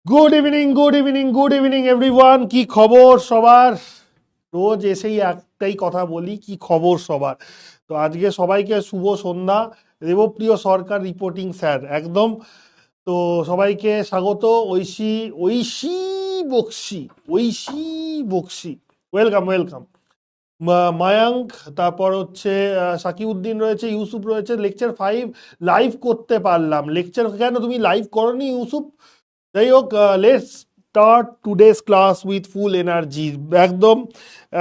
Good evening, good evening, good evening everyone. কি খবর সবার? রোজ এসেই একটাই কথা বলি, কি খবর সবার। তো আজকে সবাইকে শুভ সন্ধ্যা। দেবপ্রিয় সরকার রিপোর্টিং স্যার একদম। তো সবাইকে স্বাগত। Oishi, Oishi Bakshi, Oishi Bakshi, welcome welcome. মায়াঙ্ক, তারপর হচ্ছে সাকিউদ্দিন রয়েছে, ইউসুফ রয়েছে। লেকচার 5 লাইভ করতে পারলাম। লেকচার কেন তুমি লাইভ করনি ইউসুফ? যাই হোক, let's start today's class with full energy. একদম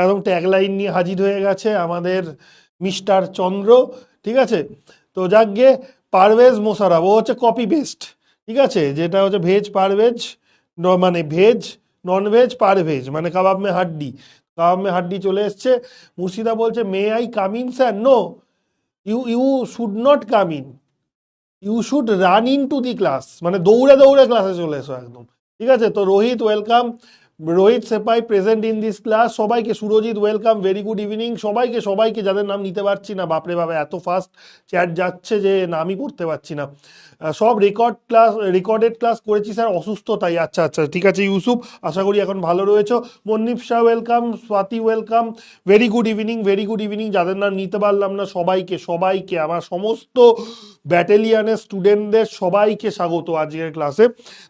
একদম ট্যাগলাইন নিয়ে হাজির হয়ে গেছে আমাদের মিস্টার চন্দ্র। ঠিক আছে, তো যাকগে। পারভেজ মোশাররফ, ও হচ্ছে কপি পেস্ট। ঠিক আছে, যেটা হচ্ছে ভেজ পারভেজ, মানে ভেজ নন ভেজ পারভেজ, মানে কাবাব মে হাড্ডি। কাবাব মে হাড্ডি চলে এসছে। মুর্শিদা বলছে may I come in sir? No, you you should not come in, you should run in to the class, মানে দৌড়ে দৌড়ে ক্লাসে চলে এসো একদম। ঠিক আছে, তো Rohit welcome, Rohit Sepai present in this class. সবাইকে, Surajit welcome, very good evening সবাইকে। সবাইকে যাদের নাম নিতে পারছি না, বাপরে বাপে এত ফাস্ট চ্যাট যাচ্ছে যে নামই করতে পারছি না। সব রেকর্ডেড ক্লাস করেছি স্যার, অসুস্থ তাই। আচ্ছা আচ্ছা, ঠিক আছে ইউসুফ, আশা করি এখন ভালো রয়েছো। Mannip Shah welcome, Swati welcome, very good evening, very good evening. যাদের নাম নিতে পারলাম না সবাইকে, সবাইকে আমার সমস্ত ব্যাটালিয়ানের স্টুডেন্টদের সবাইকে স্বাগত আজকের ক্লাসে।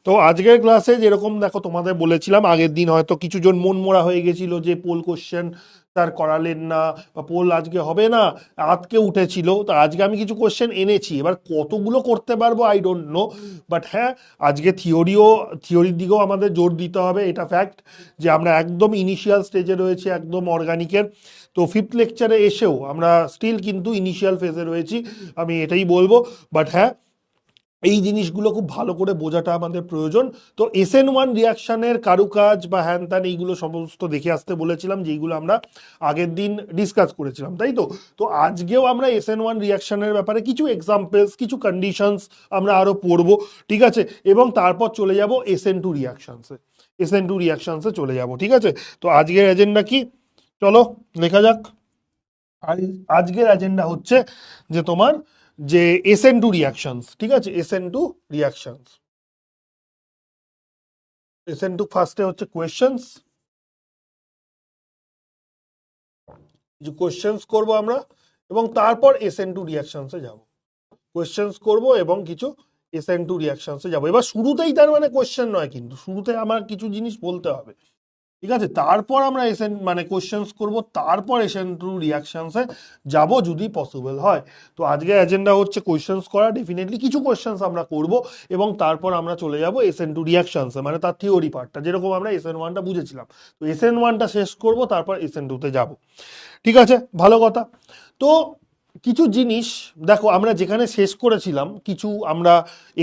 তো আজকের ক্লাসে যেরকম দেখো, তোমাদের বলেছিলাম আগের দিন হয়তো কিছু জন মন মোড়া হয়ে গেছিল যে পোল কোশ্চেন স্যার করালেন না, বা পোল আজকে হবে না, আজকে উঠেছিল। তো আজকে আমি কিছু কোশ্চেন এনেছি, এবার কতগুলো করতে পারবো আই ডোন্ট নো, বাট হ্যাঁ, আজকে থিওরির দিকেও আমাদের জোর দিতে হবে। এটা ফ্যাক্ট যে আমরা একদম ইনিশিয়াল স্টেজে রয়েছি, একদম অর্গানিকের। তো ফিফথ লেকচারে এসেও আমরা স্টিল কিন্তু ইনিশিয়াল ফেজে রয়েছি, আমি এটাই বলবো। বাট হ্যাঁ, এই জিনিসগুলো খুব ভালো করে বোঝাটা আমাদের প্রয়োজন। তো SN1 রিয়াকশনের কারুকাজ বা হ্যান ত্যান এইগুলো সমস্ত দেখে আসতে বলেছিলাম, যেইগুলো আমরা আগের দিন ডিসকাস করেছিলাম, তাই তো। তো আজকেও আমরা SN1 রিয়াকশনের ব্যাপারে কিছু এক্সাম্পলস, কিছু কন্ডিশনস আমরা আরো পড়বো। ঠিক আছে, এবং তারপর চলে যাব SN2 রিয়াকশনসে। SN2 রিয়াকশনসে চলে যাব, ঠিক আছে। তো আজকের এজেন্ডা কি, চলো লেখা যাক। আজকের এজেন্ডা হচ্ছে যে তোমার যে SN2 রিয়াকশনস, ঠিক আছে, SN2 রিয়াকশনস। SN2 ফার্স্টে হচ্ছে কোয়েশ্চেন্স, কিছু কোয়েশ্চেন্স করবো আমরা, এবং তারপর SN2 রিয়াকশনসে যাব। কোয়েশ্চেন্স করব এবং কিছু SN2 রিয়াকশনসে যাব। এবার শুরুতেই তার মানে কোয়েশ্চেন নয়, কিন্তু শুরুতে আমার কিছু জিনিস বলতে হবে। ঠিক আছে, তারপর আমরা মানে কোশ্চেন্স করব, তারপর SN2 রিয়াকশনসে যাব যদি পসিবল হয়। তো আজকে এজেন্ডা হচ্ছে কোশ্চেন্স করা, ডেফিনেটলি কিছু কোশ্চেন্স আমরা করব, এবং তারপর আমরা চলে যাব SN2 রিয়াকশনসে, মানে তার থিওরি পার্টটা, যেরকম আমরা SN1টা বুঝেছিলাম। তো SN1টা শেষ করব, তারপর SN2তে যাব। ঠিক আছে, ভালো কথা। তো কিছু জিনিস দেখো, আমরা যেখানে শেষ করেছিলাম কিছু আমরা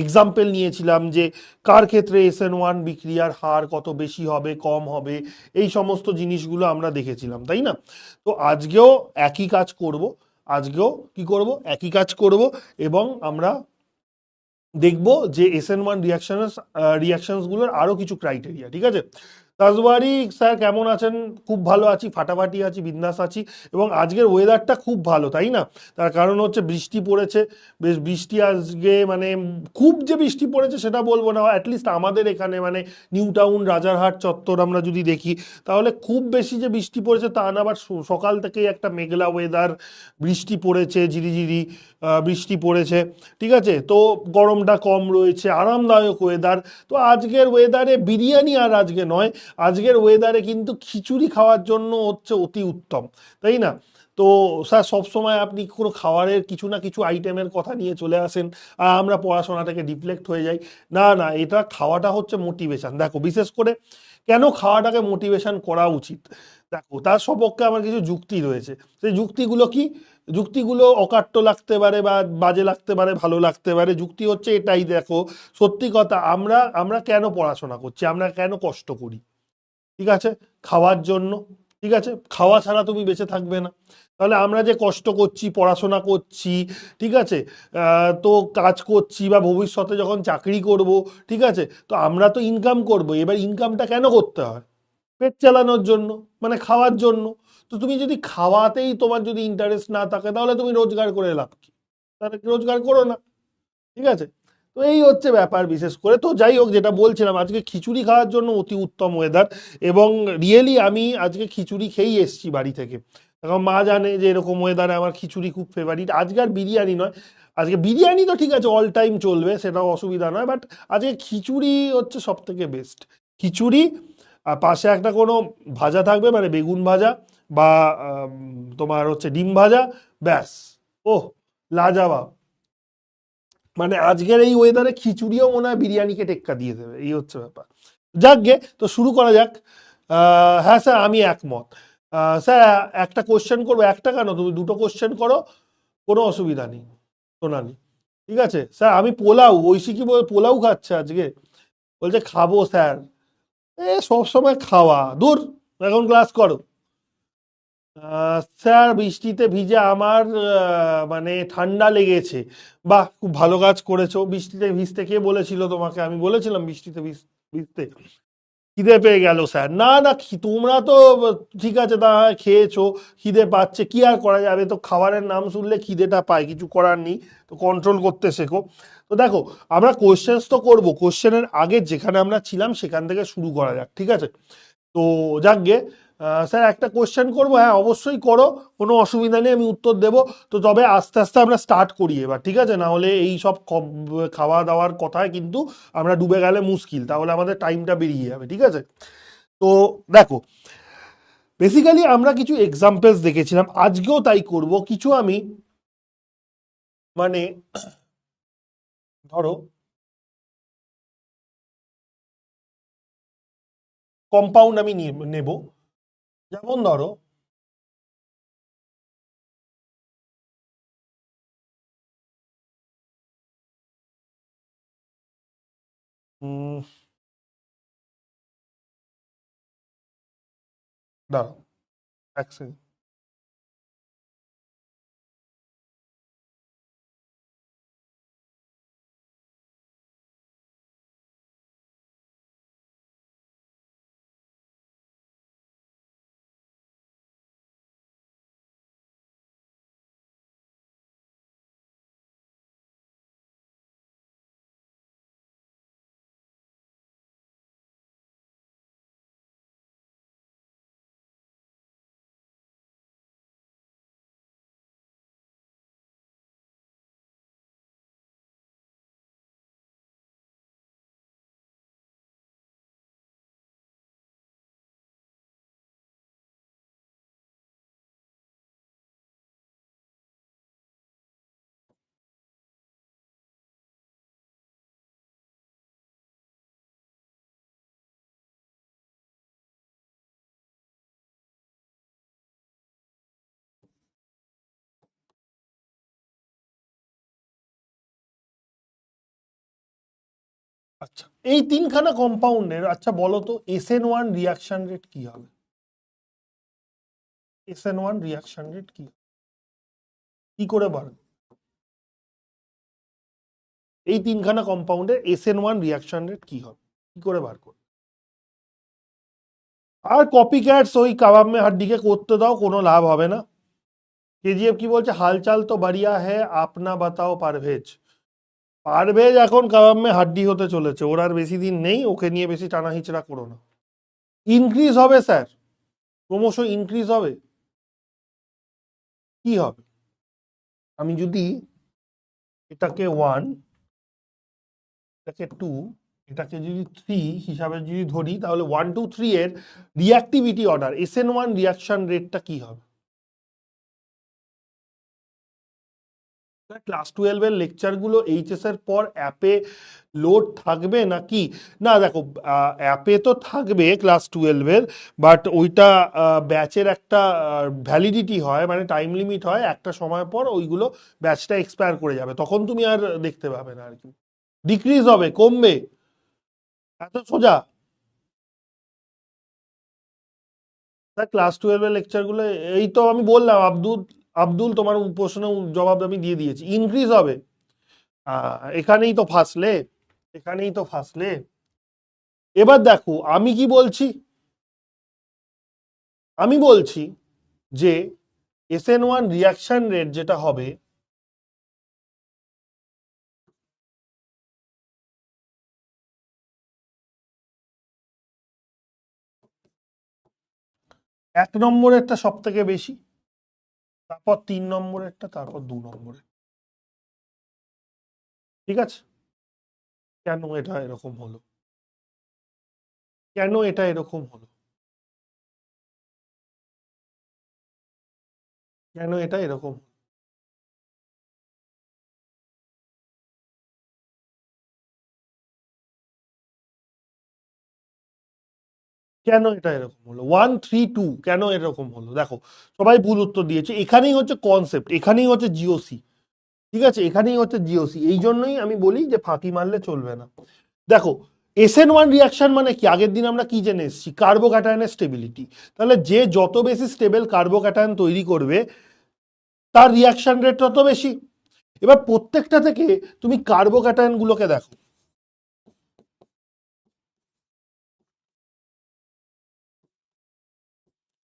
এক্সাম্পল নিয়েছিলাম যে কার ক্ষেত্রে SN1 বিক্রিয়ার হার কত বেশি হবে, কম হবে, এই সমস্ত জিনিসগুলো আমরা দেখেছিলাম, তাই না। তো আজকেও একই কাজ করব। আজকেও কি করব, একই কাজ করব, এবং আমরা দেখব যে SN1 রিয়াকশনসগুলোর আরো কিছু ক্রাইটেরিয়া। ঠিক আছে, তাজওয়ারি স্যার কেমন আছেন? খুব ভালো আছি, ফাটাফাটি আছি, বিন্দাস আছি। এবং আজকের ওয়েদারটা খুব ভালো, তাই না। তার কারণ হচ্ছে বৃষ্টি পড়েছে, বেশ বৃষ্টি আজকে, মানে খুব যে বৃষ্টি পড়েছে সেটা বলবো না, অ্যাটলিস্ট আমাদের এখানে মানে নিউ টাউন, রাজারহাট চত্বর আমরা যদি দেখি, তাহলে খুব বেশি যে বৃষ্টি পড়েছে তা না। আবার সকাল থেকেই একটা মেঘলা ওয়েদার, বৃষ্টি পড়েছে ঝিরিঝিরি, বৃষ্টি পড়েছে। ঠিক আছে, তো গরমটা কম রয়েছে, আরামদায়ক ওয়েদার। তো আজকের ওয়েদারে বিরিয়ানি আর আজকে নয়, আজকের ওয়েদারে কিন্তু খিচুড়ি খাওয়ার জন্য হচ্ছে অতি উত্তম, তাই না। তো স্যার সবসময় আপনি কোনো খাবারের কিছু না কিছু আইটেমের কথা নিয়ে চলে আসেন, আর আমরা পড়াশোনা থেকে ডিফ্লেক্ট হয়ে যাই। না না, এটা খাওয়াটা হচ্ছে মোটিভেশন। দেখো, বিশেষ করে কেন খাওয়াটাকে মোটিভেশন করা উচিত, দেখো তার সপক্ষে আমার কিছু যুক্তি রয়েছে। সেই যুক্তিগুলো কি? যুক্তিগুলো অকাট্য লাগতে পারে, বা বাজে লাগতে পারে, ভালো লাগতে পারে। যুক্তি হচ্ছে এটাই, দেখো সত্যি কথা, আমরা আমরা কেন পড়াশোনা করছি, আমরা কেন কষ্ট করি? ঠিক আছে, খাওয়ার জন্য। ঠিক আছে, খাওয়া ছাড়া তুমি বেঁচে থাকবে না। তাহলে আমরা যে কষ্ট করছি, পড়াশোনা করছি, ঠিক আছে, তো কাজ করছি, বা ভবিষ্যতে যখন চাকরি করব, ঠিক আছে, তো আমরা তো ইনকাম করব। এবার ইনকামটা কেন করতে হয়? পেট চালানোর জন্য, মানে খাওয়ার জন্য। তো তুমি যদি খাওয়াতেই তোমার যদি ইন্টারেস্ট না থাকে, তাহলে তুমি রোজগার করে লাভ কি? তাহলে রোজগার করো না। ঠিক আছে, তো এই হচ্ছে ব্যাপার বিশেষ করে। তো যাই হোক, যেটা বলছিলাম, আজকে খিচুড়ি খাওয়ার জন্য অতি উত্তম ওয়েদার। এবং রিয়েলি আমি আজকে খিচুড়ি খেয়েই এসেছি বাড়ি থেকে। এখন মা জানে যে এরকম ওয়েদারে আমার খিচুড়ি খুব ফেভারিট। আজকে আর বিরিয়ানি নয়, আজকে বিরিয়ানি তো ঠিক আছে অল টাইম চলবে, সেটাও অসুবিধা নয়, বাট আজকে খিচুড়ি হচ্ছে সব থেকে বেস্ট। খিচুড়ি আর পাশে একটা কোনো ভাজা থাকবে, মানে বেগুন ভাজা বা তোমার হচ্ছে ডিম ভাজা, ব্যাস। ওহ, লাজাবাব। মানে আজকের এই ওয়েদারে খিচুড়িও মনে হয় বিরিয়ানিকে টেক্কা দিয়ে দেবে, এই হচ্ছে ব্যাপার। যাক গে, তো শুরু করা যাক। হ্যাঁ স্যার, আমি একমত। স্যার, একটা কোশ্চেন করবো? একটা কেন, তুমি দুটো কোশ্চেন করো, কোনো অসুবিধা নেই। সোনালি, ঠিক আছে স্যার। আমি পোলাও, ঐশী কি পোলাও খাচ্ছে আজকে, বলছে খাবো স্যার। এ সব সময় খাওয়া দূর, এখন ক্লাস করো। স্যার, বৃষ্টিতে ভিজে আমার মানে ঠান্ডা লেগেছে। বাহ, খুব ভালো কাজ করেছো। বৃষ্টিতে ভিজতে কে বলেছিল তোমাকে? আমি বলেছিলাম বৃষ্টিতে ভিজতে? খিদে পেয়ে গেল স্যার? না না, তোমরা তো ঠিক আছে, তা হয় খেয়েছো, খিদে পাচ্ছে, কি আর করা যাবে, তো খাবারের নাম শুনলে খিদেটা পায়, কিছু করার নেই। তো কন্ট্রোল করতে শেখো। তো দেখো, আমরা কোশ্চেন্স তো করবো, কোশ্চেনের আগে যেখানে আমরা ছিলাম সেখান থেকে শুরু করা যাক, ঠিক আছে? তো যাকগে, স্যার একটা কোশ্চেন করবো? হ্যাঁ অবশ্যই করো, কোনো অসুবিধা নেই, আমি উত্তর দেবো। তো তবে আস্তে আস্তে আমরা স্টার্ট করি এবার, ঠিক আছে? না হলে এই সব খাওয়া দাওয়ার কথায় কিন্তু আমরা ডুবে গেলে মুশকিল, তাহলে আমাদের টাইমটা বেরিয়ে যাবে, ঠিক আছে? তো দেখো, বেসিক্যালি আমরা কিছু এক্সাম্পলস দেখেছিলাম, আজকেও তাই করব কিছু। আমি মানে ধরো কম্পাউন্ড আমি নেব, যেমন ধরো উম, দাঁড়াও এক সেকেন্ড। আচ্ছা, এই তিনখানা কম্পাউন্ডের, আচ্ছা বলো তো SN1 রিয়াকশন রেট কি হবে? SN1 রিয়াকশন রেট কি, কি করে বার? এই তিনখানা কম্পাউন্ডের SN1 রিয়াকশন রেট কি হবে, কি করে বার করবে? আর কপি ক্যাটস ওই কাবাব মে হাড্ডিকে করতে দাও, কোনো লাভ হবে না। KGF কি বলছে? হালচাল তো বাড়িয়া হ্যায়, আপনা বাতাও পারভেজ। পারভেজ এখন কাবাব মে হাড্ডি হতে চলেছে, ওর আর বেশি দিন নেই, ওকে নিয়ে বেশি টানা হিচড়া করো না। ইনক্রিজ হবে স্যার, ক্রমশ ইনক্রিজ হবে। কি হবে? আমি যদি এটাকে 1, এটাকে 2, এটাকে যদি 3 হিসাবে যদি ধরি, তাহলে 1 2 3 এর রিয়াক্টিভিটি অর্ডার, SN1 রিয়াকশন রেটটা কি হবে? ক্লাস 12 এর লেকচারগুলো এইচএস এর পর অ্যাপে লোড থাকবে নাকি? না দেখো, অ্যাপে তো থাকবে ক্লাস 12 এর, বাট ওইটা ব্যাচের একটা ভ্যালিডিটি হয়, মানে টাইম লিমিট হয়, একটা সময় পর ওইগুলো ব্যাচটা এক্সপায়ার করে যাবে, তখন তুমি আর দেখতে পাবে না আর কি। ডিক্রিজ হবে, কমবে, এত সোজা। ক্লাস 12 এর লেকচারগুলো, এই তো আমি বললাম, আব্দুল, আব্দুল তোমার প্রশ্নের জবাব আমি দিয়ে দিয়েছি, ইনক্রিজ হবে। এখানেই তো ফাঁসলে, এখানেই তো ফাঁসলে। এবার দেখো আমি কি বলছি, আমি বলছি যে SN1 রিয়াকশন রেট যেটা হবে, এক নম্বরেরটা সব থেকে বেশি, তারপর 3 নম্বরেরটা, তারপর 2 নম্বরের। ঠিক আছে? কেন এটা এরকম হলো? কেন এটা এরকম হলো? কেন এটা এরকম? কেন এটা এরকম হলো? 1 3 2 কেন এরকম হলো? দেখো, সবাই ভুল উত্তর দিয়েছে। এখানেই হচ্ছে কনসেপ্ট, এখানেই হচ্ছে জিওসি। ঠিক আছে, এখানেই হচ্ছে জিওসি। এই জন্যই আমি বলি যে ফাঁকি মারলে চলবে না। দেখো, SN1 রিয়াকশন মানে কি? আগের দিন আমরা কি জেনে এসেছি? কার্বোক্যাটায়নের স্টেবিলিটি। তাহলে যে যত বেশি স্টেবল কার্বোক্যাটায়ন তৈরি করবে, তার রিয়াকশন রেট তত বেশি। এবার প্রত্যেকটা থেকে তুমি কার্বোক্যাটায়ন গুলোকে দেখো।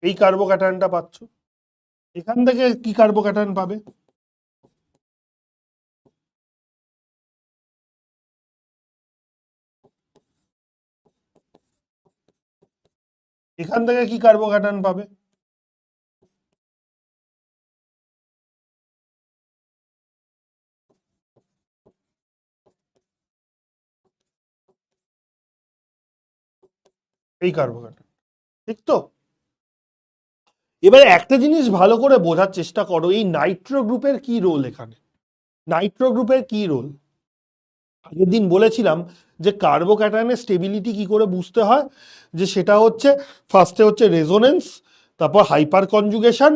এই কার্বোক্যাটায়নটা পাচ্ছ, এখান থেকে কি কার্বোক্যাটায়ন পাবে? এখান থেকে কি কার্বোক্যাটায়ন পাবে? এই কার্বোক্যাটায়ন। ঠিক তো? এবারে একটা জিনিস ভালো করে বোঝার চেষ্টা করো, এই নাইট্রো গ্রুপের কি রোল এখানে? নাইট্রো গ্রুপের কি রোল? আগের দিন বলেছিলাম যে কার্বোক্যাটায়নের স্টেবিলিটি কি করে বুঝতে হয়, যে সেটা হচ্ছে ফার্স্টে হচ্ছে রেজোনেন্স, তারপর হাইপার কনজুগেশন,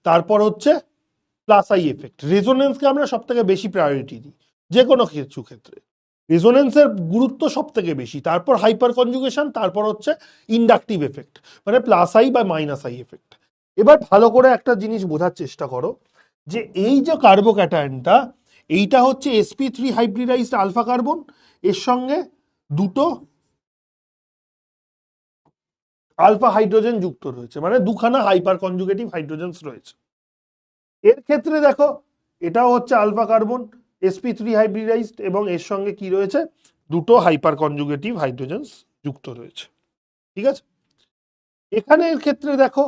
তারপর হচ্ছে প্লাস আই এফেক্ট। রেজোনেন্সকে আমরা সব থেকে বেশি প্রায়োরিটি দিই যে কোনো কিছু ক্ষেত্রে। রেজোনেন্সের গুরুত্ব সব থেকে বেশি, তারপর হাইপার কনজুগেশন, তারপর হচ্ছে ইন্ডাকটিভ এফেক্ট, মানে প্লাস আই বা মাইনাস আই এফেক্ট। এবার ভালো করে একটা জিনিস বোঝার চেষ্টা করো, যে এই যে কার্বোক্যাটায়নটা, এইটা হচ্ছে sp3 হাইব্রিডাইজড আলফা কার্বন, এর সঙ্গে দুটো আলফা হাইড্রোজেন যুক্ত রয়েছে, মানে দুখানা হাইপার কনজুগেটিভ হাইড্রোজেন্স রয়েছে। এর ক্ষেত্রে দেখো, এটাও হচ্ছে আলফা কার্বন, sp3 হাইব্রিডাইজড, এবং এর সঙ্গে কি রয়েছে? দুটো হাইপার কনজুগেটিভ হাইড্রোজেন্স যুক্ত রয়েছে। ঠিক আছে? এখানে এর ক্ষেত্রে দেখো,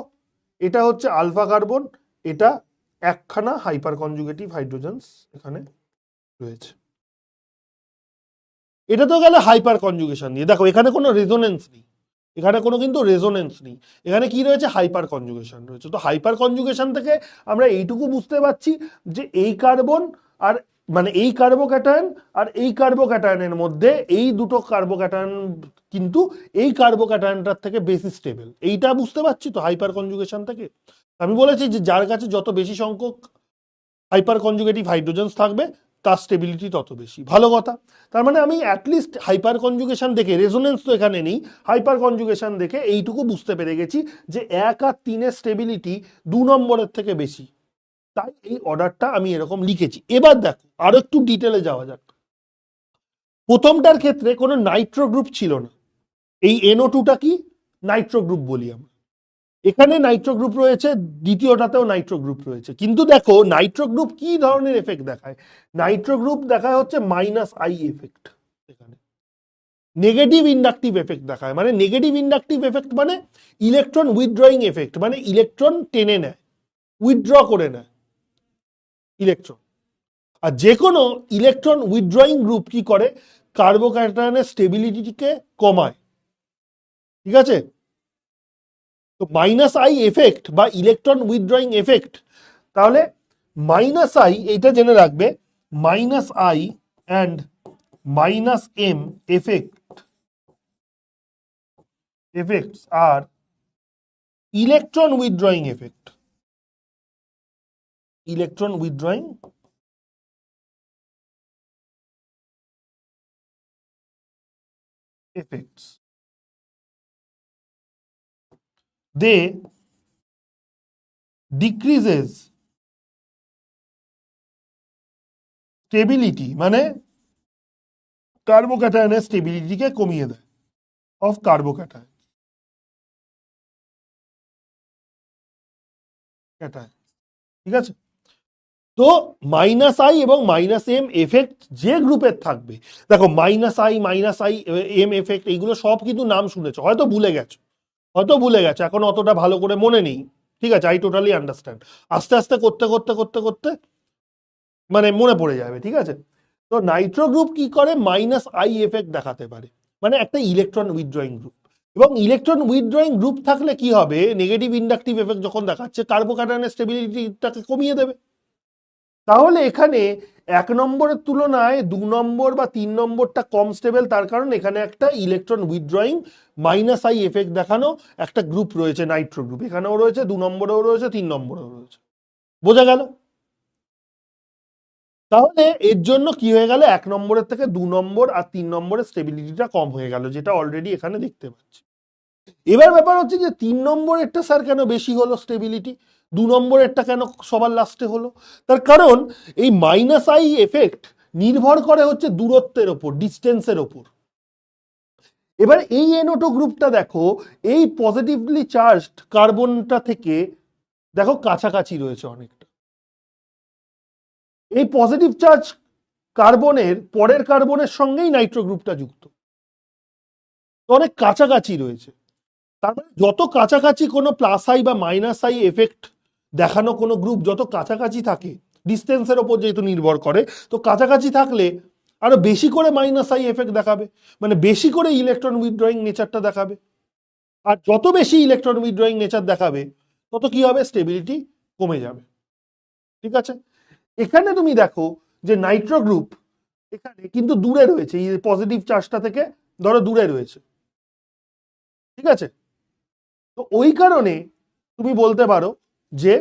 এটা হচ্ছে আলফা কার্বন, এটা একখানা হাইপার কনজুগেটিভ হাইড্রোজেন্স এখানে রয়েছে। এটা তো গেলে হাইপার কনজুগেশন দিয়ে। দেখো, এখানে কোনো রেজোনেন্স নেই, এখানে কোনো কিন্তু রেজোনেন্স নেই। এখানে কি রয়েছে? হাইপার কনজুগেশন রয়েছে। তো হাইপার কনজুগেশন থেকে আমরা এইটুকু বুঝতে পারছি যে এই কার্বন আর, মানে এই কার্বোক্যাটায়ন আর এই কার্বোক্যাটায়নের মধ্যে এই দুটো কার্বোক্যাটায়ন কিন্তু এই কার্বোক্যাটায়নটার থেকে বেশি স্টেবল। এইটা বুঝতে পারছি তো হাইপার কনজুগেশন থেকে। আমি বলেছি যে যার কাছে যত বেশি সংখ্যক হাইপার কনজুগেটিভ হাইড্রোজেন্স থাকবে, তার স্টেবিলিটি তত বেশি। ভালো কথা। তার মানে আমি অ্যাটলিস্ট হাইপার কনজুগেশন দেখে, রেজোনেন্স তো এখানে নেই, হাইপার কনজুগেশন দেখে এইটুকু বুঝতে পেরে গেছি যে 1 আর 3-এর স্টেবিলিটি 2 নম্বরের থেকে বেশি। তাই এই অর্ডারটা আমি এরকম লিখেছি। এবার দেখো, আরো একটু ডিটেলে যাওয়া যাক। প্রথমটার ক্ষেত্রে কোনো নাইট্রো গ্রুপ ছিল না। এই NO2টা কি? নাইট্রো গ্রুপ বলি আমরা। এখানে নাইট্রো গ্রুপ রয়েছে, দ্বিতীয়টাতেও নাইট্রো গ্রুপ রয়েছে। কিন্তু দেখো, নাইট্রো গ্রুপ কি ধরনের এফেক্ট দেখায়? নাইট্রো গ্রুপ দেখায় হচ্ছে মাইনাস আই এফেক্ট। এখানে নেগেটিভ ইন্ডাকটিভ এফেক্ট দেখায়। মানে নেগেটিভ ইন্ডাকটিভ এফেক্ট মানে ইলেকট্রন উইথড্রয়িং এফেক্ট, মানে ইলেকট্রন টেনে নেয়, উইথড্র করে নেয় ইলেকট্রন। আর যে কোনো ইলেকট্রন উইথড্রয়িং গ্রুপ কি করে? কার্বোক্যাটায়নের স্টেবিলিটিকে কমায়। ঠিক আছে? তো মাইনাস আই এফেক্ট বা ইলেকট্রন উইথড্রয়িং এফেক্ট, তাহলে মাইনাস আই, এটা জেনে রাখবে, minus I and minus M effects are electron withdrawing effect. Electron withdrawing effects. They decreases stability, মানে কার্বোক্যাটায়নের স্টেবিলিটিকে কমিয়ে দেয় অফ কার্বোক্যাটায়ন। ঠিক আছে? তো মাইনাস আই এবং মাইনাস এম এফেক্ট যে গ্রুপের থাকবে, দেখো minus I, minus I am effect, এইগুলো সব কিন্তু নাম শুনেছো, হয়তো ভুলে গেছো। হয়তো ভুলে গেছে, এখন অতটা ভালো করে মনে নেই, ঠিক আছে, আই টোটালি আন্ডারস্ট্যান্ড। আস্তে আস্তে করতে করতে করতে করতে মানে মনে পড়ে যাবে, ঠিক আছে। তো নাইট্রো গ্রুপ কি করে, মাইনাস আই এফেক্ট দেখাতে পারে, মানে একটা ইলেকট্রন উইথড্রয়িং গ্রুপ। এবং ইলেকট্রন উইথড্রয়িং গ্রুপ থাকলে কি হবে, নেগেটিভ ইন্ডাকটিভ এফেক্ট যখন দেখাচ্ছে, কার্বোক্যাটায়নের স্টেবিলিটিটাকে কমিয়ে দেবে। তাহলে এখানে 1 নম্বরের তুলনায় 2 নম্বর বা 3 নম্বরটা কম স্টেবল, তার কারণ এখানে একটা electron withdrawing minus I effect দেখানো একটা গ্রুপ রয়েছে, নাইট্রো গ্রুপ, এখানেও রয়েছে, 2 নম্বরেও রয়েছে, 3 নম্বরেও রয়েছে। বোঝা গেল? তাহলে এর জন্য কি হয়ে গেল, 1 নম্বরের থেকে 2 নম্বর আর 3 নম্বরের স্টেবিলিটিটা কম হয়ে গেল, যেটা অলরেডি এখানে দেখতে পাচ্ছি। এবার ব্যাপার হচ্ছে যে 3 নম্বরেরটা স্যার কেন বেশি হলো স্টেবিলিটি, 2 নম্বরেরটা কেন সবার লাস্টে হলো? তার কারণ এই মাইনাস আই এফেক্ট নির্ভর করে হচ্ছে দূরত্বের ওপর, ডিস্টেন্সের ওপর। এবার এই NO2 গ্রুপটা দেখো, এই পজিটিভলি চার্জড কার্বনটা থেকে দেখো কাছাকাছি রয়েছে অনেকটা। এই পজিটিভ চার্জ কার্বনের পরের কার্বনের সঙ্গেই নাইট্রো গ্রুপটা যুক্ত, অনেক কাছাকাছি রয়েছে। তার মানে যত কাছাকাছি কোনো প্লাস আই বা মাইনাস আই এফেক্ট দেখানো কোনো গ্রুপ যত কাছাকাছি থাকে, ডিস্টেন্সের ওপর যেহেতু নির্ভর করে, তো কাছাকাছি থাকলে আরো বেশি করে মাইনাস আই এফেক্ট দেখাবে, মানে বেশি করে ইলেকট্রন উইথড্রয়িং নেচারটা দেখাবে। আর যত বেশি ইলেকট্রন উইথড্রয়িং নেচার দেখাবে, তত কি হবে, স্টেবিলিটি কমে যাবে। ঠিক আছে, এখানে তুমি দেখো যে নাইট্রো গ্রুপ এখানে কিন্তু দূরে রয়েছে, এই পজিটিভ চার্জটা থেকে ধরো দূরে রয়েছে, ঠিক আছে। তো ওই কারণে তুমি বলতে পারো যে,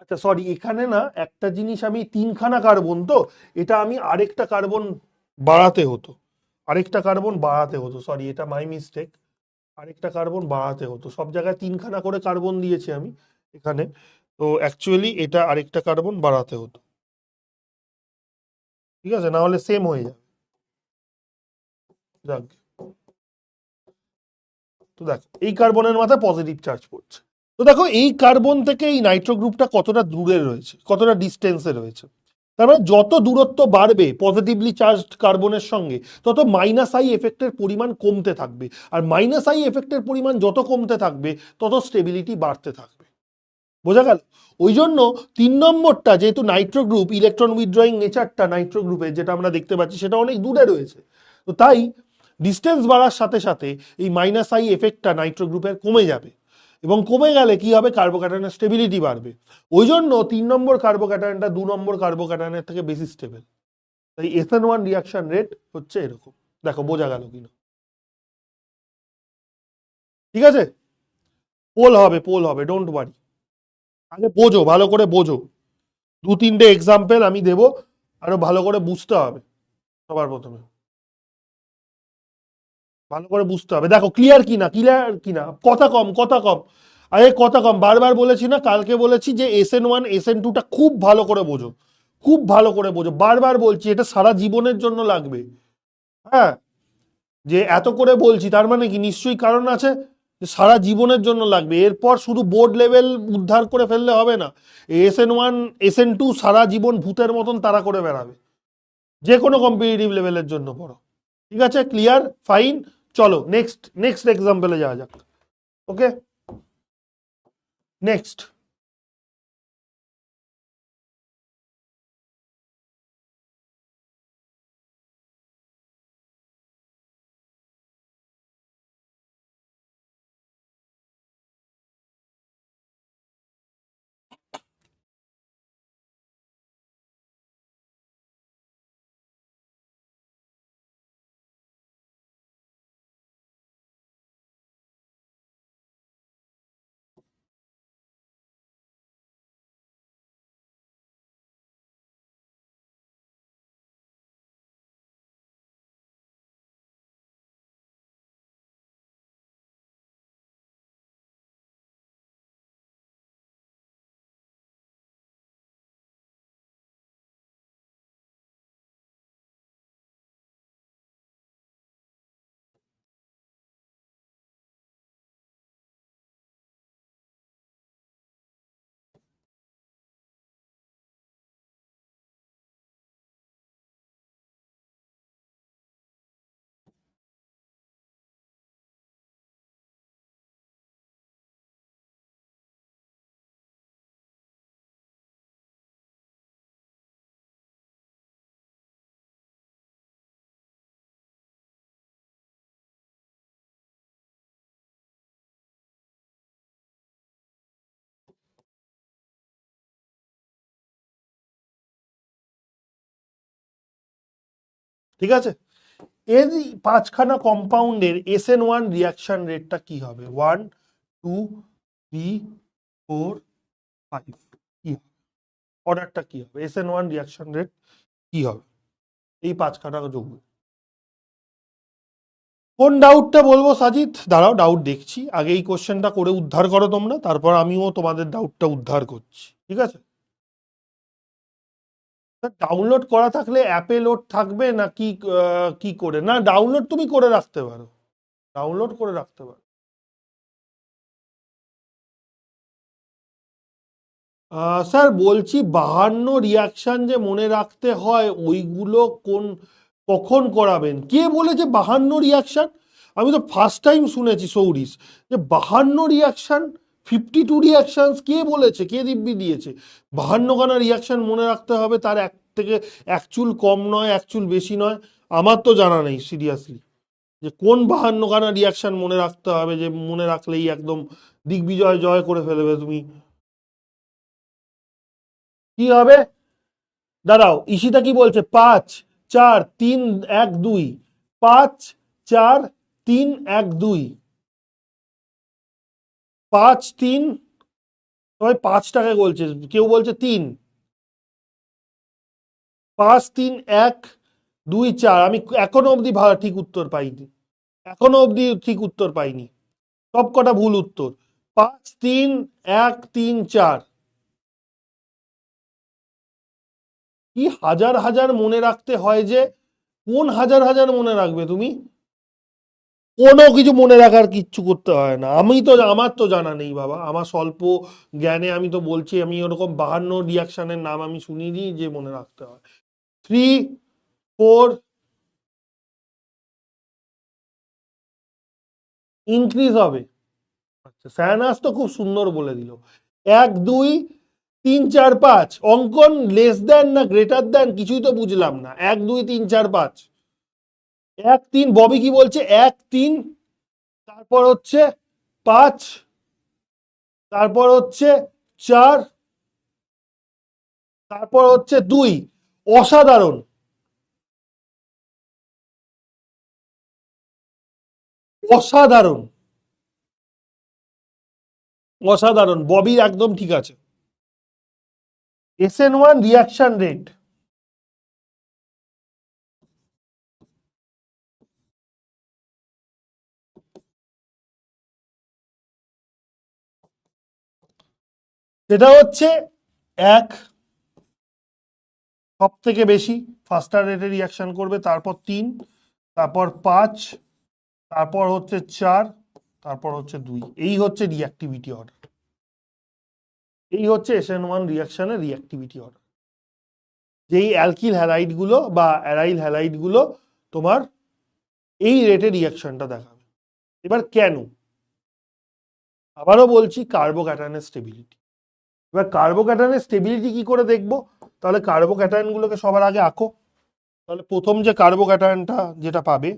আচ্ছা সরি, এখানে না একটা জিনিস, আমি 3খানা কার্বন, তো এটা আমি আরেকটা কার্বন বাড়াতে হতো, আরেকটা কার্বন বাড়াতে হতো, সরি এটা মাই মিস্টেক, আরেকটা কার্বন বাড়াতে হতো। সব জায়গায় 3খানা করে কার্বন দিয়েছি আমি এখানে, তো অ্যাকচুয়ালি এটা আরেকটা কার্বন বাড়াতে হতো, ঠিক আছে, না হলে সেম হয়ে যাবে। যাক, তো দেখো এই কার্বনের মাথায় পজিটিভ চার্জ পড়ছে, তো দেখো এই কার্বন থেকে এই নাইট্রো গ্রুপটা কতটা দূরে রয়েছে, কতটা ডিস্টেন্সে রয়েছে। তার মানে যত দূরত্ব বাড়বে পজিটিভলি চার্জড কার্বনের সঙ্গে, তত মাইনাস আই এফেক্টের পরিমাণ কমতে থাকবে, আর মাইনাস আই এফেক্টের পরিমাণ যত কমতে থাকবে, তত স্টেবিলিটি বাড়তে থাকবে। বোঝা গেল? ওই জন্য 3 নম্বরটা যেহেতু নাইট্রো গ্রুপ, ইলেকট্রন উইথড্রয়িং নেচারটা নাইট্রো গ্রুপের যেটা আমরা দেখতে পাচ্ছি সেটা অনেক দূরে রয়েছে, তো তাই ডিস্টেন্স বাড়ার সাথে সাথে এই মাইনাস আই এফেক্টটা নাইট্রো গ্রুপের কমে যাবে, এবং কমে গেলে কি হবে, কার্বোক্যাটায়নের স্টেবিলিটি বাড়বে। ওই জন্য 3 নম্বর কার্বোক্যাটায়নটা 2 নম্বর কার্বোক্যাটায়নের থেকে বেশি স্টেবল। তাই SN1 রিয়াকশন রেট হচ্ছে এরকম। দেখো বোঝা গেল কিনা? ঠিক আছে, পোল হবে, পোল হবে, ডোন্ট ওয়ারি। আগে বোঝো, ভালো করে বোঝো, 2-3টে এক্সাম্পল আমি দেবো, আরো ভালো করে বুঝতে হবে। সবার প্রথমে ভালো করে বুঝতে হবে, দেখো ক্লিয়ার কিনা, ক্লিয়ার কিনা, কথা কম, কথা কম, আরে কথা কম, বারবার বলেছি না, কালকে বলেছি যে SN1 SN2টা খুব ভালো করে বোঝো, খুব ভালো করে বোঝো, বারবার বলছি, এটা সারা জীবনের জন্য লাগবে। হ্যাঁ, যে এত করে বলছি তার মানে কি নিশ্চয়ই কারণ আছে, যে সারা জীবনের জন্য লাগবে, এরপর শুধু বোর্ড লেভেল উদ্ধার করে ফেললে হবে না। SN1 SN2 সারা জীবন ভূতের মতন তারা করে বেড়াবে, যে কোনো কম্পিটিটিভ লেভেলের জন্য পড়ো। ঠিক আছে, ক্লিয়ার, ফাইন। চলো নেক্সট, নেক্সট এক্সাম্পলে যাওয়া যাক। ওকে, নেক্সট। ঠিক আছে, এই পাঁচখানা কম্পাউন্ডের SN1 রিয়াকশন রেটটা কি হবে? 1 2 3 4 5, কি হবে? অর্ডারটা কি হবে? SN1 রিয়াকশন রেট কি হবে এই পাঁচখানা যোগ? কোন ডাউটটা বলবো সাজিদ? দাঁড়াও, ডাউট দেখছি আগে, এই কোশ্চেনটা করে উদ্ধার করো তোমরা, তারপর আমিও তোমাদের ডাউটটা উদ্ধার করছি, ঠিক আছে? ডাউনলোড করা থাকলে অ্যাপে লোড থাকবে না কি? কি করে না, ডাউনলোড তুমি করে রাখতে পারো, ডাউনলোড করে রাখতে পারো। স্যার বলছি 52 রিয়াকশন যে মনে রাখতে হয় ওইগুলো কখন করাবেন? কে বলেছে 52 রিয়াকশন? আমি তো ফার্স্ট টাইম শুনেছি সৌরিস যে 52 রিয়াকশন, 52 রিয়াকশন। কে বলেছে? কে দিব্যি দিয়েছে 52 খানা রিয়াকশন মনে রাখতে হবে? তার এক থেকে এক চুল কম নয়, এক চুল বেশি নয়। আমার তো জানা নেই সিরিয়াসলি যে কোন 52 খানা রিয়াকশন মনে রাখতে হবে, যে মনে রাখলেই একদম দিগ্বিজয় জয় করে ফেলবে তুমি। কি হবে? দাঁড়াও, ঈশিতা কি বলছে? 5 4 3 1 2, 5 4 3 1 2, 5 3, সবাই 5টাকে বলছে, কেউ বলছে 3, 5 3 1 2 4। আমি এখনো অবধি ঠিক উত্তর পাইনি, এখনো অবধি ঠিক উত্তর পাইনি, সব কটা ভুল উত্তর। 5 3 1 3 4, কি হাজার হাজার মনে রাখতে হয় যে? কোন হাজার হাজার মনে রাখবে তুমি? কোনো কিছু মনে রাখার কিচ্ছু করতে হয় না। আমার তো জানা নেই বাবা, আমার স্বল্প জ্ঞানে আমি তো বলছি, আমি ওরকম 52 রিয়াকশনের নাম আমি শুনিনি যে মনে রাখতে হয়। 3 4 ইনক্রিজ হবে। আচ্ছা, স্যানাস তো খুব সুন্দর বলে দিল। 1 2 3 4 5, অঙ্কন লেস দেন না গ্রেটার দেন কিছুই তো বুঝলাম না। 1 2 3 4 5, 1 3, ববি কি বলছে? 1 3, তারপর হচ্ছে 5, তারপর হচ্ছে 4, তারপর হচ্ছে 2। অসাধারণ, অসাধারণ, অসাধারণ, ববি একদম ঠিক আছে। SN1 রিয়াকশন রেট, সেটা হচ্ছে 1 সব থেকে বেশি ফাস্টার রেটে রিয়াকশন করবে, তারপর 3, তারপর 5, তারপর হচ্ছে 4, তারপর হচ্ছে 2। এই হচ্ছে রিঅ্যাক্টিভিটি অর্ডার, এই হচ্ছে SN1 রিয়াকশনের রিঅ্যাক্টিভিটি অর্ডার। যেই অ্যালকিল হ্যালাইড গুলো বা অ্যারাইল হ্যালাইড গুলো তোমার এই রেটে রিয়াকশনটা দেখাবে। এবার কেন? আবারও বলছি, কার্বোক্যাটায়নের স্টেবিলিটি। এবার কার্বোক্যাটায়নের স্টেবিলিটি কি করে দেখবো? তাহলে কার্বোক্যাটায়ন গুলোকে সবার আগে আঁকো। তাহলে প্রথম যে কার্বোক্যাটায়নটা যেটা পাবে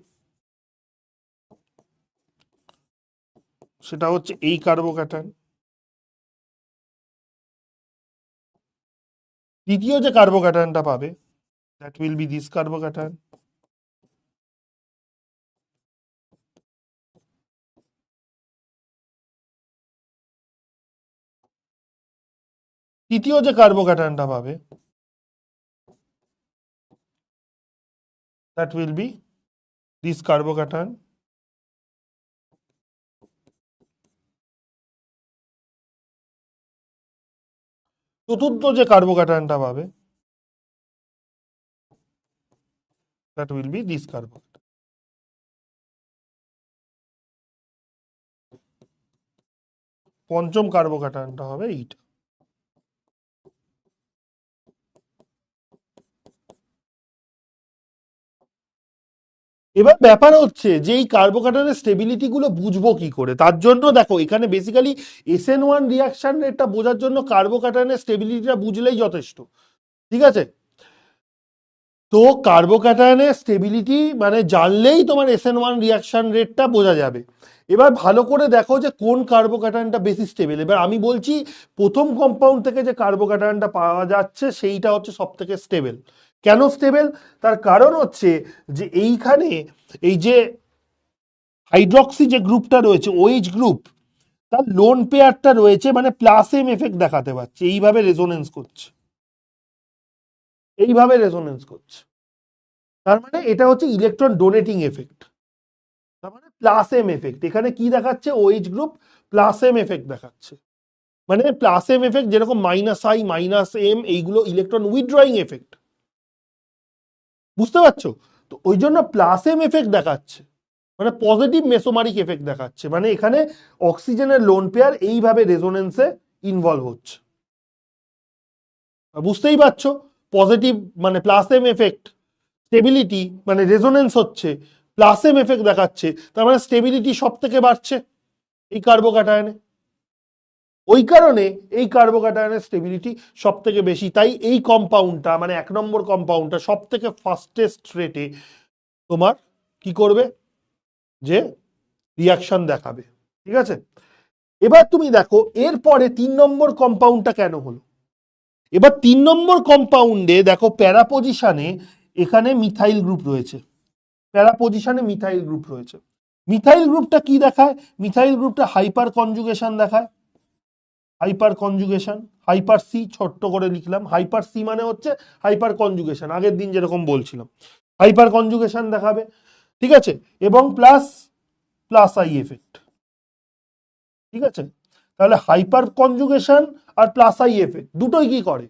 সেটা হচ্ছে এই কার্বোক্যাটায়ন। দ্বিতীয় যে কার্বোক্যাটায়নটা পাবে, that will be this carbocation. তৃতীয় যে কার্বোক্যাটায়নটা পাবে, that will be this carbocation. চতুর্থ যে কার্বোক্যাটায়নটা পাবে, that will be this carbocation. পঞ্চম কার্বোক্যাটায়নটা হবে এইটা। এবার ব্যাপার হচ্ছে যে এই কার্বোক্যাটায়নের স্টেবিলিটি গুলো বুঝবো কি করে? তার জন্য দেখো এখানে বেসিক্যালি SN1 রিয়াকশন রেটটা বোঝার জন্য কার্বোক্যাটায়নের স্টেবিলিটিটা বুঝলেই যথেষ্ট, ঠিক আছে? তো কার্বোক্যাটায়নের স্টেবিলিটি মানে জানলেই তোমার SN1 রিয়াকশন রেটটা বোঝা যাবে। এবার ভালো করে দেখো যে কোন কার্বোক্যাটায়নটা বেশি স্টেবল। এবার আমি বলছি প্রথম কম্পাউন্ড থেকে যে কার্বোক্যাটায়নটা পাওয়া যাচ্ছে সেইটা হচ্ছে সব থেকে স্টেবল। কেন স্টেবল? তার কারণ হচ্ছে যে এইখানে এই যে হাইড্রক্সি যে গ্রুপটা রয়েছে ওএইচ গ্রুপ, তার লোন পেয়ারটা রয়েছে মানে প্লাস এম এফেক্ট দেখাতে পারছে, এইভাবে রেজোনেন্স করছে, এইভাবে রেজোনেন্স করছে। তার মানে এটা হচ্ছে ইলেকট্রন ডোনেটিং এফেক্ট, তার মানে প্লাস এম এফেক্ট। এখানে কি দেখাচ্ছে? OH group plus M effect দেখাচ্ছে। মানে প্লাস এম এফেক্ট যেরকম মাইনাস আই মাইনাস এম, এইগুলো ইলেকট্রন উইথড্রয়িং এফেক্ট, বুঝতে পারছো? তো ওই জন্য প্লাস এম এফেক্ট দেখাচ্ছে, মানে পজিটিভ মেসোমারিক এফেক্ট দেখাচ্ছে। মানে এখানে অক্সিজেনের লোন পেয়ার এইভাবে রেজোনেন্সে ইনভলভ হচ্ছে, বুঝতেই পারছো? পজিটিভ মানে প্লাস এম এফেক্ট, স্টেবিলিটি মানে রেজোনেন্স হচ্ছে, প্লাস এম এফেক্ট দেখাচ্ছে, তার মানে স্টেবিলিটি সব থেকে বাড়ছে এই কার্বোক্যাটায়নে। ওই কারণে এই কার্বোক্যাটায়নের স্টেবিলিটি সব থেকে বেশি। তাই এই কম্পাউন্ডটা মানে 1 নম্বর কম্পাউন্ডটা সব থেকে ফাস্টেস্ট রেটে তোমার কি করবে, যে রিয়াকশন দেখাবে। ঠিক আছে, এবার তুমি দেখো এরপরে 3 নম্বর কম্পাউন্ডটা কেন হলো। এবার 3 নম্বর কম্পাউন্ডে দেখো প্যারা পজিশনে এখানে মিথাইল গ্রুপ রয়েছে, প্যারা পজিশনে মিথাইল গ্রুপ রয়েছে। মিথাইল গ্রুপটা কি দেখায়? মিথাইল গ্রুপটা হাইপার কনজুগেশন দেখায়, হাইপার কনজুগেশন, হাইপার সি ছোট্ট করে লিখলাম। হাইপার সি মানে হচ্ছে হাইপার কনজুগেশন, আগের দিন যেরকম বলছিলাম হাইপার কনজুগেশন দেখাবে। ঠিক আছে, এবং প্লাস প্লাস আই এফেক্ট। ঠিক আছে, তাহলে হাইপার কনজুগেশন আর প্লাস আই এফেক্ট দুটোই কি করে?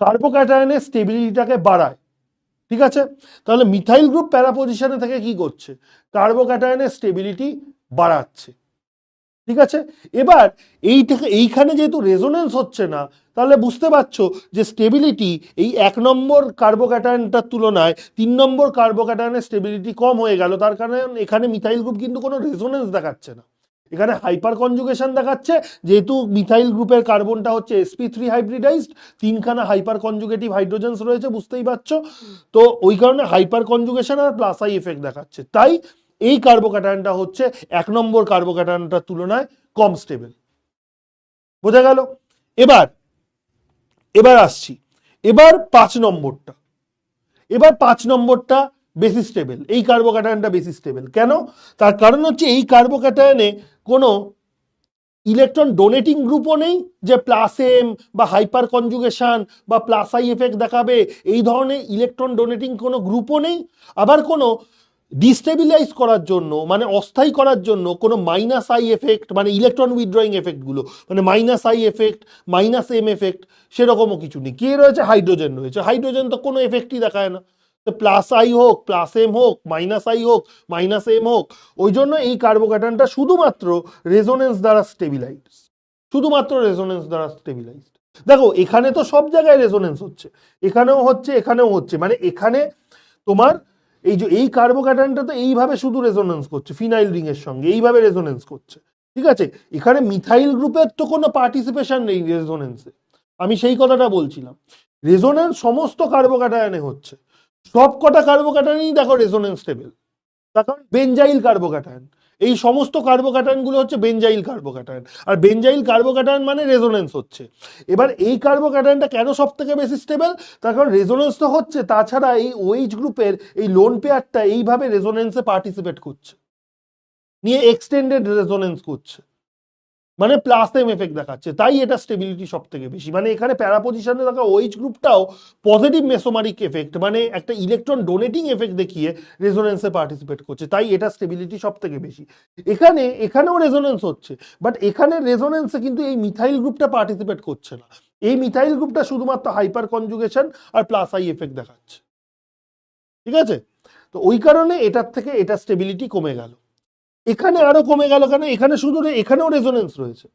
কার্বোক্যাটায়নের স্টেবিলিটিটাকে বাড়ায়। ঠিক আছে, তাহলে মিথাইল গ্রুপ প্যারা পজিশনে থেকে কি করছে? কার্বোক্যাটায়নের স্টেবিলিটি বাড়াচ্ছে। ঠিক আছে, এবার এইখানে যেহেতু রেজোনেন্স হচ্ছে না, তাহলে বুঝতে পারছো যে স্টেবিলিটি এই 1 নম্বর কার্বোক্যাটায়নটার তুলনায় 3 নম্বর কার্বোক্যাটায়নের স্টেবিলিটি কম হয়ে গেল। তার কারণে এখানে মিথাইল গ্রুপ কিন্তু কোনো রেজোনেন্স দেখাচ্ছে না, এখানে হাইপার কনজুগেশন দেখাচ্ছে। যেহেতু মিথাইল গ্রুপের কার্বনটা হচ্ছে sp3 হাইব্রিডাইজড, 3খানা হাইপার কনজুগেটিভ হাইড্রোজেন্স রয়েছে, বুঝতেই পারছো। তো ওই কারণে হাইপার কনজুগেশন আর প্লাস আই এফেক্ট দেখাচ্ছে। তাই এই কার্বোক্যাটায়নটা হচ্ছে 1 নম্বর কার্বোক্যাটায়নটার তুলনায় কম স্টেবল। বোঝা গেল? এবার এবার আসছি এবার 5 নম্বরটা। এবার 5 নম্বরটা বেশি স্টেবল, এই কার্বোক্যাটায়নটা বেশি স্টেবল। কেন? তার কারণ হচ্ছে এই কার্বোক্যাটায়নে কোনো ইলেকট্রন ডোনেটিং গ্রুপও নেই, যে প্লাস এম বা হাইপার কনজুগেশন বা প্লাস আই এফেক্ট দেখাবে, এই ধরনের ইলেকট্রন ডোনেটিং কোনো গ্রুপও নেই। আবার কোনো ডিস্টেবিলাইজ করার জন্য মানে অস্থায়ী করার জন্য কোনো মাইনাস আই এফেক্ট মানে ইলেকট্রন উইথড্রয়িং এফেক্টগুলো মানে minus I effect minus M effect সেরকমও কিছু নেই। কে রয়েছে? হাইড্রোজেন রয়েছে। হাইড্রোজেন তো কোনো এফেক্টই দেখায় না, তো প্লাস আই হোক প্লাস এম হোক মাইনাস আই হোক মাইনাস এম হোক, ওই জন্য এই কার্বোক্যাটায়নটা শুধুমাত্র রেজোনেন্স দ্বারা স্টেবিলাইজ, শুধুমাত্র রেজোনেন্স দ্বারা স্টেবিলাইজড। দেখো এখানে তো সব জায়গায় রেজোনেন্স হচ্ছে, এখানেও হচ্ছে এখানেও হচ্ছে, মানে এখানে তোমার এই যে এই কার্বোক্যাটায়নটা তো এইভাবে শুধু রেজোনেন্স করছে ফিনাইল রিং এর সঙ্গে, এইভাবে রেজোনেন্স করছে। ঠিক আছে, এখানে মিথাইল গ্রুপের তো কোনো পার্টিসিপেশন নেই রেজোনেন্সে, আমি সেই কথাটা বলছিলাম। রেজোনেন্স সমস্ত কার্বোক্যাটায়নে হচ্ছে, সব কটা কার্বোক্যাটায়নই দেখো রেজোনেন্স স্টেবল। তার কারণ বেনজাইল কার্বোক্যাটায়ন, এই সমস্ত কার্বোক্যাটায়ন গুলো হচ্ছে বেনজাইল কার্বোক্যাটায়ন, আর বেনজাইল কার্বোক্যাটায়ন মানে রেজোনেন্স হচ্ছে। এবার এই কার্বোক্যাটায়নটা কেন সব থেকে বেশি স্টেবল? তার কারণ রেজোনেন্স তো হচ্ছে, তাছাড়া এই ওএইচ গ্রুপের এই লোন পেয়ারটা এইভাবে রেজোনেন্সে পার্টিসিপেট করছে, নিয়ে এক্সটেন্ডেড রেজোনেন্স করছে, মানে প্লাস এম এফেক্ট দেখাচ্ছে। তাই এটা স্টেবিলিটি সব থেকে বেশি। মানে এখানে প্যারা পজিশনে থাকা ওএইচ গ্রুপটাও পজিটিভ মেসোমারিক এফেক্ট মানে একটা ইলেকট্রন ডোনেটিং এফেক্ট দেখিয়ে রেজোনেন্সে পার্টিসিপেট করছে, তাই এটা স্টেবিলিটি সব থেকে বেশি। এখানেও রেজোনেন্স হচ্ছে, বাট এখানে রেজোনেন্সে কিন্তু এই মিথাইল গ্রুপটা পার্টিসিপেট করছে না। এই মিথাইল গ্রুপটা শুধুমাত্র হাইপার কনজুগেশন আর প্লাস আই এফেক্ট দেখাচ্ছে। ঠিক আছে, তো ওই কারণে এটার থেকে এটা স্টেবিলিটি কমে গেল। এখানে আরো কমে গেল কেন? এখানে শুধু এখানেও রেজোনেন্স রয়েছে,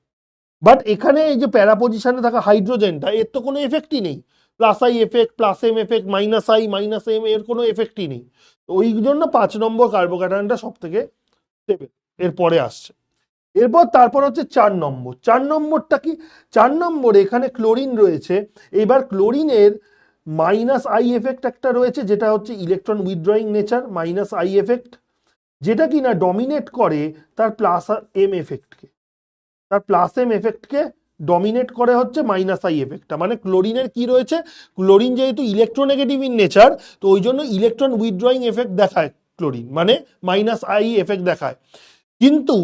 বাট এখানে এই যে প্যারা পজিশনে থাকা হাইড্রোজেনটা এর তো কোনো এফেক্টই নেই, plus I effect plus M effect minus I minus M এর কোনো এফেক্টই নেই। তো ওই জন্য 5 নম্বর কার্বোক্যাটায়নটা সব থেকে স্টেবল। এরপরে আসছে তারপর হচ্ছে 4 নম্বর। 4 নম্বরটা কি? 4 নম্বরে এখানে ক্লোরিন রয়েছে। এবার ক্লোরিনের মাইনাস আই এফেক্ট একটা রয়েছে, যেটা হচ্ছে electron withdrawing nature minus I effect, যেটা কিনা ডমিনেট করে তার প্লাস এম এফেক্টকে, তার প্লাস এম এফেক্টকে ডমিনেট করে হচ্ছে মাইনাস আই এফেক্টটা। মানে ক্লোরিনের কি রয়েছে, ক্লোরিন যেহেতু ইলেকট্রোনেগেটিভ ইন নেচার, তো ওই জন্য ইলেকট্রন উইথড্রয়িং এফেক্ট দেখায় ক্লোরিন, মানে মাইনাস আই এফেক্ট দেখায়। কিন্তু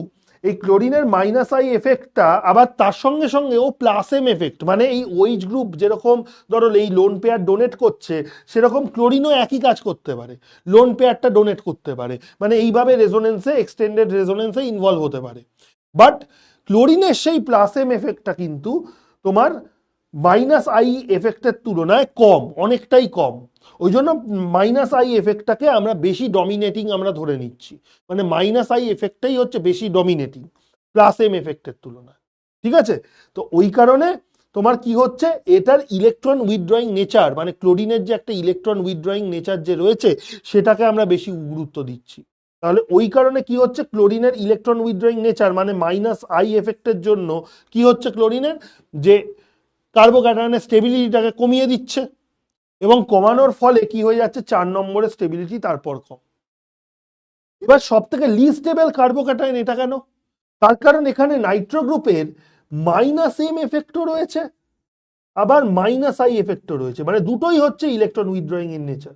এই ক্লোরিনের মাইনাস আই এফেক্টটা আবার তার সঙ্গে সঙ্গে ও প্লাস এম এফেক্ট, মানে এই ওইচ গ্রুপ যেরকম ধরো এই লোন পেয়ার ডোনেট করছে, সেরকম ক্লোরিনও একই কাজ করতে পারে, লোন পেয়ারটা ডোনেট করতে পারে, মানে এইভাবে রেজোনেন্সে এক্সটেন্ডেড রেজোনেন্সে ইনভলভ হতে পারে। বাট ক্লোরিনের সেই প্লাস এম এফেক্টটা কিন্তু তোমার মাইনাস আই এফেক্টের তুলনায় কম, অনেকটাই কম। ওই জন্য মাইনাস আই এফেক্টটাকে আমরা বেশি ডমিনেটিং আমরা ধরে নিচ্ছি, মানে মাইনাস আই এফেক্টটাই হচ্ছে বেশি ডমিনেটিং প্লাস এম এফেক্টের তুলনায়। ঠিক আছে, তো ওই কারণে তোমার কি হচ্ছে, এটার ইলেকট্রন উইথড্রয়িং নেচার, মানে ক্লোরিনের যে একটা ইলেকট্রন উইথড্রয়িং নেচার যে রয়েছে, সেটাকে আমরা বেশি গুরুত্ব দিচ্ছি। তাহলে ওই কারণে কি হচ্ছে, ক্লোরিনের ইলেকট্রন উইথড্রয়িং নেচার মানে মাইনাস আই এফেক্টের জন্য কি হচ্ছে, ক্লোরিনের যে কার্বোক্যাটায়নের স্টেবিলিটিটাকে কমিয়ে দিচ্ছে, এবং কমানোর ফলে কি হয়ে যাচ্ছে, 4 নম্বরের স্টেবিলিটি তারপর কম। এবার সব থেকে লিস্ট স্টেবল কার্বোক্যাটায়ন, এটা কেন? তার কারণ এখানে নাইট্রো গ্রুপের মাইনাস এম এফেক্টও রয়েছে, আবার মাইনাস আই এফেক্টও রয়েছে, মানে দুটোই হচ্ছে electron withdrawing in nature.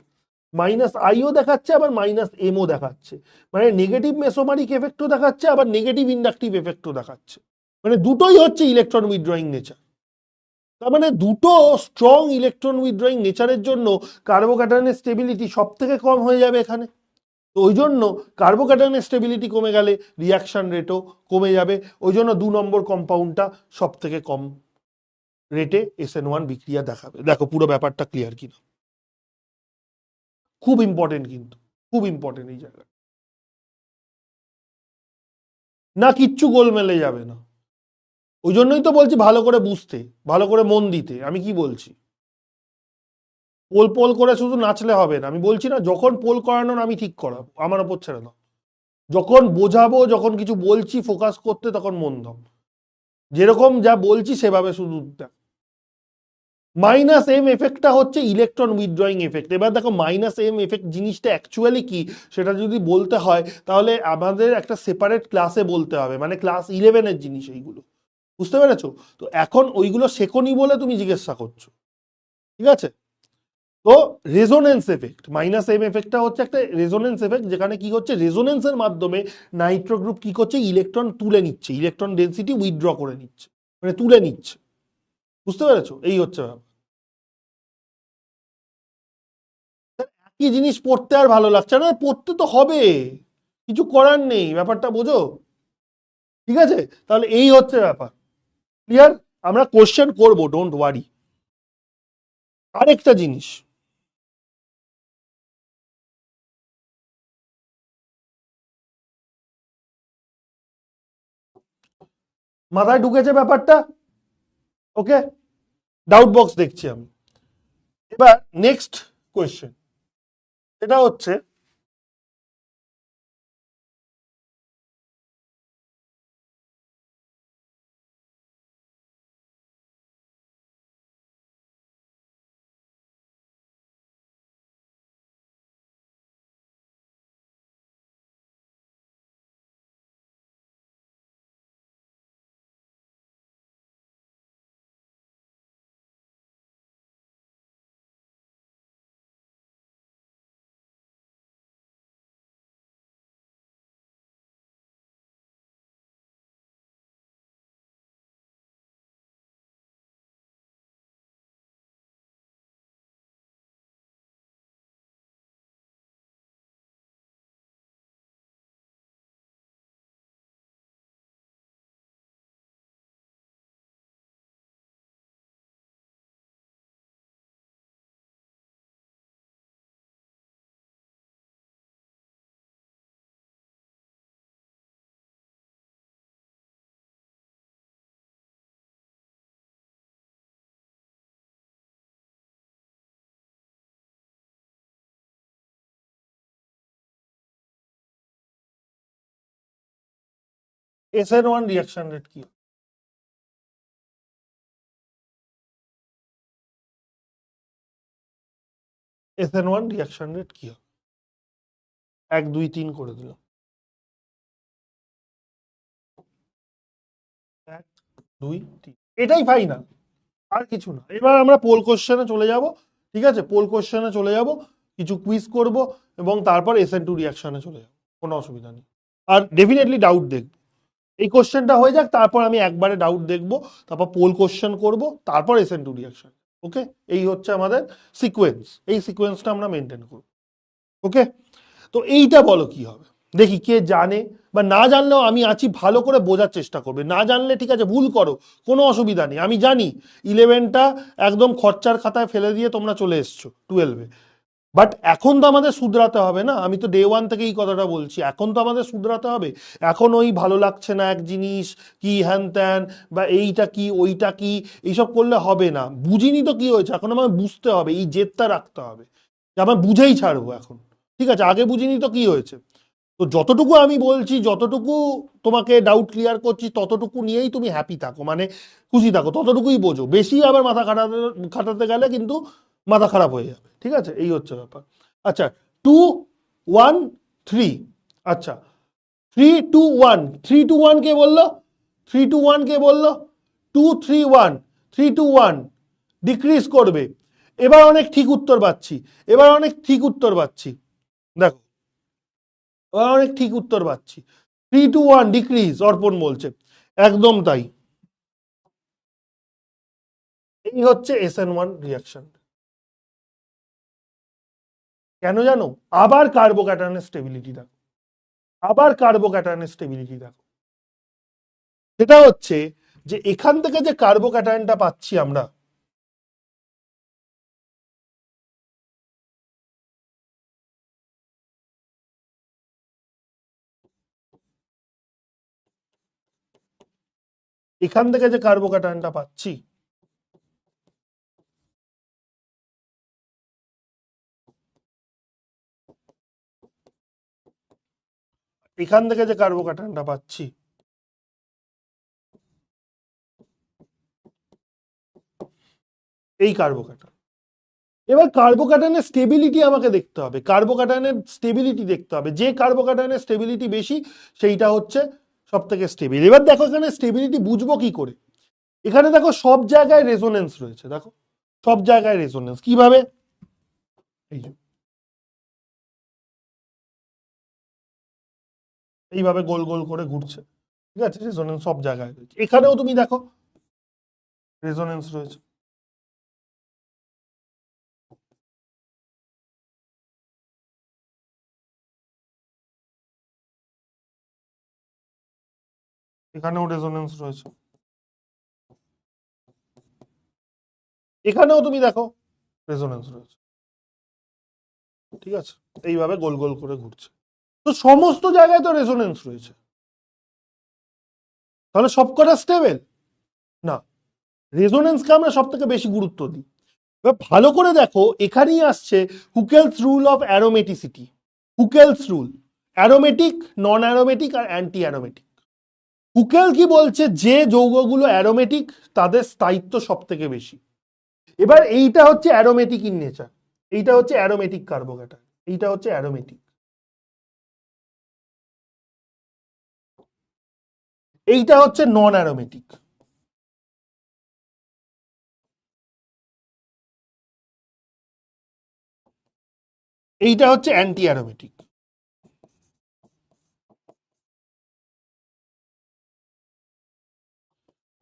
Minus আইও দেখাচ্ছে, আবার মাইনাস এমও দেখাচ্ছে, মানে নেগেটিভ মেসোমারিক এফেক্টও দেখাচ্ছে, আবার নেগেটিভ ইন্ডাকটিভ এফেক্টও দেখাচ্ছে, মানে দুটোই হচ্ছে ইলেকট্রন উইথড্রয়িং নেচার। তার মানে দুটো স্ট্রং ইলেকট্রন উইথড্রয়িং নেচারের জন্য কার্বোক্যাটায়নের স্টেবিলিটি সব থেকে কম হয়ে যাবে এখানে। তো ওই জন্য কার্বোক্যাটায়নের স্টেবিলিটি কমে গেলে রিয়াকশন রেটও কমে যাবে, ওই জন্য 2 নম্বর কম্পাউন্ডটা সব থেকে কম রেটে SN1 বিক্রিয়া দেখাবে। দেখো পুরো ব্যাপারটা ক্লিয়ার কিনা, খুব ইম্পর্টেন্ট, কিন্তু খুব ইম্পর্টেন্ট এই জায়গা। না, কিচ্ছু গোলমেলে যাবে না। ওই জন্যই তো বলছি ভালো করে বুঝতে, ভালো করে মন দিতে। আমি কি বলছি, পোল পোল করে শুধু নাচলে হবে না। আমি বলছি না, যখন পোল করানোর আমি ঠিক করাবো, আমার ওপর ছেড়ে দাও। যখন বোঝাবো, যখন কিছু বলছি ফোকাস করতে, তখন মন দাও, যেরকম যা বলছি সেভাবে শুধু দেখ। মাইনাস এম এফেক্টটা হচ্ছে ইলেকট্রন উইথড্রয়িং এফেক্ট। এবার দেখো মাইনাস এম এফেক্ট জিনিসটা অ্যাকচুয়ালি কি, সেটা যদি বলতে হয় তাহলে আমাদের একটা সেপারেট ক্লাসে বলতে হবে, মানে ক্লাস 11-এর জিনিস এইগুলো, বুঝতে পেরেছো? তো এখন ওইগুলো শেখনি বলে তুমি জিজ্ঞাসা করছো, ঠিক আছে? তো রেজোনেন্স এফেক্ট, মাইনাস এম এফেক্টটা হচ্ছে একটা রেজোনেন্স এফেক্ট, যেখানে কি হচ্ছে, রেজোনেন্সের মাধ্যমে নাইট্রো গ্রুপ কি করছে, ইলেকট্রন তুলে নিচ্ছে, ইলেকট্রন ডেন্সিটি উইথড্র করে নিচ্ছে, মানে তুলে নিচ্ছে। বুঝতে পেরেছো? এই হচ্ছে ব্যাপার। কি জিনিস পড়তে আর ভালো লাগছে না, পড়তে তো হবে, কিছু করার নেই, ব্যাপারটা বোঝো? ঠিক আছে, তাহলে এই হচ্ছে ব্যাপার। ক্লিয়ার? আমরা কোশ্চেন করবো, ডোন্ট ওয়ারি। আরেকটা জিনিস, মাথায় ঢুকেছে ব্যাপারটা? ওকে, ডাউট বক্স দেখছি আমি। এবার নেক্সট কোয়েশ্চেন, এটা হচ্ছে SN1 রিয়াকশন রেট কি? SN1 রিয়াকশন রেট কি হবে? 1 2 3 করে দিলাম। 1 2 3। এটাই ফাইনাল, আর কিছু না। এবার আমরা পোল কোশ্চেনে চলে যাব, ঠিক আছে, পোল কোশ্চেনে চলে যাব, কিছু কুইজ করব এবং তারপর SN2 রিয়াকশনে চলে যাব, কোনো অসুবিধা নেই। আর ডেফিনেটলি ডাউট দেখব, এই কোশ্চেনটা হয়ে যাক, তারপর আমি একবারে ডাউট দেখব, তারপর পোল কোশ্চেন করব, তারপর SN2 রিয়াকশন। ওকে, এই হচ্ছে আমাদের সিকোয়েন্স, এই সিকোয়েন্সটা আমরা মেনটেন করব। ওকে, তো এইটা বলো কি হবে, দেখি কে জানে, বা না জানলেও আমি আছি, ভালো করে বোঝার চেষ্টা করবে। না জানলে ঠিক আছে, ভুল করো, কোনো অসুবিধা নেই। আমি জানি 11টা একদম খরচার খাতায় ফেলে দিয়ে তোমরা চলে এসছো 12-এ, বাট এখন তো আমাদের শুধরাতে হবে না। আমি তো ডে ওয়ান থেকে এই কথাটা বলছি, এখন তো আমাদের শুধরাতে হবে। এখন ওই ভালো লাগছে না এক জিনিস, কি হ্যান ত্যান, বা এইটা কি ওইটা কি, এইসব করলে হবে না। বুঝিনি তো কি হয়েছে, এখন আমাকে বুঝতে হবে, এই জেদটা রাখতে হবে যে আমার বুঝেই ছাড়বো এখন। ঠিক আছে, আগে বুঝিনি তো কি হয়েছে। তো যতটুকু আমি বলছি, যতটুকু তোমাকে ডাউট ক্লিয়ার করছি, ততটুকু নিয়েই তুমি হ্যাপি থাকো, মানে খুশি থাকো, ততটুকুই বোঝো। বেশি আবার মাথা খাটাতে খাটাতে গেলে কিন্তু মাথা খারাপ হয়ে যাবে। ঠিক আছে, এই হচ্ছে ব্যাপার। আচ্ছা, 2 1 3, আচ্ছা 3 2 1, 3 2 1 কে বললো, 3 2 1 কে বললো, 2 3 1, 3 2 1 ডিক্রিজ করবে। এবার অনেক ঠিক উত্তর পাচ্ছি, এবার অনেক ঠিক উত্তর পাচ্ছি, দেখো এবার অনেক ঠিক উত্তর পাচ্ছি। 3 2 1 ডিক্রিজ, অর্পণ বলছে, একদম তাই। এই হচ্ছে SN1 রিয়াকশন। কেন জানো, আবার কার্বোক্যাটায়নের স্টেবিলিটি দেখো, আবার কার্বোক্যাটায়নের স্টেবিলিটি দেখো। সেটা হচ্ছে যে এখান থেকে যে কার্বোক্যাটায়নটা পাচ্ছি আমরা, এখান থেকে যে কার্বোক্যাটায়নটা পাচ্ছি, এখান থেকে যে কার্বোক্যাটায়নটা পাচ্ছি, এই কার্বোক্যাটায়ন। এবার কার্বোক্যাটায়নের স্টেবিলিটি আমাকে দেখতে হবে, কার্বোক্যাটায়নের স্টেবিলিটি দেখতে হবে। যে কার্বোক্যাটায়নের স্টেবিলিটি বেশি, সেইটা হচ্ছে সব থেকে স্টেবিল। এবার দেখো এখানে স্টেবিলিটি বুঝবো কি করে, এখানে দেখো সব জায়গায় রেজোনেন্স রয়েছে, দেখো সব জায়গায় রেজোনেন্স। কিভাবে, এই যে এইভাবে গোল গোল করে ঘুরছে, ঠিক আছে, রেজোনেন্স সব জায়গায় রয়েছে। এখানেও তুমি দেখো রেজোনেন্স রয়েছে, এখানেও রেজোনেন্স রয়েছে, এখানেও তুমি দেখো রেজোনেন্স রয়েছে, ঠিক আছে, এইভাবে গোল গোল করে ঘুরছে। তো সমস্ত জায়গায় তো রেজোনেন্স রয়েছে, তাহলে সবকটা স্টেবল না, রেজোনেন্সকে আমরা সব থেকে বেশি গুরুত্ব দিই। এবার ভালো করে দেখো, এখানেই আসছে Huckel's rule of aromaticity. Huckel's rule, aromatic, non aromatic আর অ্যান্টি অ্যারোমেটিক। হুকেল কি বলছে, যে যৌগগুলো অ্যারোমেটিক তাদের স্থায়িত্ব সব থেকে বেশি। এবার এইটা হচ্ছে অ্যারোমেটিক ইন নেচার, এইটা হচ্ছে অ্যারোমেটিক কার্বোক্যাটায়ন, এইটা হচ্ছে অ্যারোমেটিক, এইটা হচ্ছে নন অ্যারোমেটিক, এইটা হচ্ছে অ্যান্টি অ্যারোমেটিক।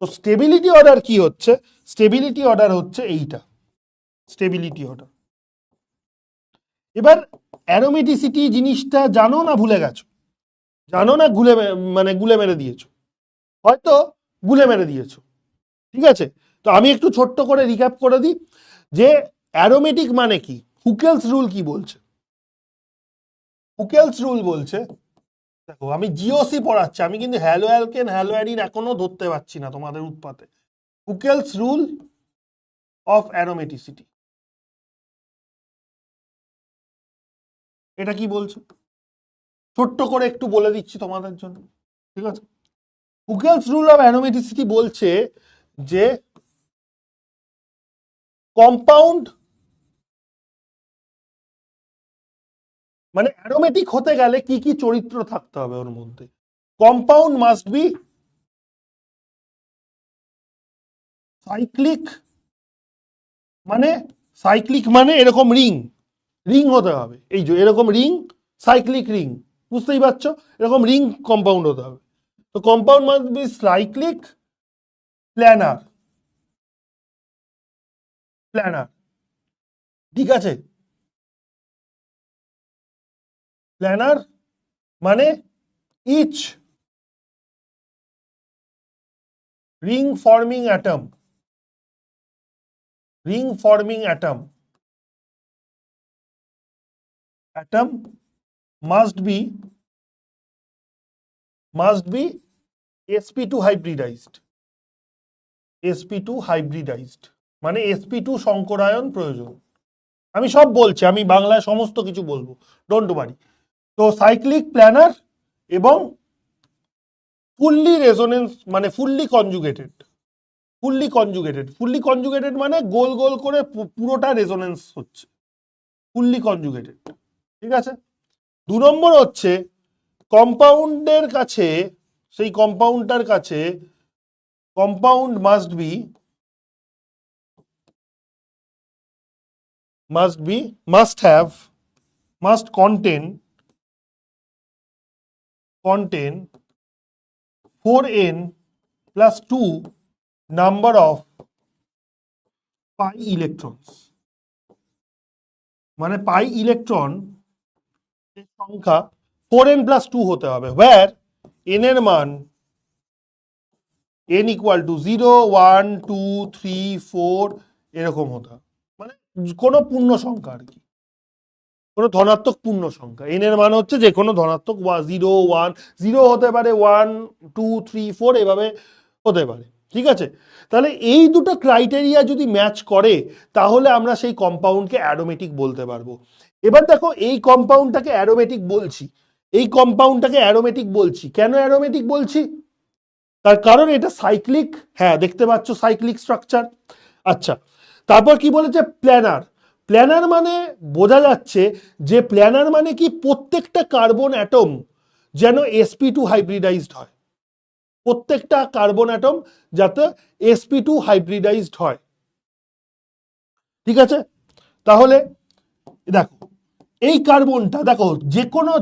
তো স্টেবিলিটি অর্ডার কি হচ্ছে, স্টেবিলিটি অর্ডার হচ্ছে এইটা, স্টেবিলিটি অর্ডার। এবার অ্যারোমেটিসিটি জিনিসটা জানো না ভুলে গেছো, জানো না মানে গুলে মেরে দিয়েছো, হয়তো গুলে মেরে দিয়েছো, ঠিক আছে। তো আমি একটু ছোট্ট করে রিক্যাপ করে দিই যে অ্যারোমেটিক মানে কি। হুকেলস রুল কি বলছে, হুকেলস রুল বলছে, দেখো আমি জিওসি পড়াচ্ছি, আমি কিন্তু হ্যালো অ্যালকেন হ্যালো অ্যাডিন এখনো ধরতে পারছি না তোমাদের উৎপাতে। হুকেলস রুল অফ অ্যারোমেটিসিটি, এটা কি বলছে, ছোট্ট করে একটু বলে দিচ্ছি তোমাদের জন্য, ঠিক আছে। হুকেলস রুল অফ অ্যারোমেটিসিটি বলছে যে কম্পাউন্ড, মানে অ্যারোমেটিক হতে গেলে কি কি চরিত্র থাকতে হবে ওর মধ্যে। কম্পাউন্ড মাস্ট বি সাইক্লিক মানে সাইক্লিক মানে এরকম রিং রিং হতে হবে, এই যে এরকম রিং, সাইক্লিক রিং, বুঝতেই পারছো, এরকম রিং কম্পাউন্ড হতে হবে। তো compound must be cyclic planar, planar, ঠিক আছে। প্ল্যানার মানে each ring forming atom, ring forming atom must be sp2 hybridized, sp2 hybridized মানে sp2 সংকরায়ন প্রয়োজন। আমি সব বলছি, আমি বাংলায় সমস্ত কিছু বলবো, ডোন্ট ওয়ারি। তো সাইক্লিক প্ল্যানার এবং ফুললি রেজোনেন্স মানে fully conjugated, fully conjugated, fully conjugated মানে গোল গোল করে পুরোটা রেজোনেন্স হচ্ছে, ফুললি কনজুগেটেড, ঠিক আছে। 2 নম্বর হচ্ছে কম্পাউন্ডের কাছে, সেই কম্পাউন্ডটার কাছে compound must contain 4n plus 2 number of pi electrons, মানে পাই ইলেকট্রন এর সংখ্যা 4n plus 2 হতে হবে, where n এর মান n equal to 0 1 2 3 4 এরকম হতে হবে, মানে কোনো পূর্ণ সংখ্যা আর কি, কোনো ধনাত্মক পূর্ণ সংখ্যা। n এর মান হচ্ছে যে কোনো ধনাত্মক 0 1, 0 হতে পারে 1 2 3 4 এভাবে হতে পারে, ঠিক আছে। তাহলে এই দুটো ক্রাইটেরিয়া যদি ম্যাচ করে তাহলে আমরা সেই কম্পাউন্ডকে অ্যারোমেটিক বলতে পারবো। এবার দেখো এই কম্পাউন্ডটাকে অ্যারোমেটিক বলছি, এই কম্পাউন্ডটাকে অ্যারোমেটিক বলছি, কেন অ্যারোমেটিক বলছি? তার কারণ এটা সাইক্লিক, হ্যাঁ দেখতে পাচ্ছ সাইক্লিক স্ট্রাকচার। আচ্ছা, তারপর কি বলেছে? প্ল্যানার। প্ল্যানার মানে বোঝা যাচ্ছে যে প্ল্যানার মানে কি প্রত্যেকটা কার্বন অ্যাটম যেন sp2 হাইব্রিডাইজড হয়, প্রত্যেকটা কার্বন অ্যাটম যাতে sp2 হাইব্রিডাইজড হয়, ঠিক আছে। তাহলে দেখো এই কার্বনটা, দেখো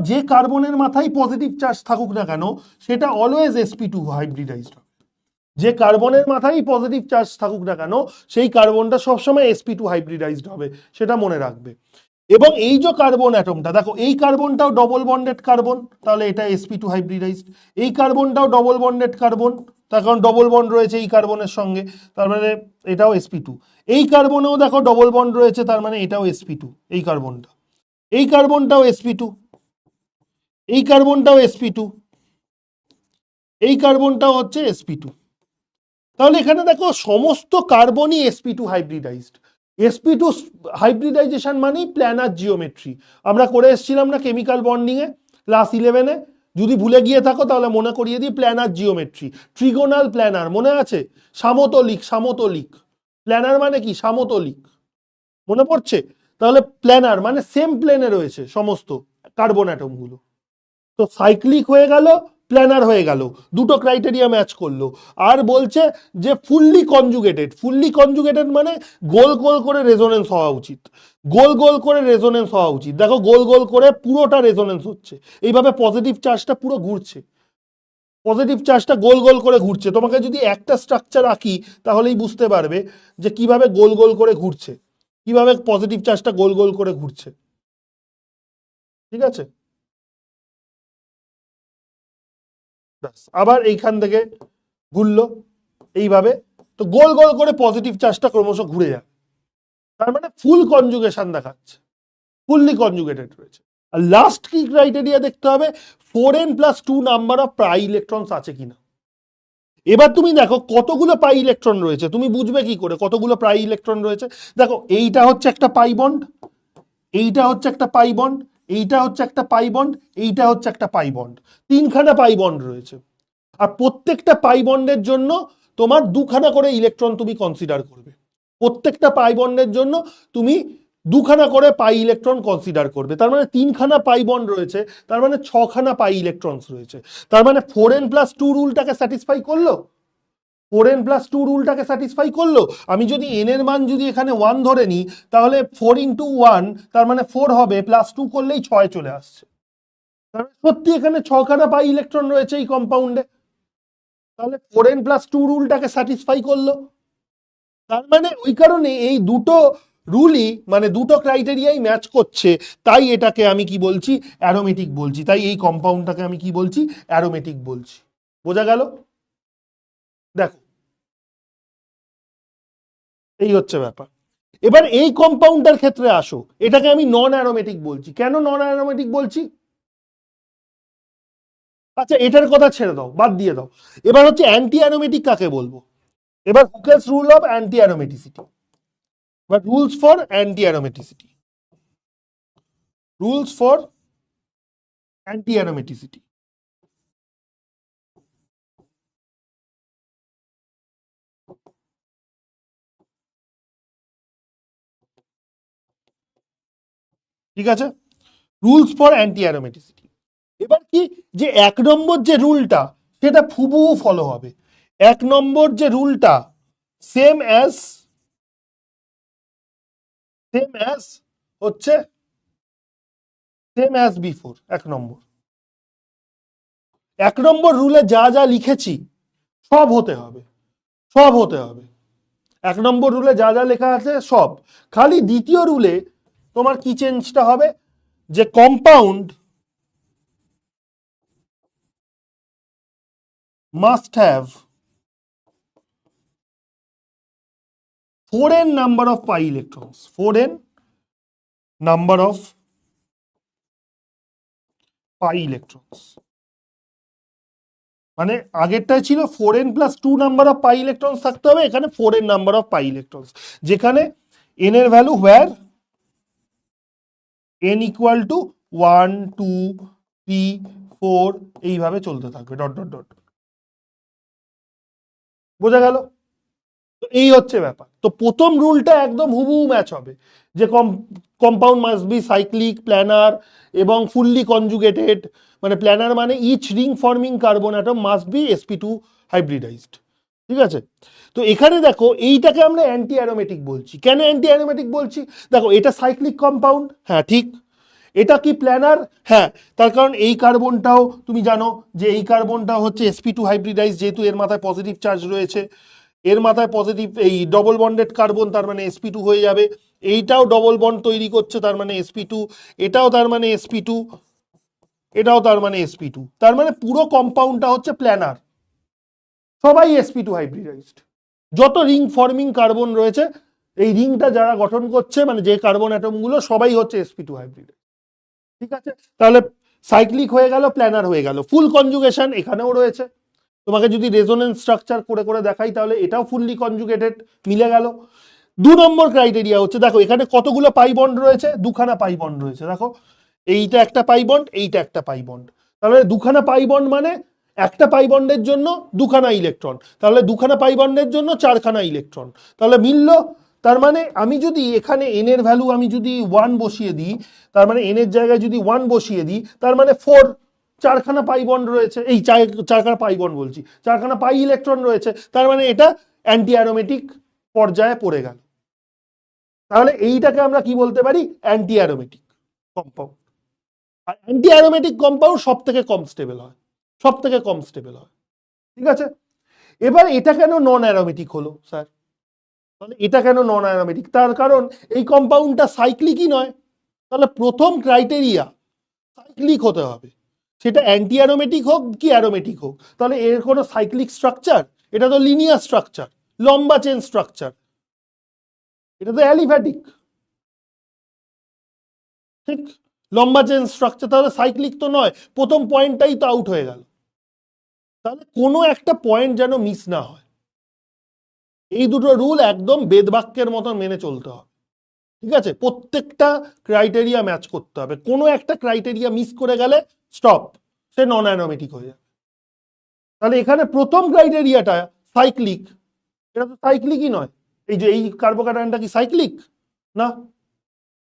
যে কার্বনের মাথায় পজিটিভ চার্জ থাকুক না কেন সেটা অলওয়েজ sp2 হাইব্রিডাইজড হবে, যে কার্বনের মাথায় পজিটিভ চার্জ থাকুক না কেন সেই কার্বনটা সবসময় sp2 হাইব্রিডাইজড হবে, সেটা মনে রাখবে। এবং এই যে কার্বন অ্যাটমটা, দেখো এই কার্বনটাও ডবল বন্ডেড কার্বন, তাহলে এটা sp2 হাইব্রিডাইজড। এই কার্বনটাও ডবল বন্ডেড কার্বন, তার কারণ ডবল বন্ড রয়েছে এই কার্বনের সঙ্গে, তার মানে এটাও sp2। এই কার্বনেও দেখো ডবল বন্ড রয়েছে, তার মানে এটাও sp2, এই কার্বনটা, এই কার্বনটাও sp2, এই কার্বনটাও sp2, এই কার্বনটাও হচ্ছে sp2। তাহলে এখানে দেখো সমস্ত কার্বনই sp2 হাইব্রিডাইজড। sp2 হাইব্রিডাইজেশন মানেই প্ল্যানার জিওমেট্রি, আমরা করে এসেছিলাম না কেমিক্যাল বন্ডিং এ ক্লাস 11-এ, যদি ভুলে গিয়ে থাকো তাহলে মনে করিয়ে দিই, প্ল্যানার জিওমেট্রি, ট্রিগোনাল প্ল্যানার মনে আছে? সামতলিক, সামতলিক প্ল্যানার মানে কি? সামতলিক, মনে পড়ছে? তাহলে প্ল্যানার মানে সেম প্লেনে রয়েছে সমস্ত কার্বন অ্যাটমগুলো। তো সাইক্লিক হয়ে গেল, প্ল্যানার হয়ে গেল, দুটো ক্রাইটেরিয়া ম্যাচ করলো। আর বলছে যে ফুললি কনজুগেটেড, ফুললি কনজুগেটেড মানে গোল গোল করে রেজোনেন্স হওয়া উচিত, গোল গোল করে রেজোনেন্স হওয়া উচিত। দেখো গোল গোল করে পুরোটা রেজোনেন্স হচ্ছে, এইভাবে পজিটিভ চার্জটা পুরো ঘুরছে, পজিটিভ চার্জটা গোল গোল করে ঘুরছে। তোমাকে যদি একটা স্ট্রাকচার আঁকি তাহলেই বুঝতে পারবে যে কিভাবে গোল গোল করে ঘুরছে, কিভাবে পজিটিভ চার্জটা গোল গোল করে ঘুরছে, ঠিক আছে। আবার এইখান থেকে ঘুরলো এইভাবে, তো গোল গোল করে পজিটিভ চার্জটা ক্রমশ ঘুরে যায়, তার মানে ফুল কনজুগেশন দেখাচ্ছে, ফুললি কনজুগেটেড রয়েছে। আর লাস্ট কি ক্রাইটেরিয়া দেখতে হবে? 4n plus 2 number of pi electrons আছে কিনা। এবার তুমি দেখো কতগুলো পাই ইলেকট্রন রয়েছে, তুমি বুঝবে কি করে কতগুলো পাই ইলেকট্রন রয়েছে? দেখো এইটা হচ্ছে একটা পাই বন্ড, এইটা হচ্ছে একটা পাই বন্ড, এইটা হচ্ছে একটা পাই বন্ড, এইটা হচ্ছে একটা পাই বন্ড, তিনখানা পাই বন্ড রয়েছে। আর প্রত্যেকটা পাই বন্ডের জন্য তোমার দুখানা করে ইলেকট্রন তুমি কনসিডার করবে, প্রত্যেকটা পাই বন্ডের জন্য তুমি দুখানা করে পাই ইলেকট্রন কনসিডার করবে। তার মানে তিনখানা পাই বন্ড রয়েছে, তার মানে ছখানা পাই ইলেকট্রনস রয়েছে, তার মানে 4n plus 2 রুলটাকে স্যাটিসফাই করলো। 4n+2 রুলটাকে স্যাটিসফাই করলো। আমি যদি এন এর মান যদি এখানে 1 ধরে নিই, তাহলে 4 × 1 তার মানে 4 হবে, +2 করলেই 6 চলে আসছে। সত্যি এখানে 6খানা পাই ইলেকট্রন রয়েছে এই কম্পাউন্ডে, তাহলে 4n+2 রুলটাকে স্যাটিসফাই করলো। তার মানে ওই কারণে এই দুটো রুলই মানে দুটো ক্রাইটেরিয়াই ম্যাচ করছে, তাই এটাকে আমি কি বলছি, অ্যারোমেটিক বলছি। তাই এই কম্পাউন্ডটাকে আমি কি বলছি, অ্যারোমেটিক বলছি। বোঝা গেল? দেখো, এই হচ্ছে ব্যাপার। এবার এই কম্পাউন্ডটার ক্ষেত্রে আসো, এটাকে আমি নন অ্যারোমেটিক বলছি। কেন নন অ্যারোমেটিক বলছি? আচ্ছা, এটার কথা ছেড়ে দাও, বাদ দিয়ে দাও। এবার হচ্ছে অ্যান্টি অ্যারোমেটিক কাকে বলবো? এবার Hückel's rule of anti aromaticity বা rules for anti aromaticity. Rules for anti aromaticity. ঠিক আছে, রুলস ফর অ্যান্টি অ্যারোমেটিসিটি। এবার কি, যে 1 নম্বর যে রুলটা সেটা হুবহু ফলো হবে। 1 নম্বর যে রুলটা সেম অ্যাজ হচ্ছে সেম অ্যাজ বিফোর। 1 নম্বর 1 নম্বর রুলে যা যা লিখেছি সব হতে হবে, সব হতে হবে। 1 নম্বর রুলে যা যা লেখা আছে সব। খালি দ্বিতীয় রুলে তোমার কি চেঞ্জটা হবে, যে compound must have 4n number of pi electrons. 4n number of pi electrons. মানে আগেরটাই ছিল 4n+2 number of pi electrons থাকতে হবে, এখানে 4n number of pi electrons, যেখানে n এর value where n equal to 1 2 3 4 এইভাবে চলতে থাকবে, ডট ডট ডট। বোঝা গেল? এই হচ্ছে ব্যাপার। তো প্রথম রুলটা একদম হুবহু ম্যাচ হবে, যে compound must be cyclic, planar এবং ফুললি কনজুগেটেড। মানে প্ল্যানার মানে each ring forming carbon atom must be sp2 hybridised. ঠিক আছে, তো এখানে দেখো এইটাকে আমরা অ্যান্টি অ্যারোমেটিক বলছি। কেন অ্যান্টি অ্যারোমেটিক বলছি? দেখো, এটা সাইক্লিক কম্পাউন্ড, হ্যাঁ ঠিক। এটা কি প্ল্যানার? হ্যাঁ, তার কারণ এই কার্বনটাও তুমি জানো যে এই কার্বনটা হচ্ছে sp2 হাইব্রিডাইজ, যেহেতু এর মাথায় পজিটিভ চার্জ রয়েছে। এর মাথায় পজিটিভ, এই ডবল বন্ডেড কার্বন, তার মানে sp2 হয়ে যাবে। এইটাও ডবল বন্ড তৈরি করছে, তার মানে sp2। এটাও তার মানে sp2, এটাও তার মানে sp2। তার মানে পুরো কম্পাউন্ডটা হচ্ছে প্ল্যানার, সবাই sp2 হাইব্রিডাইজড। যত রিং ফর্মিং কার্বন রয়েছে, এই রিংটা যারা গঠন করছে মানে যে কার্বন অ্যাটমগুলো, সবাই হচ্ছে sp2 হাইব্রিড। ঠিক আছে, তাহলে সাইক্লিক হয়ে গেল, প্ল্যানার হয়ে গেল। ফুল কনজুগেশন এখানেও রয়েছে। তোমাকে যদি রেজোনেন্স স্ট্রাকচার করে করে দেখাই, তাহলে এটাও ফুললি কনজুগেটেড, মিলে গেল। 2 নম্বর ক্রাইটেরিয়া হচ্ছে, দেখো এখানে কতগুলো পাই বন্ড রয়েছে, 2খানা পাই বন্ড রয়েছে। দেখো, এইটা একটা পাই বন্ড, এইটা একটা পাই বন্ড। তাহলে 2খানা পাই বন্ড মানে একটা পাই বন্ডের জন্য 2খানা ইলেকট্রন, তাহলে 2খানা পাই বন্ডের জন্য 4খানা ইলেকট্রন। তাহলে মিললো। তার মানে আমি যদি এখানে এন এর ভ্যালু আমি যদি 1 বসিয়ে দিই, তার মানে এন এর জায়গায় যদি 1 বসিয়ে দিই, তার মানে 4, 4খানা পাই বন্ড রয়েছে, এই 4খানা পাই বন্ড বলছি, 4খানা পাই ইলেকট্রন রয়েছে। তার মানে এটা অ্যান্টি অ্যারোমেটিক পর্যায়ে পড়ে গেল। তাহলে এইটাকে আমরা কি বলতে পারি, অ্যান্টি অ্যারোমেটিক কম্পাউন্ড। আর অ্যান্টি অ্যারোমেটিক কম্পাউন্ড সব থেকে কম স্টেবল হয়, সব থেকে কম স্টেবল হয়। ঠিক আছে, এবার এটা কেন নন অ্যারোমেটিক হলো স্যার? তাহলে এটা কেন নন অ্যারোমেটিক? তার কারণ এই কম্পাউন্ডটা সাইক্লিকই নয়। তাহলে প্রথম ক্রাইটেরিয়া সাইক্লিক হতে হবে, সেটা অ্যান্টি অ্যারোমেটিক হোক কি অ্যারোমেটিক হোক। তাহলে এর কোনো সাইক্লিক স্ট্রাকচার? এটা তো লিনিয়ার স্ট্রাকচার, লম্বা চেন স্ট্রাকচার। এটা তো অ্যালিফ্যাটিক, ঠিক, লম্বা চেন স্ট্রাকচার, তাহলে সাইক্লিক তো নয়। প্রথম পয়েন্টটাই তো আউট হয়ে গেল। তাহলে কোনো একটা পয়েন্ট যেন মিস না হয়। এই দুটো রুল একদম বেদবাক্যের মতো মেনে চলতে হবে। ঠিক আছে, প্রত্যেকটা ক্রাইটেরিয়া ম্যাচ করতে হবে। কোনো একটা ক্রাইটেরিয়া মিস করে গেলে স্টপ, সে নন অ্যানোমেটিক হয়ে যাবে। তাহলে এখানে প্রথম ক্রাইটেরিয়াটা সাইক্লিক, এটা তো সাইক্লিকই নয়। এই যে এই কার্বোক্যাটায়নটা কি সাইক্লিক? না,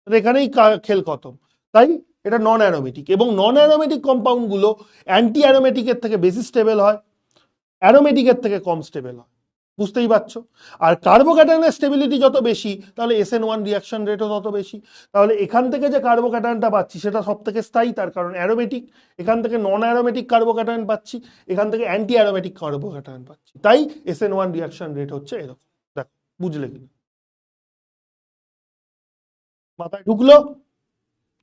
এখানেই খেল খতম। তাই এটা নন অ্যারোমেটিক, এবং নন অ্যারোমেটিক কম্পাউন্ডগুলো অ্যান্টি অ্যারোমেটিকের থেকে বেশি স্টেবল হয়, অ্যারোমেটিকের থেকে কম স্টেবল হয়। বুঝতেই পারছো। আর কার্বোক্যাটায়নের স্টেবিলিটি যত বেশি তাহলে SN1 রিয়াকশন রেটও তত বেশি। তাহলে এখান থেকে যে কার্বোক্যাটায়নটা পাচ্ছি সেটা সব থেকে স্থায়ী, তার কারণ অ্যারোমেটিক। এখান থেকে নন অ্যারোমেটিক কার্বোক্যাটায়ন পাচ্ছি, এখান থেকে অ্যান্টি অ্যারোমেটিক কার্বোক্যাটায়ন পাচ্ছি, তাই SN1 রিয়াকশন রেট হচ্ছে এরকম। দেখো বুঝলে কি মাথায় ঢুকলো?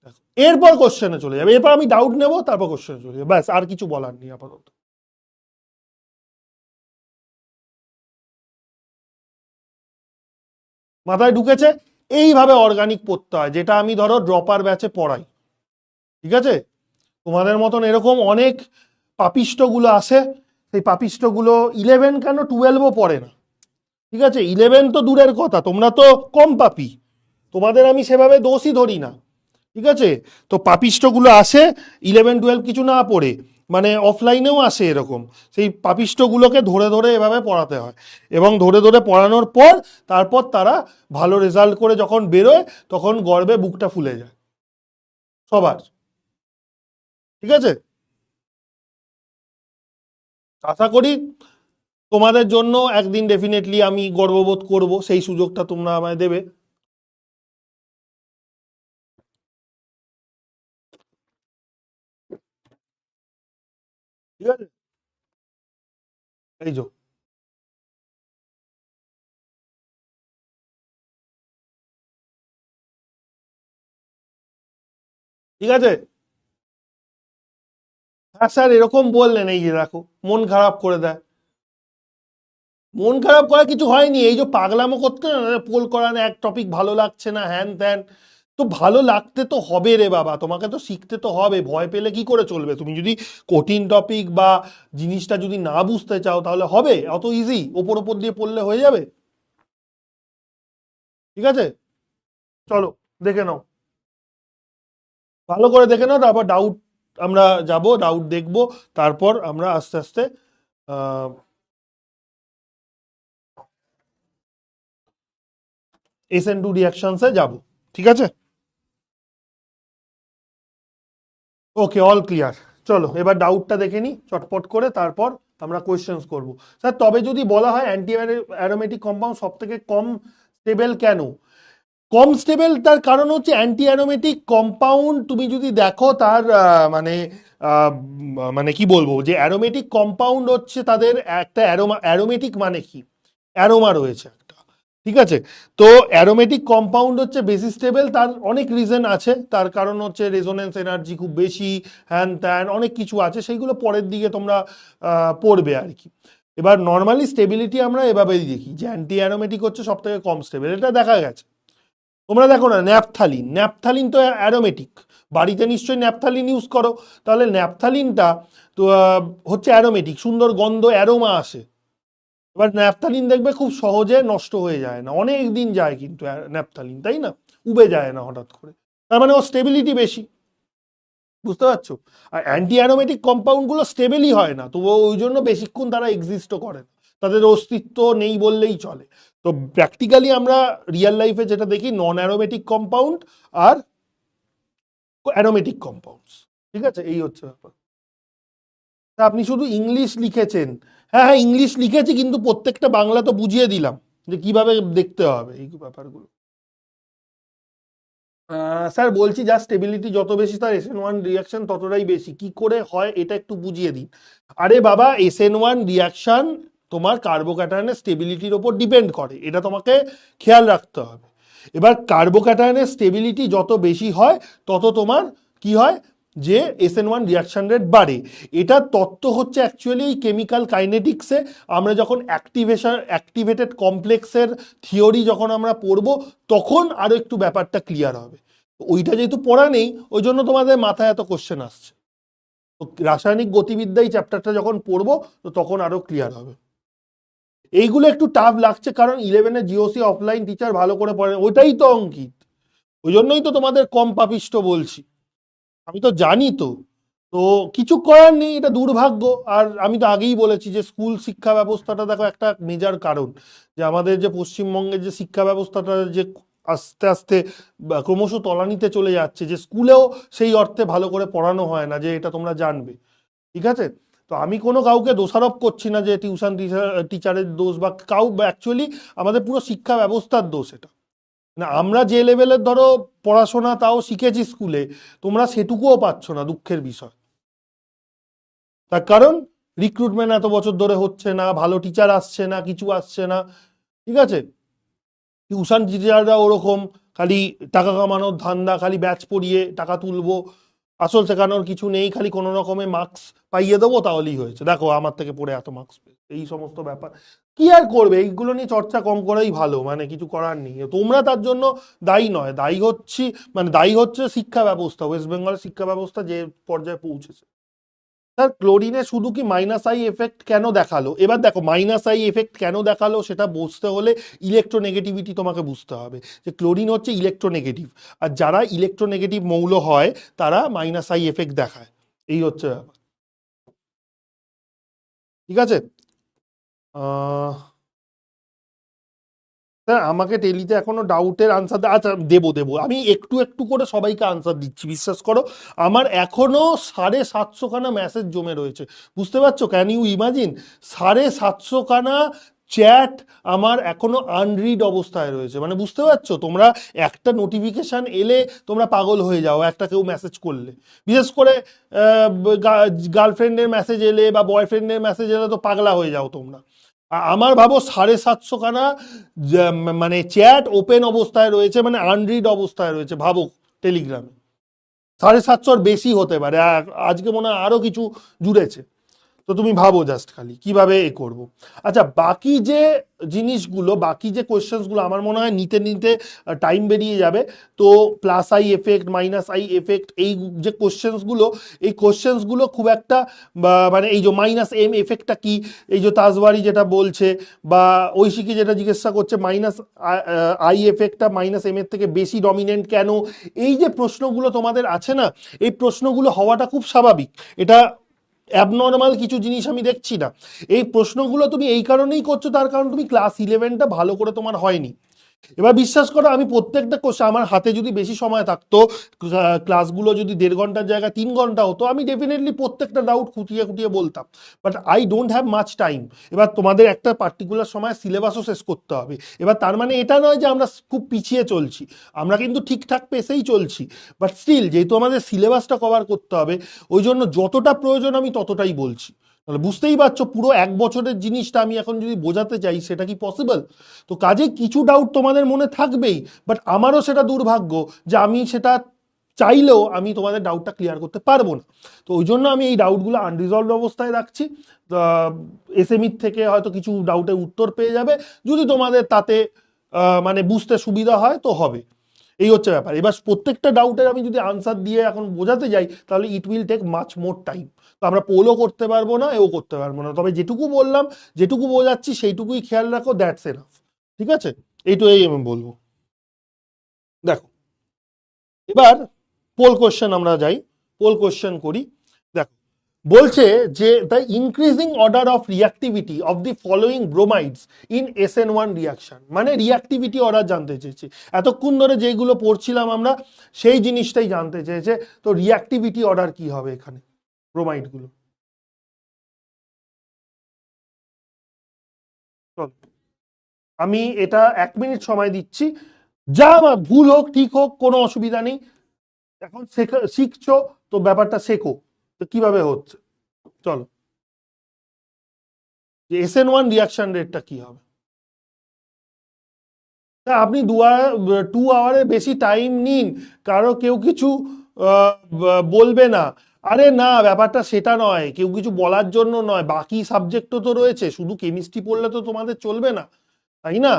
দেখো, এরপর কোশ্চেনে চলে যাবে, এরপর আমি ডাউট নেবো, তারপর কোশ্চেনে চলে যাবে, ব্যাস আর কিছু বলার নেই আপাতত। মাথায় ঢুকেছে? এইভাবে অর্গানিক পড়তে হয়, যেটা আমি ধরো ড্রপার ব্যাচে পড়াই। ঠিক আছে, তোমাদের মতন এরকম অনেক পাপিষ্টগুলো আসে, সেই পাপিষ্টগুলো 11 কেন 12ও পড়ে না। ঠিক আছে, 11 তো দূরের কথা, তোমরা তো কম পাপি, তোমাদের আমি সেভাবে দোষই ধরি না। ঠিক আছে, তো পাপিষ্টগুলো আসে 11 12 কিছু না পড়ে, মানে অফলাইনেও আসে এরকম। সেই পাপিষ্টগুলোকে ধরে ধরে এভাবে পড়াতে হয়, এবং ধরে ধরে পড়ানোর পর তারপর তারা ভালো রেজাল্ট করে যখন বেরোয় তখন গর্বে বুকটা ফুলে যায় সবার। ঠিক আছে, আশা করি তোমাদের জন্য একদিন ডেফিনেটলি আমি গর্ববোধ করব, সেই সুযোগটা তোমরা আমায় দেবে। ঠিক আছে, এই যে ঠিক আছে। হ্যাঁ স্যার, এরকম বললেন, এই যে দেখো মন খারাপ করে দেয়। মন খারাপ করা কিছু হয়নি, এই যে পাগলামো করতে না, পোল করানো এক টপিক ভালো লাগছে না হ্যান ত্যান, তো ভালো লাগতে তো হবে রে বাবা, তোমাকে তো শিখতে তো হবে, ভয় পেলে কি করে চলবে? তুমি যদি কঠিন টপিক বা জিনিসটা যদি না বুঝতে চাও তাহলে হবে অত ইজি ওপর ওপর দিয়ে পড়লে হয়ে যাবে? ঠিক আছে, চলো দেখে নাও, ভালো করে দেখে নাও, তারপর ডাউট আমরা যাব, ডাউট দেখবো, তারপর আমরা আস্তে আস্তে SN2 রিয়াকশনসে যাব। ঠিক আছে, ওকে, অল ক্লিয়ার। চলো এবার ডাউটটা দেখে নিই চটপট করে, তারপর আমরা কোয়েশ্চেন্স করব। স্যার তবে যদি বলা হয় অ্যান্টি অ্যারোমেটিক কম্পাউন্ড সব থেকে কম স্টেবল কেন? কম স্টেবল তার কারণ হচ্ছে অ্যান্টি অ্যারোমেটিক কম্পাউন্ড তুমি যদি দেখো তার মানে কি বলবো, যে অ্যারোমেটিক কম্পাউন্ড হচ্ছে তাদের একটা অ্যারোমা, অ্যারোমেটিক মানে কি, অ্যারোমা রয়েছে একটা। ঠিক আছে, তো অ্যারোমেটিক কম্পাউন্ড হচ্ছে বেশি স্টেবল, তার অনেক রিজন আছে, তার কারণ হচ্ছে রেজোনেন্স এনার্জি খুব বেশি, হ্যান ত্যান অনেক কিছু আছে, সেইগুলো পরের দিকে তোমরা পড়বে আর কি। এবার নর্মালি স্টেবিলিটি আমরা এভাবেই দেখি যে অ্যান্টি অ্যারোমেটিক হচ্ছে সব থেকে কম স্টেবল, এটা দেখা গেছে। তোমরা দেখো না ন্যাপথালিন, ন্যাপথালিন তো অ্যারোমেটিক, বাড়িতে নিশ্চয়ই ন্যাপথালিন ইউজ করো, তাহলে ন্যাপথালিনটা তো হচ্ছে অ্যারোমেটিক, সুন্দর গন্ধ অ্যারোমা আসে। এবার ন্যাপথালিন দেখবে খুব সহজে নষ্ট হয়ে যায় না, অনেক দিন যায় কিন্তু ন্যাপথালিন, তাই না? উবে যায় না হঠাৎ করে, তার মানে ওর স্টেবিলিটি বেশি। বুঝতে পারছো? আর অ্যান্টি অ্যারোমেটিক কম্পাউন্ড গুলো স্টেবলই হয় না, তো ওই জন্য বেশিক্ষণ তারা এক্সিস্টও করে না, তাদের অস্তিত্ব নেই বললেই চলে। তো প্র্যাকটিক্যালি আমরা রিয়েল লাইফে যেটা দেখি নন অ্যারোমেটিক কম্পাউন্ড আর অ্যারোমেটিক কম্পাউন্ডস। ঠিক আছে, এই হচ্ছে ব্যাপার। তা আপনি শুধু ইংলিশ লিখেছেন? হ্যাঁ হ্যাঁ, ইংলিশ লিখেছি, কিন্তু প্রত্যেকটা বাংলা তো বুঝিয়ে দিলাম যে কিভাবে দেখতে হবে এই ব্যাপারগুলো। স্যার বলছি, যা স্টেবিলিটি যত বেশি তার SN1 রিয়াকশন ততটাই বেশি, কি করে হয় এটা একটু বুঝিয়ে দিন। আরে বাবা, SN1 রিয়াকশন তোমার কার্বোক্যাটায়নের স্টেবিলিটির ওপর ডিপেন্ড করে, এটা তোমাকে খেয়াল রাখতে হবে। এবার কার্বোক্যাটায়নের স্টেবিলিটি যত বেশি হয় তত তোমার কি হয়, যে SN1 রিয়াকশন রেট বাড়ে। এটা তত্ত্ব হচ্ছে অ্যাকচুয়ালি এই কেমিক্যাল কাইনেটিক্সে, আমরা যখন অ্যাক্টিভেটেড কমপ্লেক্সের থিওরি যখন আমরা পড়বো তখন আরো একটু ব্যাপারটা ক্লিয়ার হবে। ওইটা যেহেতু পড়া নেই ওই জন্য তোমাদের মাথায় এত কোশ্চেন আসছে। তো রাসায়নিক গতিবিদ্যা এই চ্যাপ্টারটা যখন পড়বো তো তখন আরো ক্লিয়ার হবে। এইগুলো একটু টাফ লাগছে কারণ 11-এ জিওসি অফলাইন টিচার ভালো করে পড়ে, ওইটাই তো অঙ্কিত, ওই জন্যই তো তোমাদের কম পাপিষ্ট বলছি, আমি তো জানি তো। তো কিছু করার নেই, এটা দুর্ভাগ্য। আর আমি তো আগেই বলেছি যে স্কুল শিক্ষা ব্যবস্থাটা দেখো একটা মেজার কারণ, যে আমাদের যে পশ্চিমবঙ্গের যে শিক্ষা ব্যবস্থাটা যে আস্তে আস্তে ক্রমশ তলানিতে চলে যাচ্ছে, যে স্কুলেও সেই অর্থে ভালো করে পড়ানো হয় না, যে এটা তোমরা জানবে। ঠিক আছে, তো তো আমি কোনো কাউকে দোষারোপ করছি না যে টিউশন টিচারের দোষ বা অ্যাকচুয়ালি আমাদের পুরো শিক্ষা ব্যবস্থার দোষ এটা। না, আমরা যে লেভেলের ধরো পড়াশোনা তাও শিখেছি স্কুলে, তোমরা সেটুকুও পাচ্ছ না, দুঃখের বিষয়। তার কারণ রিক্রুটমেন্ট এত বছর ধরে হচ্ছে না, ভালো টিচার আসছে না, কিছু আসছে না, ঠিক আছে। টিউশন টিচাররা ওরকম খালি টাকা কামানোর ধান্দা, খালি ব্যাচ পড়িয়ে টাকা তুলবো, আসল শেখানোর কিছু নেই, খালি কোনো রকমে মার্কস পাইয়ে দেবো তাহলেই হয়েছে, দেখো আমার থেকে পড়ে এত মার্কস পেয়েছে, এই সমস্ত ব্যাপার। কি আর করবে, এইগুলো নিয়ে চর্চা কম করাই ভালো, মানে কিছু করার নেই, তোমরা তার জন্য দায়ী নয়, দায়ী হচ্ছি, মানে দায়ী হচ্ছে শিক্ষা ব্যবস্থা, ওয়েস্ট বেঙ্গলের শিক্ষা ব্যবস্থা যে পর্যায়ে পৌঁছেছে। স্যার ক্লোরিনে শুধু কি মাইনাস আই এফেক্ট কেন দেখালো, এবার দেখো মাইনাস আই এফেক্ট কেন দেখালো সেটা বুঝতে হলে ইলেকট্রোনেগেটিভিটি তোমাকে বুঝতে হবে, যে ক্লোরিন হচ্ছে ইলেকট্রোনেগেটিভ, আর যারা ইলেকট্রোনেগেটিভ মৌল হয় তারা মাইনাস আই এফেক্ট দেখায়, এই হচ্ছে ব্যাপার, ঠিক আছে। আহ স্যার আমাকে টেলিতে এখনো ডাউটের আনসার, আচ্ছা দেবো দেবো, আমি একটু একটু করে সবাইকে আনসার দিচ্ছি, বিশ্বাস করো। আমার এখনো 750 খানা মেসেজ জমে রয়েছে, বুঝতে পারছো, ক্যান ইউ ইমাজিন, 750 খানা চ্যাট আমার এখনো আনরিড অবস্থায় রয়েছে, মানে বুঝতে পারছো তোমরা, একটা নোটিফিকেশন এলে তোমরা পাগল হয়ে যাও, একটা কেউ মেসেজ করলে, বিশেষ করে গার্লফ্রেন্ডের মেসেজ এলে বা বয়ফ্রেন্ডের মেসেজ এলে তো পাগলা হয়ে যাও তোমরা। আমার ভাবো 750 খানা মানে চ্যাট ওপেন অবস্থায় রয়েছে, মানে আনরিড অবস্থায় রয়েছে, ভাবো টেলিগ্রামে 750-র বেশি হতে পারে, আজকে মনে হয় আরো কিছু জুড়েছে। তো তুমি ভাবো জাস্ট খালি কিভাবে এ করব। আচ্ছা বাকি যে জিনিসগুলো, বাকি যে কোয়েশ্চেন্সগুলো আমার মনে হয় নিতে নিতে টাইম বেরিয়ে যাবে, তো plus I effect minus I effect এই যে কোয়েশ্চেন্সগুলো, এই কোয়েশ্চেন্সগুলো খুব একটা মানে এই যে মাইনাস এম এফেক্টটা কি, এই যে তাজবাড়ি যেটা বলছে বা ঐশিকি যেটা জিজ্ঞাসা করছে মাইনাস আই এফেক্টটা মাইনাস এম এর থেকে বেশি ডমিনেন্ট কেন, এই যে প্রশ্নগুলো তোমাদের আছে না, এই প্রশ্নগুলো হওয়াটা খুব স্বাভাবিক, এটা অ্যাবনর্মাল কিছু জিনিস আমি দেখছি না। এই প্রশ্নগুলো তুমি এই কারণেই করছো, তার কারণ তুমি ক্লাস 11টা ভালো করে তোমার হয়নি। এবার বিশ্বাস করো আমি প্রত্যেকটা কোশ্চেন, আমার হাতে যদি বেশি সময় থাকতো, ক্লাসগুলো যদি 1.5 ঘন্টার জায়গায় 3 ঘন্টা হতো, আমি ডেফিনেটলি প্রত্যেকটা ডাউট খুঁটিয়ে খুঁটিয়ে বলতাম, but I don't have much time. এবার তোমাদের একটা পার্টিকুলার সময় সিলেবাসও শেষ করতে হবে, এবার তার মানে এটা নয় যে আমরা খুব পিছিয়ে চলছি, আমরা কিন্তু ঠিকঠাক পেসেই চলছি, বাট স্টিল যেহেতু আমাদের সিলেবাসটা কভার করতে হবে, ওই জন্য যতটা প্রয়োজন আমি ততটাই বলছি। তাহলে বুঝতেই পারছো পুরো 1 বছরের জিনিসটা আমি এখন যদি বোঝাতে চাই সেটা কি পসিবল। তো কাজে কিছু ডাউট তোমাদের মনে থাকবেই, বাট আমারও সেটা দুর্ভাগ্য যে আমি সেটা চাইলেও আমি তোমাদের ডাউটটা ক্লিয়ার করতে পারবো না। তো ওই জন্য আমি এই ডাউটগুলো আনরিজলভ অবস্থায় রাখছি, এসএমইর থেকে হয়তো কিছু ডাউটের উত্তর পেয়ে যাবে, যদি তোমাদের তাতে মানে বুঝতে সুবিধা হয় তো হবে, এই হচ্ছে ব্যাপার। এবার প্রত্যেকটা ডাউটের আমি যদি আনসার দিয়ে এখন বোঝাতে যাই তাহলে it will take much more time, তো আমরা পোলও করতে পারবো না, এও করতে পারবো না, তবে যেটুকু বললাম, যেটুকু বোঝাচ্ছি সেইটুকুই খেয়াল রাখো, দ্যাটস এনাফ, ঠিক আছে। এইটুকুই আমি বলবো। দেখো এবার পোল কোশ্চেন আমরা যাই, পোল কোশ্চেন করি। দেখো বলছে যে the increasing order of reactivity of the following bromides in SN1 reaction, মানে রিয়াক্টিভিটি অর্ডার জানতে চেয়েছে, এতক্ষণ ধরে যেগুলো পড়ছিলাম আমরা সেই জিনিসটাই জানতে চেয়েছে, তো রিয়াক্টিভিটি অর্ডার কি হবে এখানে ব্রোমাইডগুলো। চলো আমি এটা 1 মিনিট সময় দিচ্ছি, যা ভুল হোক ঠিক হোক কোনো অসুবিধা নেই, এখন শিখছো তো ব্যাপারটা শেখো, তো কিভাবে হচ্ছে। চলো, যে SN1 রিয়াকশন রেটটা কি হবে। তা আপনি 2 আওয়ারের বেশি টাইম নিন, কারো কেউ কিছু বলবে না, আরে না ব্যাপারটা সেটা নয়, কেউ কিছু বলার জন্য নয়, বাকি সাবজেক্টও তো রয়েছে, শুধু কেমিস্ট্রি পড়লে তো তোমাদের চলবে না, তাই না।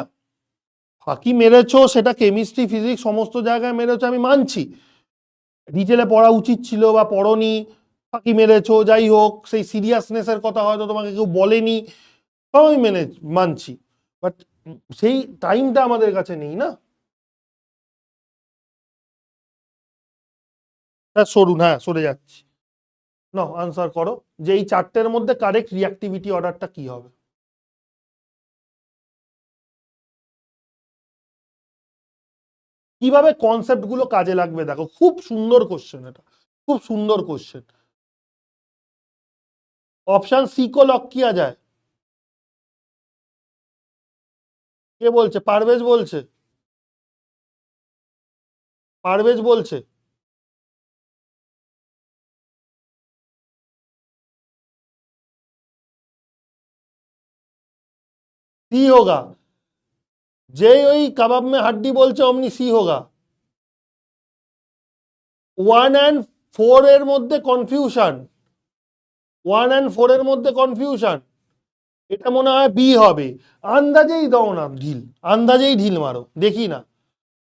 ফাঁকি মেরেছো সেটা কেমিস্ট্রি ফিজিক্স সমস্ত জায়গায় মেরেছো আমি মানছি, ডিটেলে পড়া উচিত ছিল বা পড়নি, ফাঁকি মেরেছো, যাই হোক সেই সিরিয়াসনেসের কথা হয়তো তোমাকে কেউ বলেনি, সবই মানছি, বাট সেই টাইমটা আমাদের কাছে নেই না। হ্যাঁ সরুন, হ্যাঁ সরে যাচ্ছি, নাও আনসার করো, যে এই চারটের মধ্যে কারেক্ট রিঅ্যাক্টিভিটি অর্ডারটা কি হবে। কিভাবে কনসেপ্ট গুলো কাজে লাগবে, দেখো খুব সুন্দর কোশ্চেন, এটা খুব সুন্দর কোশ্চেন। ऑप्शन सी को लॉक किया जाए? কে বলছে? পারভেজ বলছে? পারভেজ বলছে? सी होगा? যেই ওই কাবাব মে হাড্ডি বলছে অমনি সি হোগা। 1 and 4 এর মধ্যে কনফিউশন, 1 and 4 এর মধ্যে কনফিউশন, এটা মনে হয় বি হবে। আন্দাজেই দাও না ঢিল, আন্দাজেই ঢিল মারো, দেখি না,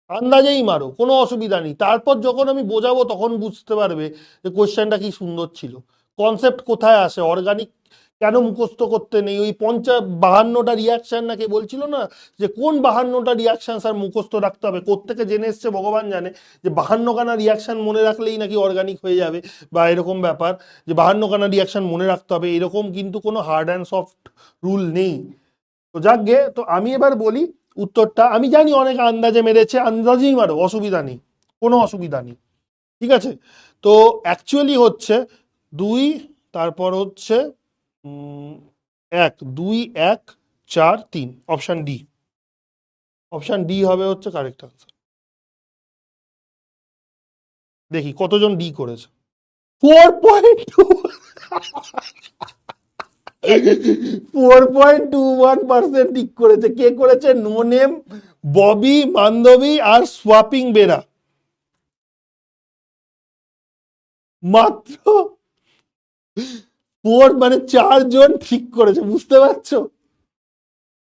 আন্দাজেই মারো, কোনো অসুবিধা নেই। তারপর যখন আমি বোঝাবো তখন বুঝতে পারবে যে কোশ্চেনটা কি সুন্দর ছিল, কনসেপ্ট কোথায় আসে, অর্গানিক কেন মুখস্থ করতে নেই। ওই 52টা রিয়াকশন নাকি বলছিল না, যে কোন 52টা রিয়াকশন স্যার মুখস্থ রাখতে হবে, কোত্থেকে জেনে এসছে ভগবান জানে, যে 52খানা রিয়াকশন মনে রাখলেই নাকি অর্গানিক হয়ে যাবে বা এরকম ব্যাপার, যে 52খানা রিয়াকশন মনে রাখতে হবে, এরকম কিন্তু কোনো হার্ড অ্যান্ড সফট রুল নেই। তো যাক গে, তো আমি এবার বলি উত্তরটা। আমি জানি অনেক আন্দাজে মেরেছে, আন্দাজেই মারো, অসুবিধা নেই, কোনো অসুবিধা নেই, ঠিক আছে। তো অ্যাকচুয়ালি হচ্ছে 2, তারপর হচ্ছে 1, 2, 1, 4, 3, অপশন ডি। অপশন ডি হবে হচ্ছে কারেক্ট আনসার। দেখি কতজন ডি করেছে। 4.2, 4.21% ঠিক করেছে। কে করেছে? নো নেম, ববি, বান্ধবী আর সোয়াপিং বেরা। মাত্র 4, মানে 4 জন ঠিক করেছে, বুঝতে পারছো?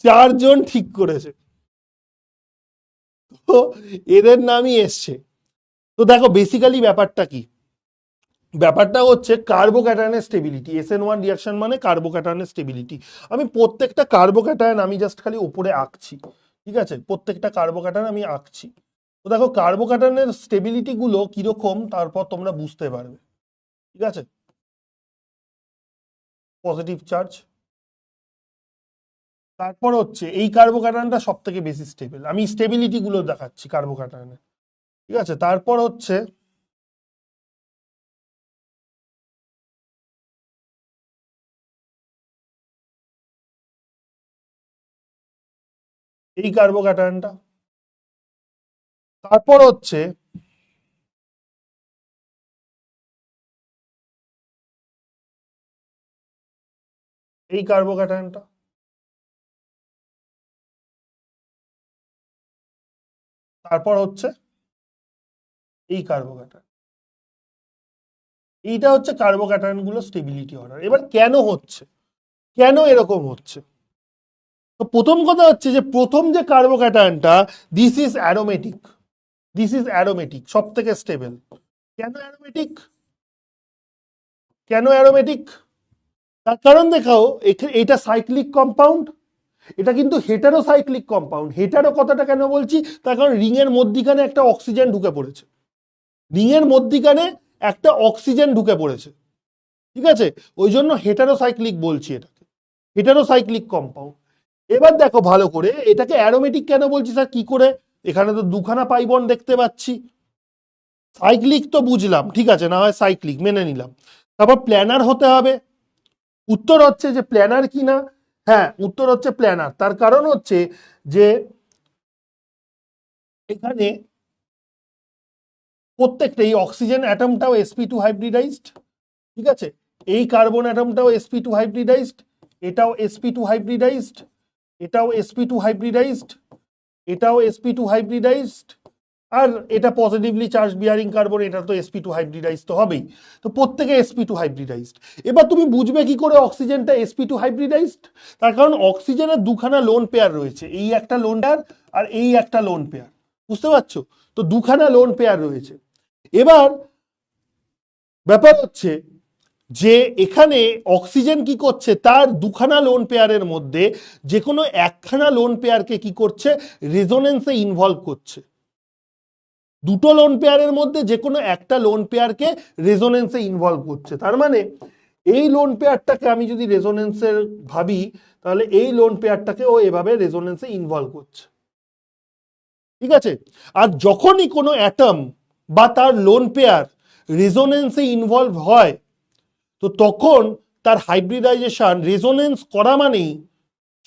4 জন ঠিক করেছে, তো এদের নামই এসছে। তো দেখো বেসিক্যালি ব্যাপারটা কি, ব্যাপারটা হচ্ছে কার্বোক্যাটায়নের স্টেবিলিটি। SN1 রিয়াকশন মানে কার্বোক্যাটায়নের স্টেবিলিটি। আমি প্রত্যেকটা কার্বোক্যাটায়ন আমি জাস্ট খালি উপরে আঁকছি, ঠিক আছে, প্রত্যেকটা কার্বোক্যাটায়ন আমি আঁকছি। তো দেখো কার্বোক্যাটায়নের স্টেবিলিটি গুলো কিরকম, তারপর তোমরা বুঝতে পারবে, ঠিক আছে। পজিটিভ চার্জ, তারপর হচ্ছে এই কার্বোক্যাটায়নটা সব থেকে বেশি স্টেবল, আমি স্টেবিলিটি গুলো দেখাচ্ছি কার্বোক্যাটায়নের, ঠিক আছে। তারপর হচ্ছে এই কার্বোক্যাটায়নটা, তারপর হচ্ছে এই কার্বোক্যাটায়নটা, তারপর হচ্ছে এই কার্বোক্যাটায়ন। এইটা হচ্ছে কার্বোক্যাটায়ন গুলো স্টেবিলিটি অর্ডার। এবার কেন হচ্ছে, কেন এরকম হচ্ছে? তো প্রথম কথা হচ্ছে যে প্রথম যে কার্বোক্যাটায়নটা, this is aromatic, this is aromatic, সব থেকে স্টেবল। কেন অ্যারোমেটিক? কেন অ্যারোমেটিক? তার কারণ দেখাও, এটা সাইক্লিক কম্পাউন্ড, এটা কিন্তু হেটারোসাইক্লিক কম্পাউন্ড। হেটারো কথাটা কেন বলছি, তার কারণ রিং এর মধ্যিখানে একটা অক্সিজেন ঢুকে পড়েছে, রিং এর মধ্যিখানে একটা অক্সিজেন ঢুকে পড়েছে, ঠিক আছে, ওই জন্য হেটারোসাইক্লিক বলছি এটাকে, হেটারোসাইক্লিক কম্পাউন্ড। এবার দেখো ভালো করে, এটাকে অ্যারোমেটিক কেন বলছি স্যার, কি করে, এখানে তো দুখানা পাই বন্ড দেখতে পাচ্ছি। সাইক্লিক তো বুঝলাম, ঠিক আছে, না হয় সাইক্লিক মেনে নিলাম, তারপর প্ল্যানার হতে হবে। উত্তর হচ্ছে যে প্ল্যানার কি না, হ্যাঁ উত্তর হচ্ছে প্ল্যানার। তার কারণ হচ্ছে যে এখানে প্রত্যেকটা এই অক্সিজেন অ্যাটমটাও sp2 হাইব্রিডাইজড, ঠিক আছে, এই কার্বন অ্যাটমটাও sp2 হাইব্রিডাইজড, এটাও sp2 হাইব্রিডাইজড, এটাও sp2 হাইব্রিডাইজড, এটাও sp2 হাইব্রিডাইজড, আর এটা পজিটিভলি চার্জ বিয়ারিং কার্বন, এটা তো sp2 হাইব্রিডাইজ তো হবেই। তো প্রত্যেকে sp2 হাইব্রিডাইজড। এবার তুমি বুঝবে কি করে অক্সিজেনটা sp2 হাইব্রিডাইজড, তার কারণ অক্সিজেনের দুখানা লোন পেয়ার রয়েছে, এই একটা লোন পেয়ার আর এই একটা লোন পেয়ার, বুঝতে পারছো? তো দুখানা লোন পেয়ার রয়েছে। এবার ব্যাপার হচ্ছে যে এখানে অক্সিজেন কি করছে, তার দুখানা লোন পেয়ারের মধ্যে যে কোনো একখানা লোন পেয়ারকে কি করছে, রেজোনেন্সে ইনভলভ করছে। দুটো লোন পেয়ারের মধ্যে যে কোনো একটা লোন পেয়ারকে রেজোনেন্সে ইনভলভ করছে। তার মানে এই লোন পেয়ারটাকে আমি যদি রেজোনেন্সের ভাবি, তাহলে এই লোন পেয়ারটাকে ও এভাবে রেজোনেন্সে ইনভলভ করছে, ঠিক আছে। আর যখনই কোনো অ্যাটম বা তার লোন পেয়ার রেজোনেন্সে ইনভলভ হয়, তো তখন তার হাইব্রিডাইজেশন রেজোনেন্স করা মানেই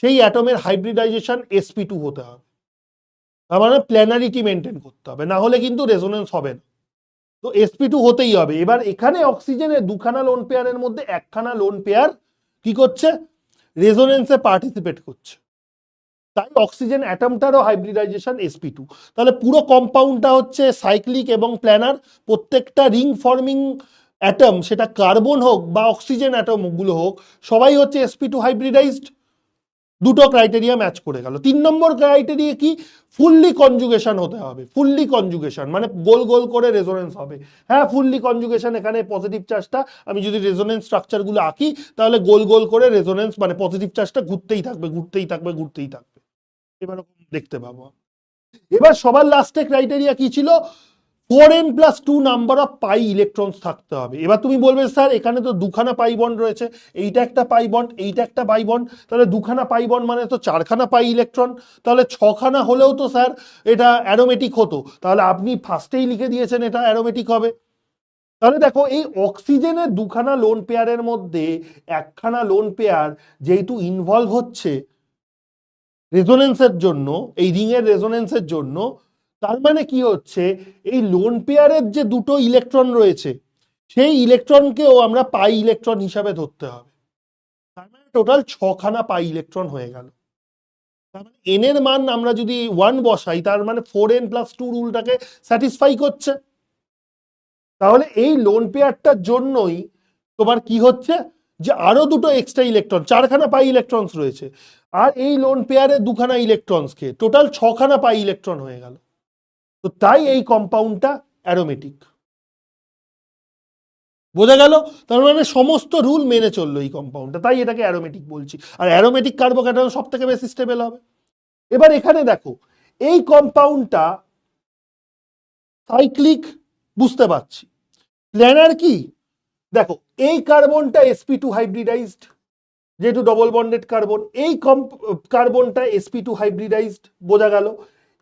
সেই অ্যাটমের হাইব্রিডাইজেশন sp2 হতে হবে, তার মানে প্ল্যানারিটি মেনটেন করতে হবে, না হলে কিন্তু রেজোনেন্স হবে না। তো sp2 হতেই হবে। এবার এখানে অক্সিজেনের দুখানা লোন পেয়ারের মধ্যে একখানা লোন পেয়ার কি করছে, রেজোনেন্সে পার্টিসিপেট করছে, তাই অক্সিজেন অ্যাটমটারও হাইব্রিডাইজেশন sp2। তাহলে পুরো কম্পাউন্ডটা হচ্ছে সাইক্লিক এবং প্ল্যানার। প্রত্যেকটা রিং ফর্মিং অ্যাটম, সেটা কার্বন হোক বা অক্সিজেন অ্যাটম গুলো হোক, সবাই হচ্ছে sp2 হাইব্রিডাইজড। দুটো ক্রাইটেরিয়া ম্যাচ করে গেল। 3 নম্বর ক্রাইটেরিয়া কি, ফুললি কনজুগেশন হতে হবে। ফুললি কনজুগেশন মানে গোল গোল করে রেজোনেন্স হবে। হ্যাঁ, ফুললি কনজুগেশন, এখানে পজিটিভ চার্জটা আমি যদি রেজোনেন্স স্ট্রাকচারগুলো আঁকি তাহলে গোল গোল করে রেজোনেন্স মানে পজিটিভ চার্জটা ঘুরতেই থাকবে ঘুরতেই থাকবে ঘুরতেই থাকবে, এবার দেখতে পাবো। এবার সবার লাস্টে ক্রাইটেরিয়া কি ছিল, 4n+2 number of pi electrons থাকতে হবে। এবার তুমি বলবে স্যার এখানে তো দুখানা পাই বন্ড রয়েছে, এইটা একটা পাই বন্ড, এইটা একটা পাই বন্ড, তাহলে দুখানা পাই বন্ড মানে তো 4খানা পাই ইলেকট্রন, তাহলে 6খানা হলেও তো স্যার এটা অ্যারোমেটিক হতো। তাহলে আপনি ফার্স্টেই লিখে দিয়েছেন এটা অ্যারোমেটিক হবে। তাহলে দেখো, এই অক্সিজেনের দুখানা লোন পেয়ারের মধ্যে একখানা লোন পেয়ার যেহেতু ইনভলভ হচ্ছে রেজোনেন্সের জন্য, এই রিং এর রেজোনেন্সের জন্য, তার মানে কি হচ্ছে, এই লোন পেয়ারের যে দুটো ইলেকট্রন রয়েছে সেই ইলেকট্রনকেও আমরা পাই ইলেকট্রন হিসাবে ধরতে হবে। তার মানে টোটাল 6খানা পাই ইলেকট্রন হয়ে গেল। তার মানে এন এর মান আমরা যদি 1 বসাই, তার মানে 4n+2 রুলটাকে স্যাটিসফাই করছে। তাহলে এই লোন পেয়ারটার জন্যই তোমার কি হচ্ছে, যে আরো দুটো এক্সট্রা ইলেকট্রন, 4খানা পাই ইলেকট্রনস রয়েছে, আর এই লোন পেয়ারে দুখানা ইলেকট্রনসকে টোটাল 6খানা পাই ইলেকট্রন হয়ে গেল। তো তাই এই কম্পাউন্ডটা অ্যারোমেটিক। বোঝা গেল? তার মানে সমস্ত রুল মেনে চললো এই কম্পাউন্ডটা, তাই এটাকে অ্যারোমেটিক বলছি। আর অ্যারোমেটিক কার্বোক্যাটায়ন সব থেকে বেশি স্টেবল হবে। এবার এখানে দেখো, এই কম্পাউন্ডটা সাইক্লিক বুঝতে পারছি, প্ল্যানার কি, দেখো এই কার্বনটা sp2 হাইব্রিডাইজড, যেহেতু ডবল বন্ডেড কার্বন, এই কার্বনটা sp2 হাইব্রিডাইজড, বোঝা গেল।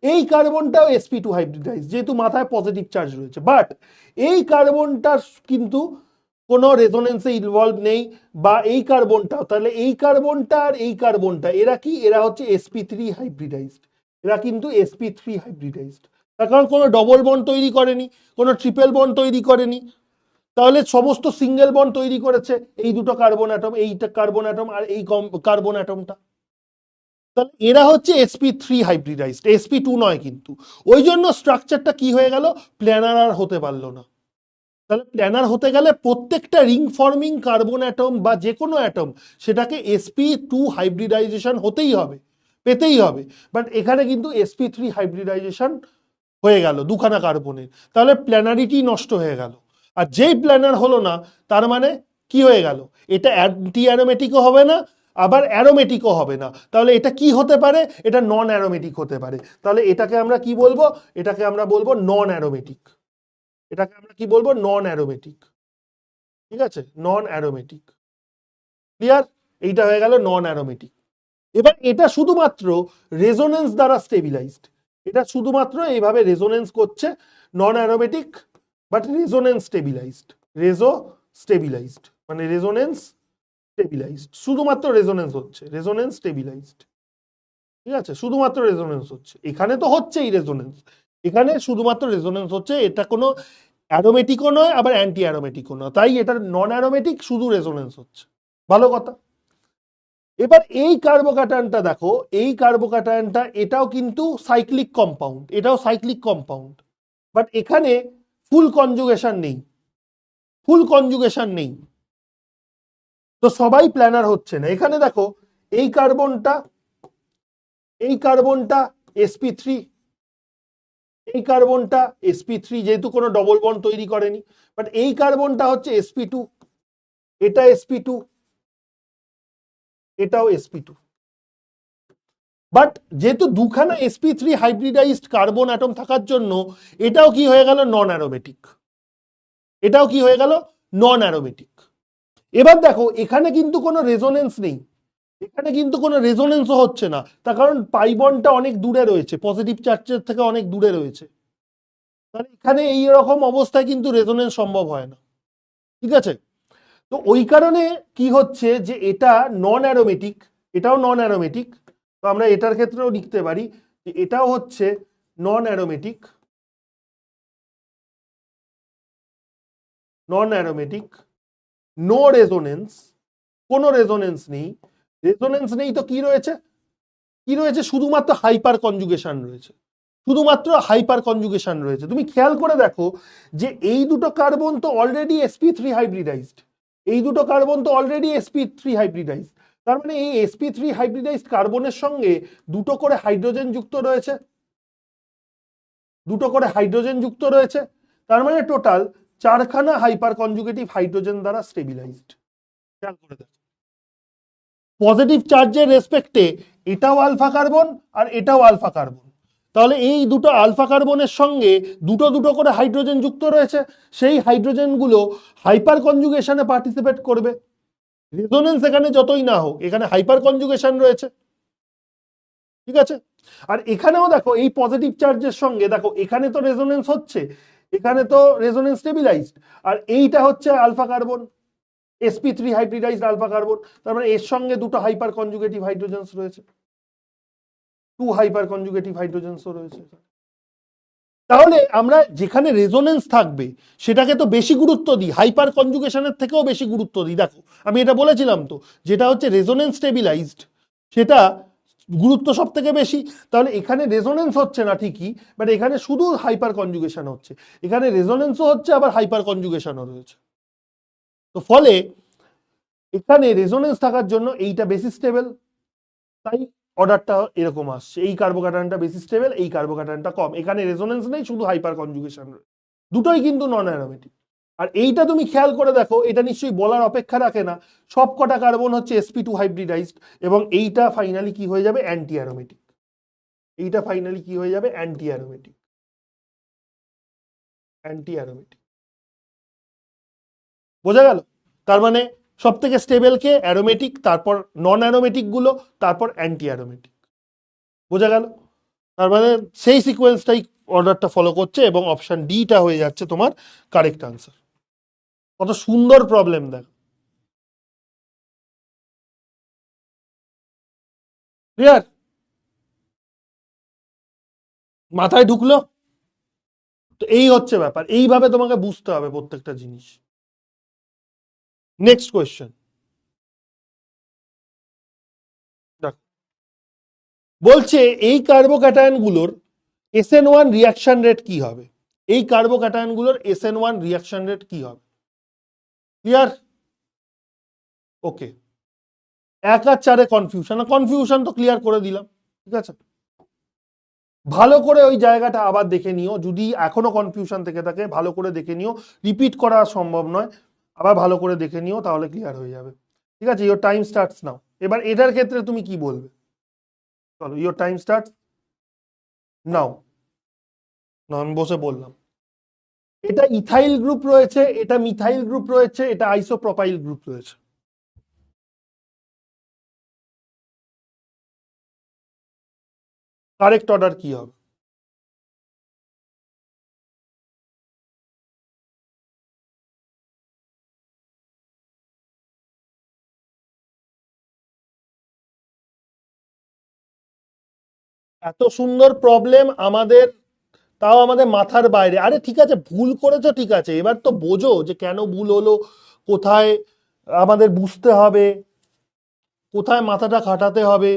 এই কার্বনটাও sp2 হাইব্রিডাইজড, যেহেতু মাথায় পজিটিভ চার্জ রয়েছে। বাট এই কার্বনটা কিন্তু কোনো রেজোনেন্সে ইনভলভ নেই, বা এই কার্বনটাও, তাহলে এই কার্বনটা আর এই কার্বনটা এরা কি, এরা হচ্ছে sp3 হাইব্রিডাইজড, এরা কিন্তু sp3 হাইব্রিডাইজড। তার কারণ কোনো ডবল বন্ড তৈরি করেনি, কোনো ট্রিপল বন্ড তৈরি করেনি, তাহলে সমস্ত সিঙ্গেল বন্ড তৈরি করেছে এই দুটো কার্বন অ্যাটম, এইটা কার্বন অ্যাটম আর এই কার্বন অ্যাটমটা। তাহলে এরা হচ্ছে sp3 হাইব্রিডাইজড, sp2 নয় কিন্তু। ওই জন্য স্ট্রাকচারটা কি হয়ে গেল, প্ল্যানার আর হতে পারলো না। তাহলে প্ল্যানার হতে গেলে প্রত্যেকটা রিং ফর্মিং কার্বন অ্যাটম বা যে কোনো অ্যাটম, সেটাকে sp2 হাইব্রিডাইজেশন হতেই হবে, পেতেই হবে। বাট এখানে কিন্তু sp3 হাইব্রিডাইজেশন হয়ে গেল দুখানা কার্বনের, তাহলে প্ল্যানারিটি নষ্ট হয়ে গেল। আর যেই প্ল্যানার হলো না, তার মানে কি হয়ে গেল, এটা অ্যান্টি অ্যারোমেটিকও হবে না, আবার অ্যারোমেটিকও হবে না। তাহলে এটা কি হতে পারে, এটা নন অ্যারোমেটিক হতে পারে। তাহলে এটাকে আমরা কি বলবো, এটাকে আমরা বলবো নন অ্যারোমেটিক। এটাকে আমরা কি বলবো, নন অ্যারোমেটিক। ঠিক আছে, নন অ্যারোমেটিক। ক্লিয়ার? এইটা হয়ে গেল নন অ্যারোমেটিক। এবার এটা শুধুমাত্র রেজোনেন্স দ্বারা স্টেবিলাইজড, এটা শুধুমাত্র এইভাবে রেজোনেন্স করছে, non aromatic but resonance stabilised. রেজো স্টেবিলাইজড মানে রেজোনেন্স স্টেবিলাইজড, শুধুমাত্র রেজোনেন্স হচ্ছে, রেজোনেন্স স্টেবিলাইজড। ঠিক আছে, শুধুমাত্র রেজোনেন্স হচ্ছে, এখানে তো হচ্ছেই রেজোনেন্স, এখানে শুধুমাত্র রেজোনেন্স হচ্ছে, এটা কোনো অ্যারোমেটিকও নয় আবার অ্যান্টি অ্যারোমেটিকও নয়, তাই এটা নন অ্যারোমেটিক, শুধু রেজোনেন্স হচ্ছে। ভালো কথা। এবার এই কার্বোক্যাটায়নটা দেখো, এই কার্বোক্যাটায়নটা এটাও কিন্তু সাইক্লিক কম্পাউন্ড, এটাও সাইক্লিক কম্পাউন্ড, বাট এখানে ফুল কনজুগেশন নেই, ফুল কনজুগেশন নেই, তো সবাই প্ল্যানার হচ্ছে না। এখানে দেখো, এই কার্বনটা, এই কার্বনটা sp3, এই কার্বনটা sp3, যেহেতু কোনো ডবল বন্ড তৈরি করেনি, বাট এই কার্বনটা হচ্ছে sp2, এটা sp2, এটাও sp2। বাট যেহেতু দুখানা sp3 হাইব্রিডাইজড কার্বন অ্যাটম থাকার জন্য এটাও কি হয়ে গেল, নন অ্যারোমেটিক, এটাও কি হয়ে গেল, নন অ্যারোমেটিক। এবার দেখো, এখানে কিন্তু কোনো রেজোনেন্স নেই, এখানে কিন্তু কোনো রেজোনেন্সও হচ্ছে না, তার কারণ পাই বন্ডটা অনেক দূরে রয়েছে, পজিটিভ চার্জের থেকে অনেক দূরে রয়েছে। তাহলে এখানে এই রকম অবস্থায় কিন্তু রেজোনেন্স সম্ভব হয় না। ঠিক আছে, তো ওই কারণে কি হচ্ছে যে এটা নন অ্যারোমেটিক, এটাও নন অ্যারোমেটিক। তো আমরা এটার ক্ষেত্রেও লিখতে পারি যে এটাও হচ্ছে নন aromatic, non aromatic, no resonance, কোনো রেজোনেন্স নেই। রেজোনেন্স নেই তো কি রয়েছে, কি রয়েছে, শুধুমাত্র হাইপার কনজুগেশন রয়েছে, শুধুমাত্র হাইপার কনজুগেশন রয়েছে। তুমি খেয়াল করে দেখো যে এই দুটো কার্বন তো অলরেডি sp3 হাইব্রিডাইজড, এই দুটো কার্বন তো অলরেডি sp3 হাইব্রিডাইজড। তার মানে এই sp3 হাইব্রিডাইজড কার্বনের সঙ্গে দুটো করে হাইড্রোজেন যুক্ত রয়েছে, দুটো করে হাইড্রোজেন যুক্ত রয়েছে। তার মানে টোটাল চারখানা হাইপার কনজুগেটিভ হাইড্রোজেন দ্বারা স্টেবিলাইজড। খেয়াল করে দেখো পজিটিভ চার্জের রেসপেক্টে এটাও আলফা কার্বন আর এটাও আলফা কার্বন। তাহলে এই দুটো আলফা কার্বনের সঙ্গে দুটো দুটো করে হাইড্রোজেন যুক্ত রয়েছে, সেই হাইড্রোজেনগুলো হাইপার কনজুগেশনে পার্টিসিপেট করবে। রেজোনেন্স এখানে যতই না হোক, এখানে হাইপার কনজুগেশন রয়েছে, ঠিক আছে। আর এখানেও দেখো এই পজিটিভ চার্জের সঙ্গে দেখো এখানে তো রেজোনেন্স হচ্ছে, এখানে তো রেজোনেন্স স্টেবিলাইজড, আর এইটা হচ্ছে alpha carbon, sp3 hybridised alpha carbon. তার মানে এর সঙ্গে দুটো হাইপার কনজুগেটিভ হাইড্রোজেনস রয়েছে, টু হাইপার কনজুগেটিভ হাইড্রোজেনসও রয়েছে। তাহলে আমরা যেখানে রেজোনেন্স থাকবে সেটাকে তো বেশি গুরুত্ব দিই, হাইপার কনজুগেশনের থেকেও বেশি গুরুত্ব দিই। দেখো আমি এটা বলেছিলাম তো, যেটা হচ্ছে রেজোনেন্স স্টেবিলাইজড সেটা গুরুত্ব সব থেকে বেশি। তাহলে এখানে রেজোনেন্স হচ্ছে না ঠিকই, বাট এখানে শুধু হাইপার কনজুগেশন হচ্ছে, এখানে রেজোনেন্সও হচ্ছে আবার হাইপার কনজুগেশনও রয়েছে। তো ফলে এখানে রেজোনেন্স থাকার জন্য এইটা বেশি স্টেবল, তাই অর্ডারটা এরকম আসছে, এই কার্বোক্যাটায়নটা বেশি স্টেবল, এই কার্বোক্যাটায়নটা কম। এখানে রেজোনেন্স নেই, শুধু হাইপার কনজুগেশন, দুটোই কিন্তু নন অ্যারোমেটিক। আর এইটা তুমি খেয়াল করে দেখো, এটা নিশ্চয়ই বলার অপেক্ষা রাখে না, সব কটা কার্বন হচ্ছে sp2 হাইব্রিডাইজড, এবং এইটা ফাইনালি কি হয়ে যাবে, অ্যান্টি অ্যারোমেটিক। এইটা ফাইনালি কি হয়ে যাবে, অ্যান্টি অ্যারোমেটিক, অ্যান্টি অ্যারোমেটিক। বোঝা গেল? তার মানে সব থেকে স্টেবল কে, অ্যারোমেটিক, তারপর নন অ্যারোমেটিক গুলো, তারপর অ্যান্টি অ্যারোমেটিক। বোঝা গেল? তার মানে সেই সিকোয়েন্সটাই অর্ডারটা ফলো করছে, এবং অপশন ডিটা হয়ে যাচ্ছে তোমার কারেক্ট আনসার। কত সুন্দর প্রবলেম দেখো, ক্লিয়ার? মাথায় ঢুকলো? তো এই হচ্ছে ব্যাপার, এইভাবে তোমাকে বুঝতে হবে প্রত্যেকটা জিনিস। নেক্সট কোয়েশ্চেন দেখো, বলছে এই কার্বোক্যাটায়ন গুলোর SN1 রিয়াকশন রেট কি হবে, এই কার্বোক্যাটায়ন গুলোর SN1 রিয়াকশন রেট কি হবে। ক্লিয়ার? ওকে, 1 আর 4-এ কনফিউশন, কনফিউশন তো ক্লিয়ার করে দিলাম, ঠিক আছে। ভালো করে ওই জায়গাটা আবার দেখে নিও, যদি এখনো কনফিউশন থেকে থাকে ভালো করে দেখে নিও, রিপিট করা সম্ভব নয়, আবার ভালো করে দেখে নিও, তাহলে ক্লিয়ার হয়ে যাবে। ঠিক আছে, ইওর টাইম স্টার্টস নাও। এবার এটার ক্ষেত্রে তুমি কি বলবে, চলো ইওর টাইম স্টার্ট নাও। আমি বসে বললাম, এটা ইথাইল গ্রুপ রয়েছে, এটা মিথাইল গ্রুপ রয়েছে, এটা আইসোপ্রোপাইল গ্রুপ রয়েছে। কারেক্ট অর্ডার কি হবে? এত সুন্দর প্রবলেম আমাদের, তাও আমাদের মাথার বাইরে। আরে ঠিক আছে, ভুল করেছো, ঠিক আছে, এবার তো বোঝো যে কেন ভুল হলো, কোথায় আমাদের বুঝতে হবে, কোথায় মাথাটা খাটাতে হবে।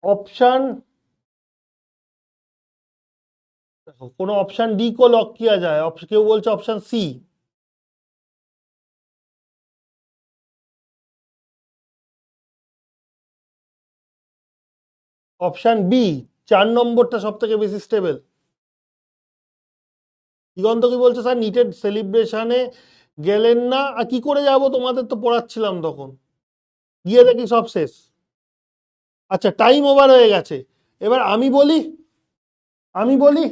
অপশন, কোনো অপশন ডি को লক किया যায়, কেউ বলছে অপশন সি। অপশন বি, 4 নম্বরটা সব থেকে বেশি স্টেবল। দিগন্ত কি বলছে, স্যার নিটেড সেলিব্রেশনে গেলেন না, আর কি করে যাব, তোমাদের তো পড়াচ্ছিলাম তখন, গিয়ে দেখি সব শেষ। আচ্ছা, টাইম ওভার হয়ে গেছে। এবার আমি বলি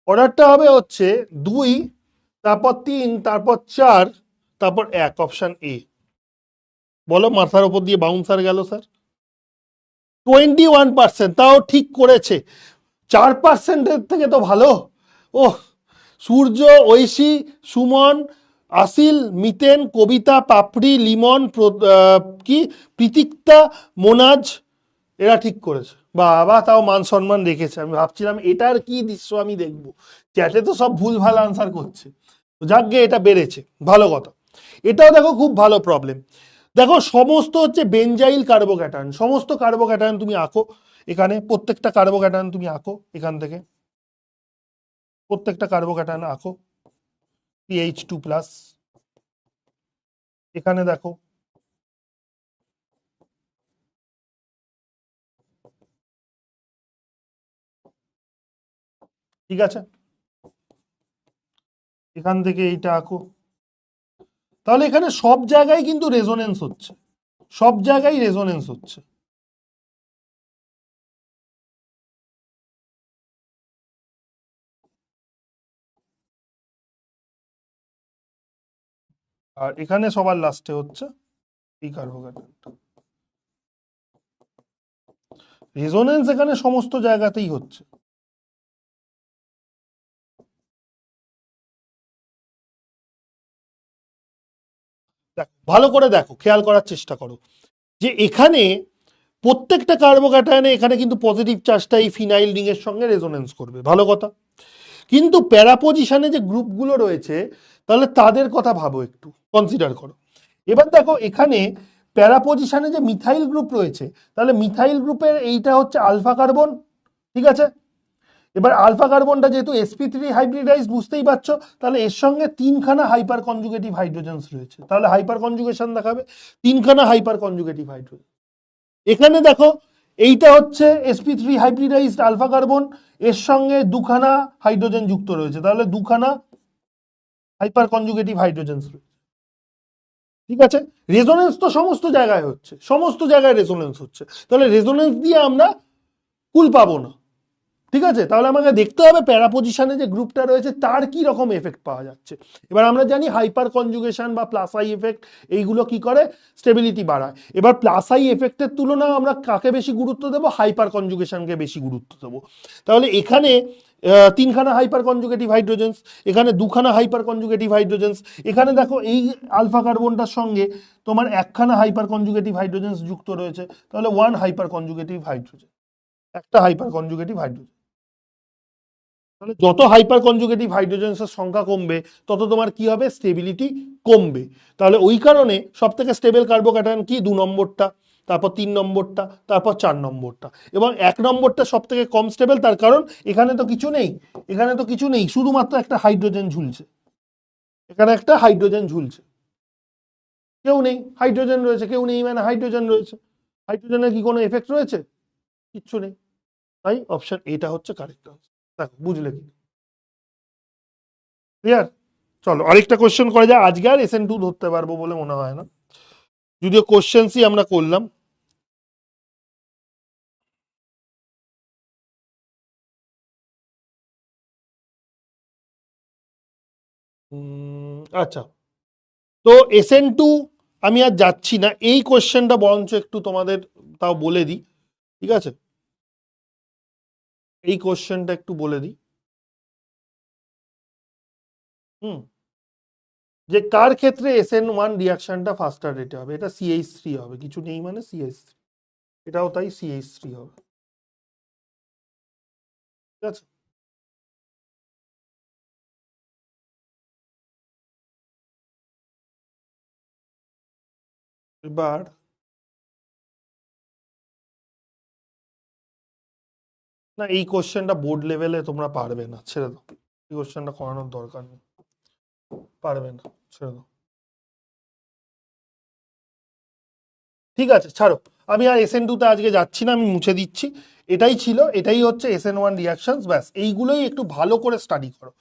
অর্ডারটা হবে হচ্ছে 2, তারপর 3, তারপর 4, তারপর 1, অপশন এ। বলো, মাথার ওপর দিয়ে বাউন্সার গেল স্যার। 21%, তাও ঠিক করেছে। 4%-এর থেকে তো ভালো। ও, সূর্য, ঐশী, সুমন, আসিল, মিতেন, কবিতা, পাপড়ি, লিমন, কি প্রীতিক্তা, মোনাজ, এরা ঠিক করেছে। বাবা, তাও মান সম্মান রেখেছে। আমি ভাবছিলাম এটার কি দৃশ্য আমি দেখবো, চ্যাটে তো সব ভুল ভাল আনসার করছে। যাক গে, এটা বেড়েছে, ভালো কথা। এটাও দেখো খুব ভালো প্রবলেম। দেখো, সমস্ত হচ্ছে বেঞ্জাইল কার্বোক্যাটায়ন, সমস্ত কার্বোক্যাটায়ন তুমি আঁকো এখানে, প্রত্যেকটা কার্বোক্যাটায়ন তুমি আঁকো এখান থেকে, প্রত্যেকটা কার্বোক্যাটায়ন আঁকো। CH2+, এখানে দেখো, ঠিক আছে, এখান থেকে এইটা আঁকো। তাহলে এখানে সব জায়গায় কিন্তু রেজোনেন্স হচ্ছে, সব জায়গায় রেজোনেন্স হচ্ছে। আর এখানে সবার লাস্টে হচ্ছে এই কার্বোক্যাটায়নটা। রেজোনেন্স এখানে সমস্ত জায়গাতেই হচ্ছে। ভালো করে দেখো, খেয়াল করার চেষ্টা করো যে এখানে প্রত্যেকটা কার্বোক্যাটায়নে এখানে কিন্তু পজিটিভ চার্জটা এই ফিনাইল রিং এর সঙ্গে রেজোনেন্স করবে, ভালো কথা। কিন্তু প্যারা পজিশনে যে গ্রুপগুলো রয়েছে, তাহলে তাদের কথা ভাবো, একটু কনসিডার করো। এবার দেখো এখানে প্যারা পজিশনে যে মিথাইল গ্রুপ রয়েছে, তাহলে মিথাইল গ্রুপের এইটা হচ্ছে আলফা কার্বন, ঠিক আছে। এবার আলফা কার্বনটা যেহেতু sp3 হাইব্রিডাইজ, বুঝতেই পারছো, তাহলে এর সঙ্গে তিনখানা হাইপার কনজুগেটিভ হাইড্রোজেন্স রয়েছে, তাহলে হাইপার কনজুগেশন দেখাবে, তিনখানা হাইপার কনজুগেটিভ হাইড্রোজেন। এখানে দেখো, এইটা হচ্ছে sp3 হাইব্রিডাইজড আলফা কার্বন, এর সঙ্গে দুখানা হাইড্রোজেন যুক্ত রয়েছে, তাহলে দুখানা হাইপার কনজুগেটিভ হাইড্রোজেন্স রয়েছে, ঠিক আছে। রেজোনেন্স তো সমস্ত জায়গায় হচ্ছে, সমস্ত জায়গায় রেজোনেন্স হচ্ছে, তাহলে রেজোনেন্স দিয়ে আমরা কুল পাবো না, ঠিক আছে। তাহলে আমাকে দেখতে হবে প্যারা পজিশনে যে গ্রুপটা রয়েছে তার কি রকম এফেক্ট পাওয়া যাচ্ছে। এবার আমরা জানি হাইপার কনজুগেশন বা প্লাস আই এফেক্ট, এইগুলো কি করে, স্টেবিলিটি বাড়ায়। এবার প্লাস আই এফেক্টের তুলনায় আমরা কাকে বেশি গুরুত্ব দেবো, হাইপার কনজুগেশনকে বেশি গুরুত্ব দেবো। তাহলে এখানে তিনখানা হাইপার কনজুগেটিভ হাইড্রোজেন্স, এখানে দুখানা হাইপার কনজুগেটিভ হাইড্রোজেন্স, এখানে দেখো এই আলফা কার্বনটার সঙ্গে তোমার একখানা হাইপার কনজুগেটিভ হাইড্রোজেন্স যুক্ত রয়েছে, তাহলে ওয়ান হাইপার কনজুগেটিভ হাইড্রোজেন, একটা হাইপার কনজুগেটিভ হাইড্রোজেন। তাহলে যত হাইপার কনজুগেটিভ হাইড্রোজেন্সের সংখ্যা কমবে, তত তোমার কি হবে, স্টেবিলিটি কমবে। তাহলে ওই কারণে সব থেকে স্টেবল কার্বোক্যাটায়ন কি, 2 নম্বরটা, তারপর 3 নম্বরটা, তারপর 4 নম্বরটা, এবং 1 নম্বরটা সব থেকে কম স্টেবল। তার কারণ এখানে তো কিছু নেই, এখানে তো কিছু নেই, শুধুমাত্র একটা হাইড্রোজেন ঝুলছে, এখানে একটা হাইড্রোজেন ঝুলছে, কেউ নেই, হাইড্রোজেন রয়েছে, কেউ নেই মানে হাইড্রোজেন রয়েছে, হাইড্রোজেনের কি কোনো এফেক্ট রয়েছে, কিচ্ছু নেই। তাই অপশন এটা হচ্ছে কারেক্ট আনসার। দেখো, বুঝলে কি, ক্লিয়ার? চলো আরেকটা কোশ্চেন করা যায়, আজকে আর SN2 ধরতে পারবো বলে মনে হয় না, যদিও কোশ্চেন্সই আমরা করলাম। আচ্ছা, তো SN2 আমি আর যাচ্ছি না, এই কোশ্চেনটা বরঞ্চ একটু তোমাদের তাও বলে দিই, ঠিক আছে, এই কোশ্চেনটা একটু বলে দিই। হুম, যে কার ক্ষেত্রে SN1 রিয়াকশনটা ফাস্টার রেটে হবে, এটা CH3 হবে, কিছু নেই মানে CH3, এটাও তাই CH3 হবে, ঠিক আছে। এবার না, এই কোশ্চেনটা বোর্ড লেভেলে তোমরা পারবে না, ছেড়ে দাও, এই কোশ্চেনটা করানোর দরকার নেই, পারবে না, ছেড়ে দাও, ঠিক আছে, ছাড়ো। আমি আর SN2 তে আজকে যাচ্ছি না, আমি মুছে দিচ্ছি। এটাই ছিল, এটাই হচ্ছে SN1 রিয়াকশনস, ব্যাস এইগুলোই একটু ভালো করে স্টাডি করো,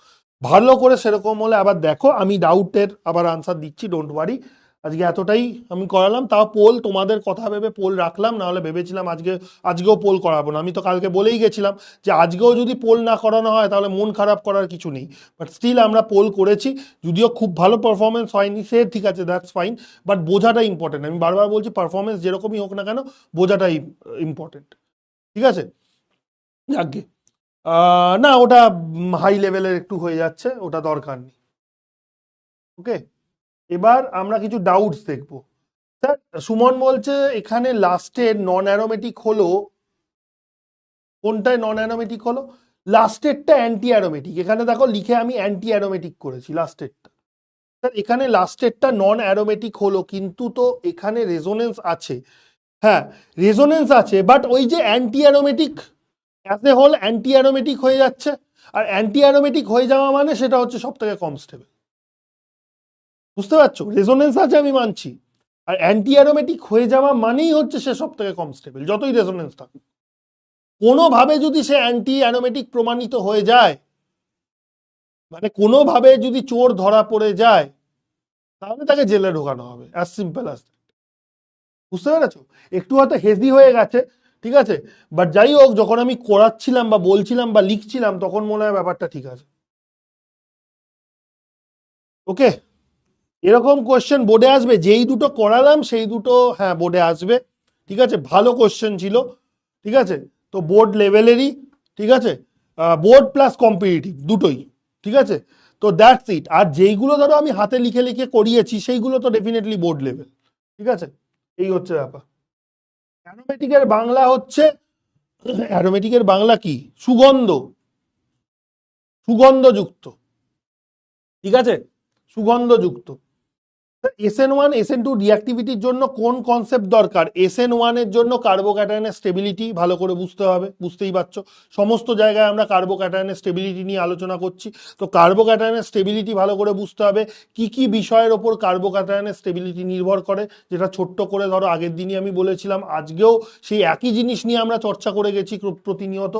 ভালো করে, সেরকম হলে আবার দেখো, আমি ডাউটের আবার আনসার দিচ্ছি, ডোন্ট ওয়ারি। আজকে এতটাই আমি করালাম, তাও পোল তোমাদের কথা ভেবে পোল রাখলাম, নাহলে ভেবেছিলাম আজকেও পোল করাবো না। আমি তো কালকে বলেই গেছিলাম যে আজকেও যদি পোল না করানো হয় তাহলে মন খারাপ করার কিছু নেই, বাট স্টিল আমরা পোল করেছি। যদিও খুব ভালো পারফরমেন্স হয়নি, সে ঠিক আছে, দ্যাটস ফাইন, বাট বোঝাটা ইম্পর্টেন্ট। আমি বারবার বলছি পারফরমেন্স যেরকমই হোক না কেন, বোঝাটাই ইম্পর্টেন্ট। ঠিক আছে, যাকে না ওটা হাই লেভেলের একটু হয়ে যাচ্ছে, ওটা দরকার নেই। ওকে, এবার আমরা কিছু ডাউটস দেখবো। স্যার সুমন বলছে এখানে লাস্টের নন অ্যারোমেটিক হলো, কোনটায় নন অ্যারোমেটিক হলো? লাস্টেরটা অ্যান্টি অ্যারোমেটিক, এখানে দেখো লিখে আমি অ্যান্টি অ্যারোমেটিক করেছি লাস্টেরটা। স্যার এখানে লাস্টেরটা নন অ্যারোমেটিক হলো, কিন্তু তো এখানে রেজোনেন্স আছে। হ্যাঁ, রেজোনেন্স আছে, বাট ওই যে antiaromatic as a whole antiaromatic হয়ে যাচ্ছে। আর অ্যান্টি অ্যারোমেটিক হয়ে যাওয়া মানে সেটা হচ্ছে সব থেকে কম স্টেবল। বুঝতে পারছো? রেজোনেন্স আছে আমি মানছি, আর অ্যান্টি অ্যারোমেটিক হয়ে যাওয়া মানেই হচ্ছে সে সব থেকে কম স্টেবল, যতই রেজোনেন্স থাকুক। কোনোভাবে যদি সে অ্যান্টি অ্যারোমেটিক প্রমাণিত হয়ে যায়, মানে কোনোভাবে যদি চোর ধরা পড়ে যায়, তাহলে তাকে জেলে ঢোকানো হবে, অ্যাজ সিম্পল অ্যাজ। বুঝতে পেরেছো? একটু হয়তো হেজি হয়ে গেছে, ঠিক আছে, বাট যাই হোক, যখন আমি করাচ্ছিলাম বা বলছিলাম বা লিখছিলাম তখন মনে হয় ব্যাপারটা ঠিক আছে। ওকে, এরকম কোশ্চেন বোর্ডে আসবে, যেই দুটো করালাম সেই দুটো হ্যাঁ বোর্ডে আসবে। ঠিক আছে, ভালো কোশ্চেন ছিল। ঠিক আছে, তো বোর্ড লেভেলেরই, ঠিক আছে, বোর্ড প্লাস কম্পিটিটিভ দুটোই। ঠিক আছে, তো দ্যাটস ইট। আর যেইগুলো ধরো আমি হাতে লিখে লিখে করিয়েছি সেইগুলো তো ডেফিনেটলি বোর্ড লেভেল। ঠিক আছে, এই হচ্ছে ব্যাপার। অ্যারোমেটিকের বাংলা হচ্ছে, অ্যারোমেটিকের বাংলা কি? সুগন্ধ, সুগন্ধযুক্ত। ঠিক আছে, সুগন্ধযুক্ত। SN1 SN2 রিঅ্যাক্টিভিটির জন্য কোন কনসেপ্ট দরকার? SN1 এর জন্য কার্বোক্যাটায়নের স্টেবিলিটি ভালো করে বুঝতে হবে, বুঝতেই পারছো সমস্ত জায়গায় আমরা কার্বোক্যাটায়নের স্টেবিলিটি নিয়ে আলোচনা করছি। তো কার্বোক্যাটায়নের স্টেবিলিটি ভালো করে বুঝতে হবে, কি কি বিষয়ের ওপর কার্বোক্যাটায়নের স্টেবিলিটি নির্ভর করে, যেটা ছোট্ট করে ধরো আগের দিনই আমি বলেছিলাম, আজকেও সেই একই জিনিস নিয়ে আমরা চর্চা করে গেছি প্রতিনিয়ত।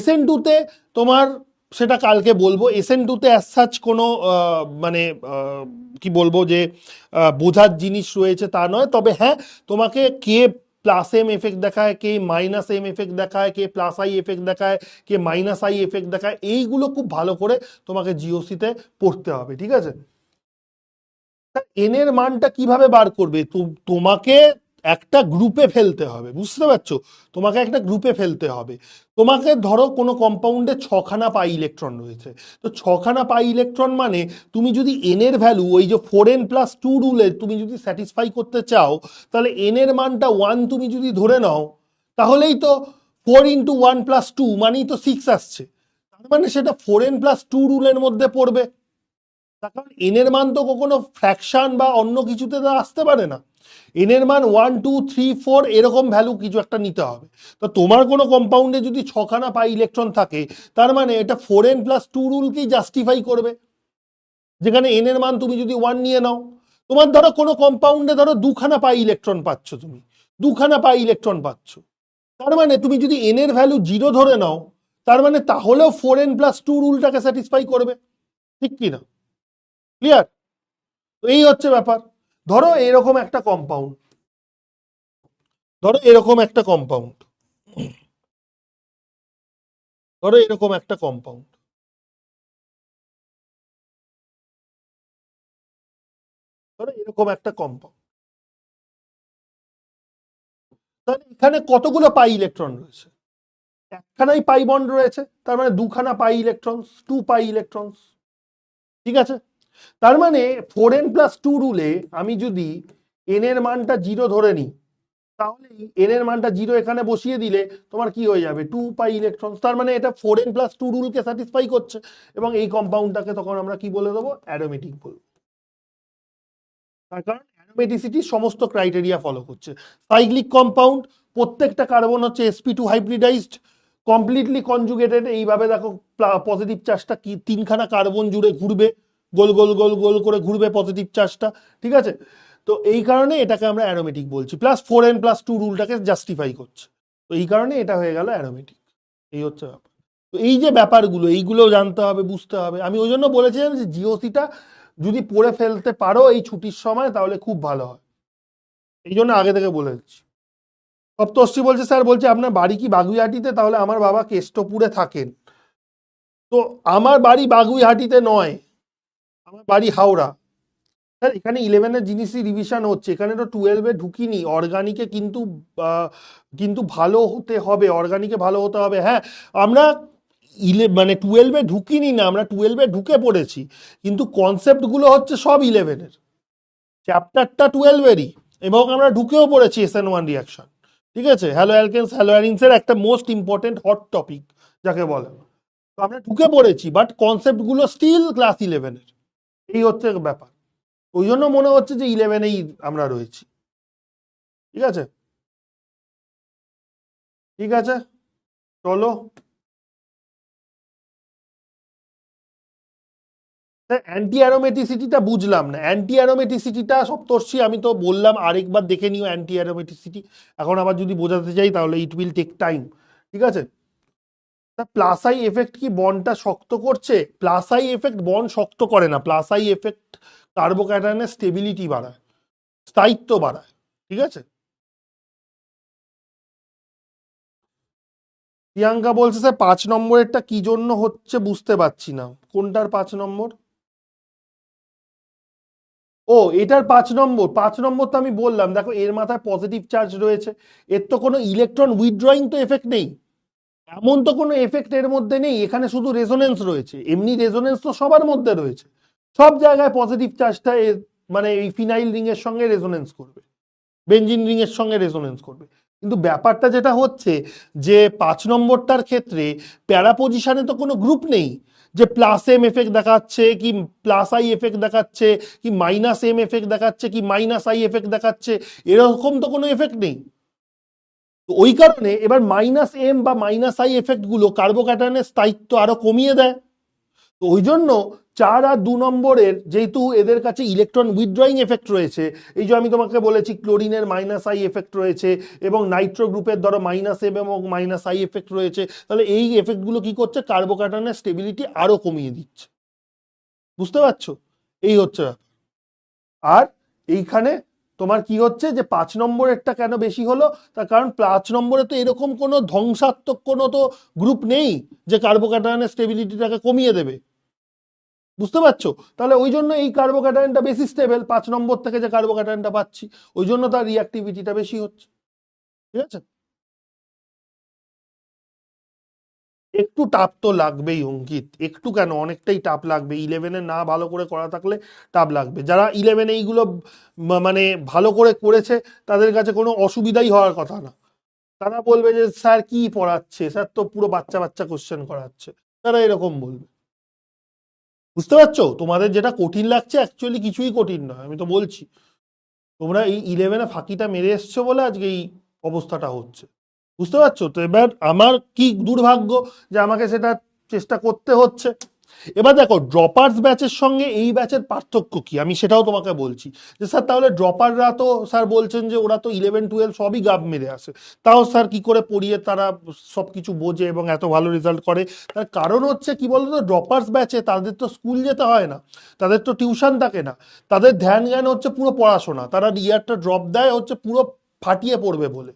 SN2 তে তোমার, সেটা কালকে বলবো, SN2 তে অ্যাজ সাচ কোনো মানে কি বলবো যে বোঝার জিনিস রয়েছে তা নয়, তবে হ্যাঁ তোমাকে কে প্লাস এম এফেক্ট দেখায়, কে মাইনাস এম এফেক্ট দেখায়, কে প্লাস আই এফেক্ট দেখায়, কে মাইনাস আই এফেক্ট দেখায়, এইগুলো খুব ভালো করে তোমাকে জিওসিতে পড়তে হবে। ঠিক আছে, এন এর মানটা কিভাবে বার করবে? তোমাকে একটা গ্রুপে ফেলতে হবে, বুঝতে পারছো? তোমাকে একটা গ্রুপে ফেলতে হবে। তোমাকে ধরো কোনো কম্পাউন্ডে 6খানা পাই ইলেকট্রন রয়েছে, তো 6খানা পাই ইলেকট্রন মানে তুমি যদি এন এর ভ্যালু ওই যে 4n+2 রুলে তুমি যদি স্যাটিসফাই করতে চাও, তাহলে এন এর মানটা 1 তুমি যদি ধরে নাও, তাহলেই তো 4 × 1 + 2 মানেই তো 6 আসছে। তার মানে সেটা 4n+2 রুলের মধ্যে পড়বে। তার কারণ এন এর মান তো কখনো ফ্র্যাকশন বা অন্য কিছুতে তো আসতে পারে না। এন এর মান 1 2 3 4 এরকম ভ্যালু কিছু একটা নিতে হবে। তো তোমার কোনো কম্পাউন্ডে যদি 6খানা পাই ইলেকট্রন থাকে, তার মানে এটা 4n+2 রুলকেই জাস্টিফাই করবে, যেখানে এন এর মান তুমি যদি 1 নিয়ে নাও। তোমার ধরো কোনো কম্পাউন্ডে ধরো 2খানা পাই ইলেকট্রন পাচ্ছ, তুমি 2খানা পাই ইলেকট্রন পাচ্ছ, তার মানে তুমি যদি এন এর ভ্যালু 0 ধরে নাও, তার মানে তাহলেও 4n+2 রুলটাকে স্যাটিসফাই করবে। ঠিক কি না? ক্লিয়ার? তো এই হচ্ছে ব্যাপার। ধরো এরকম একটা কম্পাউন্ড, ধরো এরকম একটা কম্পাউন্ড, ধরো এরকম একটা কম্পাউন্ড, ধরো এরকম একটা কম্পাউন্ড, তাহলে এখানে কতগুলো পাই ইলেকট্রন রয়েছে? একখানাই পাই বন্ড রয়েছে, তার মানে 2খানা পাই ইলেকট্রন, 2 পাই ইলেকট্রন। ঠিক আছে, তার মানে 4n+2 রুলে আমি যদি এন এর মানটা 0 ধরে নিই, তাহলে এন এর মানটা 0 এখানে বসিয়ে দিলে তোমার কি হয়ে যাবে? 2 পাই ইলেকট্রন। তার মানে এটা 4n+2 রুলকে স্যাটিসফাই করছে, এবং এই কম্পাউন্ডটাকে তখন আমরা কি বলে দেবো? অ্যারোমেটিক বলবো। তার কারণ অ্যারোমেটিসিটি সমস্ত ক্রাইটেরিয়া ফলো করছে। সাইক্লিক কম্পাউন্ড, প্রত্যেকটা কার্বন হচ্ছে sp2 হাইব্রিডাইজড, কমপ্লিটলি কনজুগেটেড। এইভাবে দেখো পজিটিভ চার্জটা কি 3খানা কার্বন জুড়ে ঘুরবে, গোল গোল গোল গোল করে ঘুরবে পজিটিভ চার্জটা। ঠিক আছে, তো এই কারণে এটাকে আমরা অ্যারোমেটিক বলছি, প্লাস 4n+2 রুলটাকে জাস্টিফাই করছে। তো এই কারণে এটা হয়ে গেল অ্যারোমেটিক। এই হচ্ছে ব্যাপার। তো এই যে ব্যাপারগুলো, এইগুলো জানতে হবে, বুঝতে হবে। আমি ওই জন্য বলেছিলাম যে জিওসিটা যদি পড়ে ফেলতে পারো এই ছুটির সময় তাহলে খুব ভালো হয়, এই জন্য আগে থেকে বলে দিচ্ছি। সপ্তর্ষি বলছে স্যার বলছে আপনার বাড়ি কি বাগুইহাটিতে? তাহলে আমার বাবা কেষ্টপুরে থাকেন। তো আমার বাড়ি বাগুইহাটিতে নয়, আমার বাড়ি হাওড়া। স্যার এখানে 11-এর জিনিসই রিভিশন হচ্ছে, এখানে তো 12-এ ঢুকিনি। অর্গানিকে কিন্তু কিন্তু ভালো হতে হবে, অর্গানিকে ভালো হতে হবে। হ্যাঁ আমরা মানে 12-এ ঢুকিনি না, আমরা 12-এ ঢুকে পড়েছি, কিন্তু কনসেপ্টগুলো হচ্ছে সব 11-এর, চ্যাপ্টারটা 12-এরই, এবং আমরা ঢুকেও পড়েছি SN1 রিয়াকশন। ঠিক আছে, হ্যালো অ্যালকেনস হ্যালো অ্যারিনসের একটা মোস্ট ইম্পর্টেন্ট হট টপিক যাকে বলে, তো আমরা ঢুকে পড়েছি, বাট কনসেপ্টগুলো স্টিল ক্লাস 11-এর। এই হচ্ছে ব্যাপার, ওই জন্য মনে হচ্ছে যে 11-এই আমরা রয়েছি। ঠিক আছে, ঠিক আছে, চলো। অ্যান্টি অ্যারোমেটিসিটিটা বুঝলাম না, অ্যান্টি অ্যারোমেটিসিটিটা সপ্তর্ষি আমি তো বললাম আরেকবার দেখে নিও অ্যান্টি অ্যারোমেটিসিটি, এখন আবার যদি বোঝাতে চাই তাহলে ইট উইল টেক টাইম। ঠিক আছে, তা প্লাস আই এফেক্ট কি বন্ডটা শক্ত করছে? প্লাস আই এফেক্ট বন্ড শক্ত করে না, প্লাস আই এফেক্ট কার্বোক্যাটায়নের স্টেবিলিটি বাড়ায়, স্থায়িত্ব বাড়ায়। ঠিক আছে, প্রিয়াঙ্কা বলছে স্যার 5 নম্বরেরটা কি জন্য হচ্ছে বুঝতে পারছি না, কোনটার 5 নম্বর? ও এটার 5 নম্বর, 5 নম্বর তো আমি বললাম, দেখো এর মাথায় পজিটিভ চার্জ রয়েছে, এর তো কোনো ইলেকট্রন উইথড্রয়িং তো এফেক্ট নেই, এমন তো কোনো এফেক্ট এর মধ্যে নেই, এখানে শুধু রেজোনেন্স রয়েছে। এমনি রেজোনেন্স তো সবার মধ্যে রয়েছে, সব জায়গায় পজিটিভ চার্জটা মানে এই ফিনাইল রিং এর সঙ্গে রেজোনেন্স করবে, বেঞ্জিন রিং এর সঙ্গে রেজোনেন্স করবে। কিন্তু ব্যাপারটা যেটা হচ্ছে যে 5 নম্বরটার ক্ষেত্রে প্যারা পজিশনে তো কোনো গ্রুপ নেই, যে প্লাস এম এফেক্ট দেখাচ্ছে কি প্লাস আই এফেক্ট দেখাচ্ছে কি মাইনাস এম এফেক্ট দেখাচ্ছে কি মাইনাস আই এফেক্ট দেখাচ্ছে, এরকম তো কোনো এফেক্ট নেই। তো ওই কারণে এবার মাইনাস এম বা মাইনাস আই এফেক্ট গুলো কার্বোক্যাটায়নের স্থায়িত্ব আরো কমিয়ে দেয়। তো ওই জন্য 4 আর 2 নম্বরের যেহেতু এদের কাছে ইলেকট্রন উইথড্রয়িং এফেক্ট রয়েছে, এই যে আমি তোমাকে বলেছি ক্লোরিনের মাইনাস আই এফেক্ট রয়েছে এবং নাইট্রো গ্রুপের ধরো মাইনাস এম এবং মাইনাস আই এফেক্ট রয়েছে, তাহলে এই এফেক্টগুলো কি করছে, কার্বোক্যাটায়নের স্টেবিলিটি আরো কমিয়ে দিচ্ছে। বুঝতে পারছো, এই হচ্ছে ব্যাপার। আর এইখানে তোমার কি হচ্ছে যে 5 নম্বরেরটা কেন বেশি হলো, তার কারণ 5 নম্বরে তো এরকম কোনো ধ্বংসাত্মক কোনো তো গ্রুপ নেই যে কার্বোক্যাটায়নের স্টেবিলিটিটাকে কমিয়ে দেবে। বুঝতে পারছো, তাহলে ওই জন্য এই কার্বোক্যাটায়নটা বেশি স্টেবল 5 নম্বর থেকে যে কার্বোক্যাটায়নটা পাচ্ছি, ওই জন্য তার রিঅ্যাক্টিভিটিটা বেশি হচ্ছে। ঠিক আছে, একটু টাপ তো লাগবেই অঙ্কিত, একটু কেন অনেকটাই টাপ লাগবে, 11-এ না ভালো করে করা থাকলে টাপ লাগবে। যারা 11-এ এইগুলো মানে ভালো করে করেছে তাদের কাছে কোনো অসুবিধাই হওয়ার কথা না, তারা বলবে যে স্যার কি পড়াচ্ছে, স্যার তো পুরো বাচ্চা বাচ্চা কোশ্চেন করাচ্ছে, তারা এরকম বলবে। বুঝতে পারছো, তোমাদের যেটা কঠিন লাগছে অ্যাকচুয়ালি কিছুই কঠিন নয়, আমি তো বলছি তোমরা এই 11-এ ফাঁকিটা মেরে এসছো বলে আজকে এই অবস্থাটা হচ্ছে। বুঝতে পারছো তো, এবার আমার কি দুর্ভাগ্য যে আমাকে সেটা চেষ্টা করতে হচ্ছে। এবার দেখো ড্রপার্স ব্যাচের সঙ্গে এই ব্যাচের পার্থক্য কি আমি সেটাও তোমাকে বলছি, যে স্যার তাহলে ড্রপাররা তো স্যার বলছেন যে ওরা তো 11-12 সবই গাব মেরে আসে, তাও স্যার কি করে পড়িয়ে তারা সব কিছু বোঝে এবং এত ভালো রেজাল্ট করে? তার কারণ হচ্ছে কি বলতো, ড্রপার্স ব্যাচে তাদের তো স্কুল যেতে হয় না, তাদের তো টিউশন থাকে না, তাদের ধ্যান জ্ঞান হচ্ছে পুরো পড়াশোনা, তারা ইয়ারটা ড্রপ দেয় হচ্ছে পুরো ফাটিয়ে পড়বে বলে।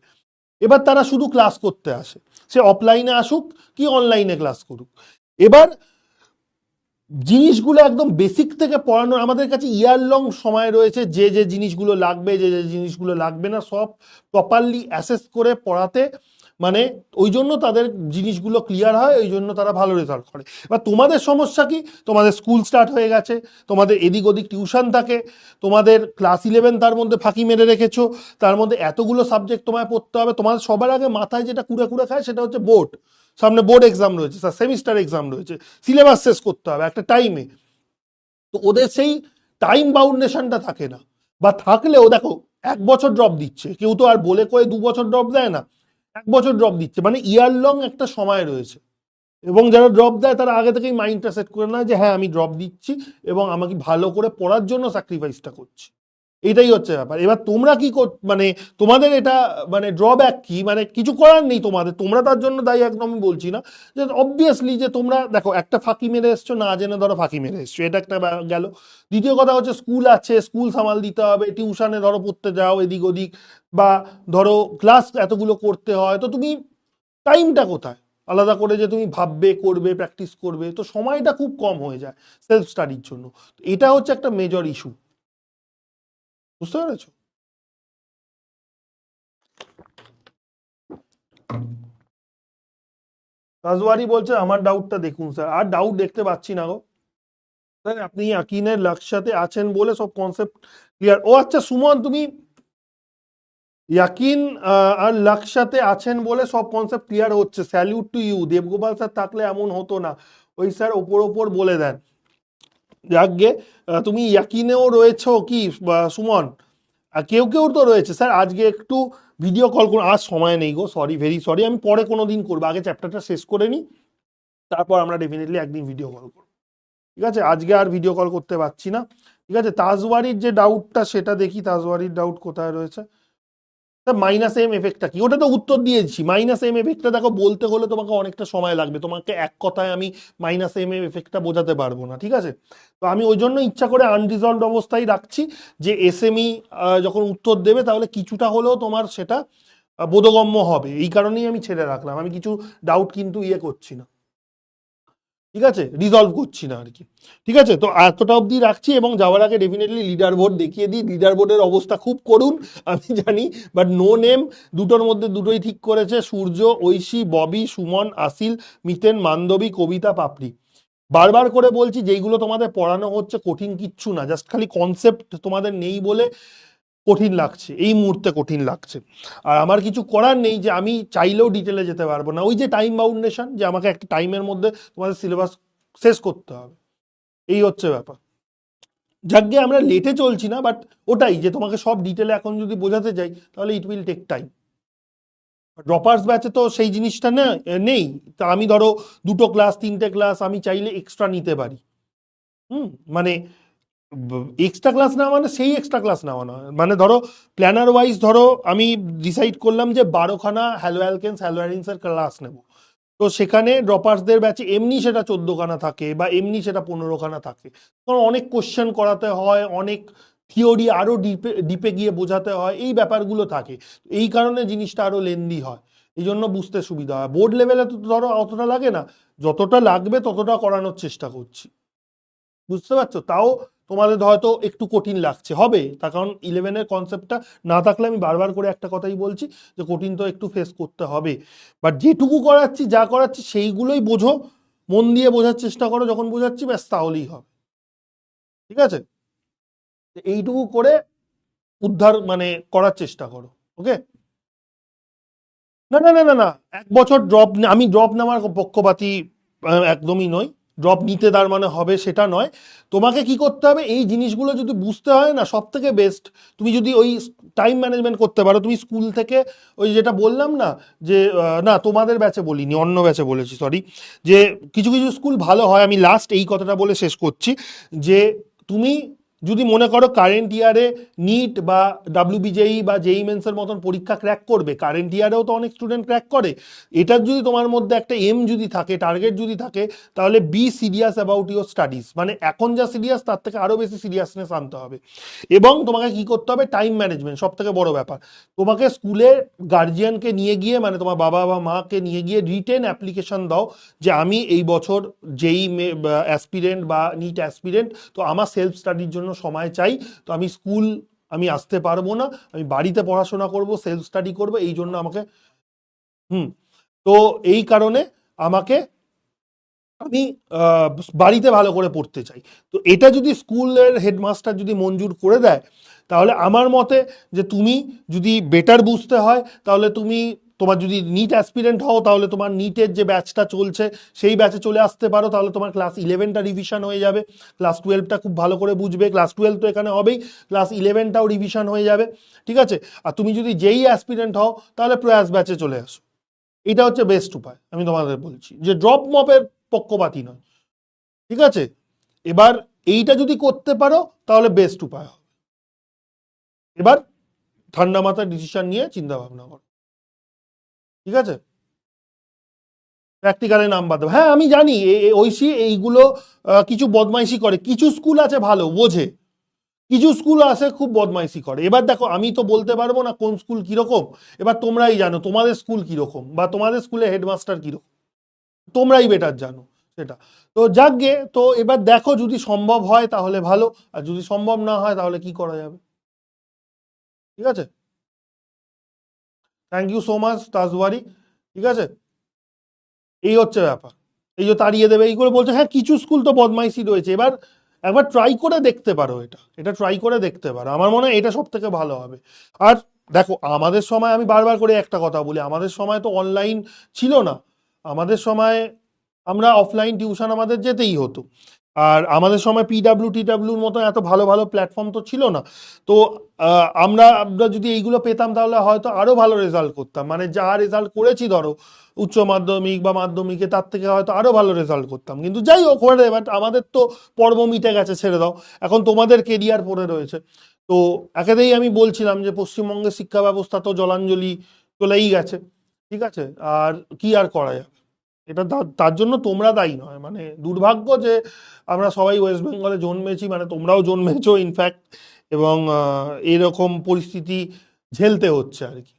এবার তারা শুধু ক্লাস করতে আসে, সে অফলাইনে আসুক কি অনলাইনে ক্লাস করুক। এবার জিনিসগুলো একদম বেসিক থেকে পড়ানো, আমাদের কাছে ইয়ার লং সময় রয়েছে, যে যে জিনিসগুলো লাগবে যে যে জিনিসগুলো লাগবে না সব প্রপারলি অ্যাসেস করে পড়াতে, মানে ওই জন্য তাদের জিনিসগুলো ক্লিয়ার হয়, ওই জন্য তারা ভালো রেজাল্ট করে। এবার তোমাদের সমস্যা কি, তোমাদের স্কুল স্টার্ট হয়ে গেছে, তোমাদের এদিক ওদিক টিউশন থাকে, তোমাদের ক্লাস 11 তার মধ্যে ফাঁকি মেরে রেখেছো, তার মধ্যে এতগুলো সাবজেক্ট তোমায় পড়তে হবে, তোমাদের সবার আগে মাথায় যেটা কুড়ে কুড়ে খায় সেটা হচ্ছে বোর্ড, সামনে বোর্ড এক্সাম রয়েছে, সেমিস্টার এক্সাম রয়েছে, সিলেবাস শেষ করতে হবে একটা টাইমে। তো ওদের সেই টাইম বাউন্ডেশনটা থাকে না, বা থাকলেও দেখো 1 বছর ড্রপ দিচ্ছে, কেউ তো আর বলে কয়ে 2 বছর ড্রপ দেয় না, 1 বছর ড্রপ দিচ্ছে, মানে ইয়ার লং একটা সময় রয়েছে। এবং যারা ড্রপ দেয় তারা আগে থেকেই মাইন্ডটা সেট করে নেয় যে হ্যাঁ আমি ড্রপ দিচ্ছি এবং আমাকে ভালো করে পড়ার জন্য স্যাক্রিফাইসটা করছি। এটাই হচ্ছে ব্যাপার। এবার তোমরা কি মানে তোমাদের এটা মানে ড্রব্যাক কি, মানে কিছু করার নেই তোমাদের, তোমরা তার জন্য দায়ী একদমই বলছি না, যে অবভিয়াসলি যে তোমরা দেখো একটা ফাঁকি মেরে এসছো, না জেনে ধরো ফাঁকি মেরে এসছো, এটা একটা গেল। দ্বিতীয় কথা হচ্ছে স্কুল আছে, স্কুল সামাল দিতে হবে, টিউশনে ধরো পড়তে যাও এদিক ওদিক, বা ধরো ক্লাস এতগুলো করতে হয়, তো তুমি টাইমটা কোথায় আলাদা করে যে তুমি ভাববে, করবে, প্র্যাকটিস করবে, তো সময়টা খুব কম হয়ে যায় সেলফ স্টাডির জন্য। এটা হচ্ছে একটা মেজর ইস্যু, বুঝতে পেরেছো? রাজওয়ারি বলছে আমার ডাউটটা দেখুন স্যার। আর ডাউট দেখতে পাচ্ছি না গো স্যার, আপনি ইয়াকিনের লক্ষ্যতে আছেন বলে সব কনসেপ্ট ক্লিয়ার। ও আচ্ছা সুমন, তুমি ইয়াকিন আর লক্ষ্যতে আছেন বলে সব কনসেপ্ট ক্লিয়ার হচ্ছে, স্যালিউট টু ইউ। দেবগোপাল স্যার থাকলে এমন হতো না, ওই স্যার ওপর ওপর বলে দেন। যাকগে, তুমি ইয়াকিনেও রয়েছো কি সুমন? আর কেউ কেউ তো রয়েছে স্যার। আজকে একটু ভিডিও কল করুন, আজ সময় নেই গো, সরি, ভেরি সরি, আমি পরে কোনো দিন করবো, আগে চ্যাপ্টারটা শেষ করে নিই, তারপর আমরা ডেফিনেটলি একদিন ভিডিও কল করবো, ঠিক আছে? আজকে আর ভিডিও কল করতে পারছি না, ঠিক আছে? তাজওয়ারির যে ডাউটটা সেটা দেখি, তাজওয়ারির ডাউট কোথায় রয়েছে। মাইনাস এম এফেক্টটা কি, ওটা তো উত্তর দিয়েছি। মাইনাস এম এফেক্টটা দেখো, বলতে হলে তোমাকে অনেকটা সময় লাগবে, তোমাকে এক কথায় আমি মাইনাস এম এফেক্টটা বোঝাতে পারবো না, ঠিক আছে? তো আমি ওই জন্য ইচ্ছা করে আনরিজলভড অবস্থায় রাখছি, যে এসএমই যখন উত্তর দেবে তাহলে কিছুটা হলেও তোমার সেটা বোধগম্য হবে, এই কারণেই আমি ছেড়ে রাখলাম। আমি কিছু ডাউট কিন্তু করছি না, ঠিক আছে, রিজলভ করছি না আর কি, ঠিক আছে? তো এতটা অবধি রাখছি, এবং যাওয়ার আগে ডেফিনেটলি লিডার বোর্ড দেখিয়ে দিই। লিডার বোর্ডের অবস্থা খুব করুন আমি জানি, বাট নো নেম দুটোর মধ্যে দুটোই ঠিক করেছে, সূর্য, ঐশী, ববি, সুমন, আসিল, মিতেন, মান্দবী, কবিতা, পাপড়ি। বারবার করে বলছি, যেইগুলো তোমাদের পড়ানো হচ্ছে কঠিন কিচ্ছু না, জাস্ট খালি কনসেপ্ট তোমাদের নেই বলে কঠিন লাগছে, এই মুহূর্তে কঠিন লাগছে। আর আমার কিছু করার নেই, যে আমি চাইলেও ডিটেলে যেতে পারবো না, ওই যে টাইম বাউন্ডেশন, যে আমাকে একটা টাইমের মধ্যে তোমাদের সিলেবাস শেষ করতে হবে, এই হচ্ছে ব্যাপার। যাকে আমরা লেটে চলছি না, বাট ওটাই যে তোমাকে সব ডিটেলে এখন যদি বোঝাতে যাই তাহলে ইট উইল টেক টাইম। ড্রপার্স ব্যাচে তো সেই জিনিসটা না, নেই। তা আমি ধরো দুটো ক্লাস, তিনটে ক্লাস আমি চাইলে এক্সট্রা নিতে পারি। হুম, মানে এক্সট্রা ক্লাস না মানে সেই এক্সট্রা ক্লাস নেওয়া না, মানে ধরো প্ল্যানার ওয়াইজ ধরো আমি ডিসাইড করলাম যে 12খানা হ্যালো অ্যালকেন্স হ্যালো অ্যারিনসের ক্লাস নেব, তো সেখানে ড্রপার্সদের ব্যাচে এমনি সেটা 14খানা থাকে, বা এমনি সেটা 15খানা থাকে, কারণ অনেক কোশ্চেন করাতে হয়, অনেক থিওরি আরো ডিপে ডিপে গিয়ে বোঝাতে হয়, এই ব্যাপারগুলো থাকে, এই কারণে জিনিসটা আরো লেন্দি হয়, এই জন্য বুঝতে সুবিধা হয়। বোর্ড লেভেলে তো ধরো অতটা লাগে না, যতটা লাগবে ততটা করানোর চেষ্টা করছি, বুঝতে পারছো? তাও তোমাদের হয়তো একটু কঠিন লাগছে, হবে তার কারণ 11-এর কনসেপ্টটা না থাকলে, আমি বারবার করে একটা কথাই বলছি, যে কঠিন তো একটু ফেস করতে হবে, বাট যেটুকু করাচ্ছি, যা করাচ্ছি সেইগুলোই বোঝো, মন দিয়ে বোঝার চেষ্টা করো, যখন বোঝাচ্ছি ব্যাস তাহলেই হবে, ঠিক আছে? এইটুকু করে উদ্ধার মানে করার চেষ্টা করো, ওকে? না না না না না, 1 বছর ড্রপ, আমি ড্রপ নেওয়ার পক্ষপাতী একদমই নই। ড্রপ নিতে তার মানে হবে সেটা নয়। তোমাকে কি করতে হবে, এই জিনিসগুলো যদি বুঝতে হয় না, সব থেকে বেস্ট তুমি যদি ওই টাইম ম্যানেজমেন্ট করতে পারো, তুমি স্কুল থেকে ওই যেটা বললাম না, যে না তোমাদের ব্যাচে বলিনি, অন্য ব্যাচে বলেছি, সরি, যে কিছু কিছু স্কুল ভালো হয়, আমি লাস্ট এই কথাটা বলে শেষ করছি, যে তুমি যদি মনে করো কারেন্ট ইয়ারে নিট বা ডাব্লিউবিজেই বা জেই মেন্সের মতন পরীক্ষা ক্র্যাক করবে, কারেন্ট ইয়ারেও তো অনেক স্টুডেন্ট ক্র্যাক করে, এটার যদি তোমার মধ্যে একটা এম যদি থাকে, টার্গেট যদি থাকে, তাহলে be serious about your studies, মানে এখন যা সিরিয়াস তার থেকে আরো বেশি সিরিয়াসনেস আনতে হবে। এবং তোমাকে কি করতে হবে, টাইম ম্যানেজমেন্ট সব থেকে বড় ব্যাপার। তোমাকে স্কুলে গার্জিয়ানকে নিয়ে গিয়ে, মানে তোমার বাবা বা মাকে নিয়ে গিয়ে রিটেন অ্যাপ্লিকেশন দাও, যে আমি এই বছর যেই অ্যাসপিরেন্ট বা নিট অ্যাসপিরেন্ট, তো আমার সেলফ স্টাডির জন্য সময় চাই, তো আমি স্কুল আমি আসতে পারবো না, আমি বাড়িতে পড়াশোনা করব, সেলফ স্টাডি করব, এই জন্য আমাকে হুম, তো এই কারণে আমাকে আমি আহ, বাড়িতে ভালো করে পড়তে চাই। তো এটা যদি স্কুলের হেডমাস্টার যদি মঞ্জুর করে দেয়, তাহলে আমার মতে, যে তুমি যদি বেটার বুঝতে হয়, তাহলে তুমি তোমার যদি নিট অ্যাসপিরেন্ট হও, তাহলে তোমার নিটের যে ব্যাচটা চলছে সেই ব্যাচে চলে আসতে পারো, তাহলে তোমার ক্লাস 11টা রিভিশন হয়ে যাবে, ক্লাস 12টা খুব ভালো করে বুঝবে, ক্লাস 12 তো এখানে হবেই, ক্লাস 11টাও রিভিশন হয়ে যাবে, ঠিক আছে? আর তুমি যদি যেই অ্যাসপিরেন্ট হও, তাহলে প্রয়াস ব্যাচে চলে আসো, এটা হচ্ছে বেস্ট উপায়, আমি তোমাদের বলছি, যে ড্রপ মপের পক্ষপাতী নয়, ঠিক আছে? এবার এইটা যদি করতে পারো তাহলে বেস্ট উপায় হবে। এবার ঠান্ডা মাথায় ডিসিশন নিয়ে চিন্তা ভাবনা করো, ঠিক আছে? প্র্যাকটিক্যালে নাম্বার দেবো, হ্যাঁ আমি জানি ঐশী এইগুলো কিছু বদমাইশি করে, কিছু স্কুল আছে ভালো বোঝে, কিছু স্কুল আছে খুব বদমাইশি করে। এবার দেখো আমি তো বলতে পারবো না কোন স্কুল কিরকম, এবার তোমরাই জানো তোমাদের স্কুল কিরকম বা তোমাদের স্কুলে হেডমাস্টার কিরকম, তোমরাই বেটার জানো সেটা। তো যাকগে, তো এবার দেখো যদি সম্ভব হয় তাহলে ভালো, আর যদি সম্ভব না হয় তাহলে কি করা যাবে, ঠিক আছে? থ্যাংক ইউ সো মাচ তাজওয়ারি, ঠিক আছে? এই হচ্ছে ব্যাপার, এই যে তাড়িয়ে দেবে এইগুলো বলছে, হ্যাঁ কিছু স্কুল তো বদমাইশি রয়েছে, এবার একবার ট্রাই করে দেখতে পারো, এটা ট্রাই করে দেখতে পারো, আমার মনে হয় এটা সব থেকে ভালো হবে। আর দেখো আমাদের সময়, আমি বারবার করে একটা কথা বলি, আমাদের সময় তো অনলাইন ছিল না, আমাদের সময় আমরা অফলাইন টিউশন আমাদের যেতেই হতো। আর আমাদের সময় টিডাব্লিউর মতো এত ভালো ভালো প্ল্যাটফর্ম তো ছিল না। তো আমরা যদি এইগুলো পেতাম তাহলে হয়তো আরো ভালো রেজাল্ট করতাম, মানে যা রেজাল্ট করেছি ধরো উচ্চ মাধ্যমিক বা মাধ্যমিকে, তার থেকে হয়তো আরো ভালো রেজাল্ট করতাম। কিন্তু যাই হোক, হয়ে বাট আমাদের তো পর্ব মিটে গেছে, ছেড়ে দাও, এখন তোমাদের কেরিয়ার পড়ে রয়েছে। তো একেতেই আমি বলছিলাম যে পশ্চিমবঙ্গের শিক্ষা ব্যবস্থা তো জলাঞ্জলি চলেই গেছে, ঠিক আছে? আর কি আর করা যাবে, এটা তার জন্য তোমরা দায়ী নয়, মানে দুর্ভাগ্য যে আমরা সবাই ওয়েস্ট বেঙ্গলে জন্মেছি, মানে তোমরাও জন্মেছো ইনফ্যাক্ট, এবং এরকম পরিস্থিতি ঝেলতে হচ্ছে আর কি,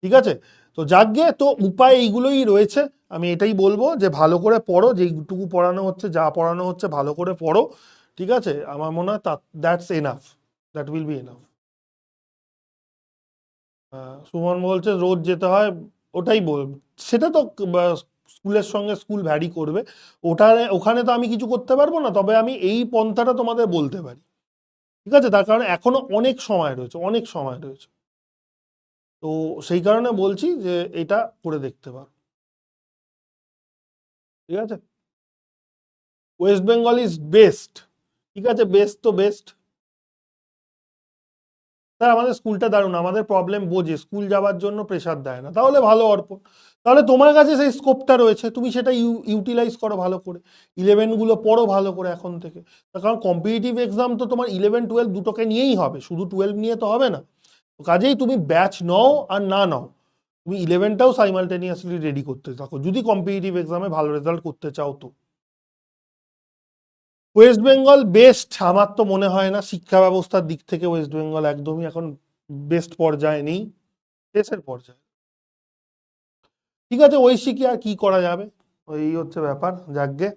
ঠিক আছে? তো যাকগে, তো উপায় এইগুলোই রয়েছে। আমি এটাই বলবো যে ভালো করে পড়ো, যেইটুকু পড়ানো হচ্ছে, যা পড়ানো হচ্ছে ভালো করে পড়ো, ঠিক আছে? আমার মনে হয় that's enough, that will be enough. Suman বলছে রোজ যেতে হয়, ওটাই বল, সেটা তো স্কুলের সঙ্গে স্কুল ভ্যারি করবে, ওটা ওখানে তো আমি কিছু করতে পারবো না, তবে আমি এই পন্থাটা তোমাদের বলতে পারি, ঠিক আছে? তার কারণে এখনো অনেক সময় রয়েছে, অনেক সময় রয়েছে। তো সেই কারণে বলছি যে এটা করে দেখতে পারো, ঠিক আছে? ওয়েস্ট বেঙ্গল ইজ বেস্ট, ঠিক আছে, বেস্ট তো বেস্ট। স্যার আমাদের স্কুলটা দারুণ, আমাদের প্রবলেম বোঝে, স্কুল যাওয়ার জন্য প্রেশার দেয় না, তাহলে ভালো অর্পণ, তাহলে তোমার কাছে সেই স্কোপটা রয়েছে, তুমি সেটা ইউটিলাইজ করো ভালো করে, ইলেভেনগুলো পড়ো ভালো করে এখন থেকে। তার কারণ কম্পিটিটিভ এক্সাম তো তোমার ইলেভেন টুয়েলভ দুটোকে নিয়েই হবে, শুধু টুয়েলভ নিয়ে তো হবে না। তো কাজেই তুমি ব্যাচ নাও আর না নাও, তুমি ইলেভেনটাও সাইমালটেনিয়াসলি রেডি করতে থাকো, যদি কম্পিটিটিভ এক্সামে ভালো রেজাল্ট করতে চাও তো। ওয়েস্ট বেঙ্গল বেস্ট আমার তো মনে হয় না, শিক্ষা ব্যবস্থার দিক থেকে ওয়েস্ট বেঙ্গল একদমই এখন বেস্ট পর্যায়ে নেই, শেষের পর্যায়ে, ঠিক আছে? ওই শিখে আর কি করা যাবে, ওই হচ্ছে ব্যাপার, যাকগে,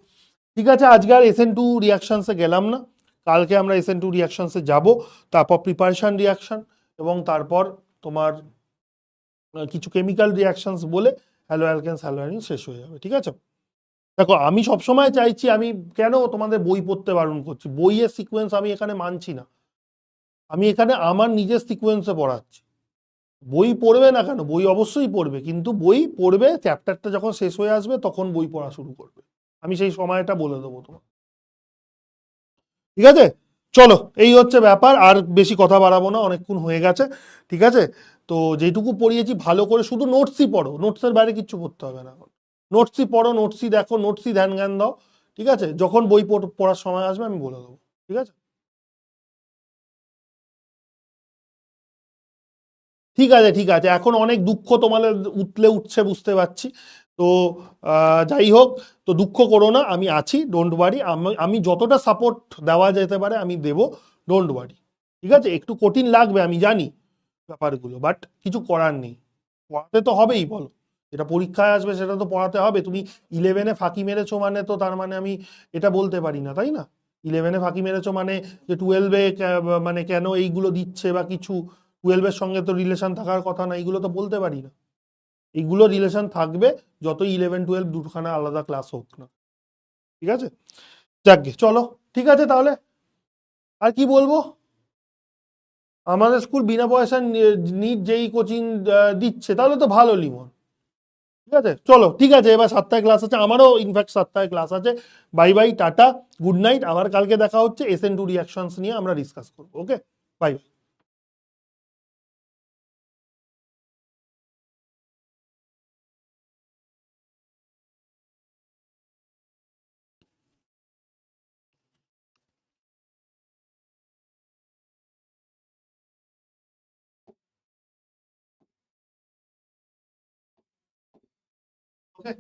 ঠিক আছে। আজকে আর SN2 রিয়াকশনসে গেলাম না, কালকে আমরা SN2 রিয়াকশনসে যাব, তারপর প্রিপারেশন রিয়াকশন, এবং তারপর তোমার কিছু কেমিক্যাল রিয়াকশনস বলে হ্যালো অ্যালকেন্স হ্যালো অ্যালিন শেষ হয়ে যাবে, ঠিক আছে? দেখো আমি সবসময় চাইছি, আমি কেন তোমাদের বই পড়তে বারণ করছি, বইয়ের সিকোয়েন্স আমি এখানে মানছি না, আমি এখানে আমার নিজের সিকোয়েন্সে পড়াচ্ছি। বই পড়বে না কেন, বই অবশ্যই পড়বে, কিন্তু বই পড়বে চ্যাপ্টারটা যখন শেষ হয়ে আসবে তখন বই পড়া শুরু করবে, আমি সেই সময়টা বলে দেবো তোমার, ঠিক আছে? চলো, এই হচ্ছে ব্যাপার, আর বেশি কথা বাড়াবো না, অনেকক্ষণ হয়ে গেছে, ঠিক আছে? তো যেটুকু পড়িয়েছি ভালো করে শুধু নোটসই পড়ো, নোটসের বাইরে কিচ্ছু পড়তে হবে না এখন, নোটসই পড়ো, নোটসই দেখো, নোটসই ধ্যান জ্ঞান দাও, ঠিক আছে? যখন বই পড়ার সময় আসবে আমি বলে দেবো, ঠিক আছে? ঠিক আছে, ঠিক আছে, এখন অনেক দুঃখ তোমাদের উঠছে বুঝতে পারছি। তো যাই হোক, তো দুঃখ করো না, আমি আছি, ডোন্ট ওয়ারি, আমি যতটা সাপোর্ট দেওয়া যেতে পারে আমি দেবো, ডোন্ট ওয়ারি, ঠিক আছে? একটু কঠিন লাগবে আমি জানি ব্যাপারগুলো, বাট কিছু করার নেই, পড়াতে তো হবেই, বলো, যেটা পরীক্ষায় আসবে সেটা তো পড়াতে হবে। তুমি ইলেভেনে ফাঁকি মেরেছো মানে তো তার মানে আমি এটা বলতে পারি না, তাই না? ইলেভেনে ফাঁকি মেরেছো মানে যে টুয়েলভে মানে কেন এইগুলো দিচ্ছে বা কিছু, টুয়েলভের সঙ্গে তো রিলেশন থাকার কথা না, এইগুলো তো বলতে পারি না, এইগুলো রিলেশন থাকবে যতই ইলেভেন টুয়েলভ দুখানা আলাদা ক্লাস হোক না, ঠিক আছে? যাকগে, চলো, ঠিক আছে তাহলে, আর কি বলবো, আমাদের স্কুল বিনা পয়সা নিট যেই কোচিং দিচ্ছে, তাহলে তো ভালো লিমন, ঠিক আছে? চলো, ঠিক আছে, এবার 7টায় ক্লাস আছে, আমারও ইনফ্যাক্ট 7টায় ক্লাস আছে, bye bye, tata, good night, আবার কালকে দেখা হচ্ছে, SN2 রিয়াকশনস নিয়ে আমরা ডিসকাস করবো, ওকে, বাই। ওকে।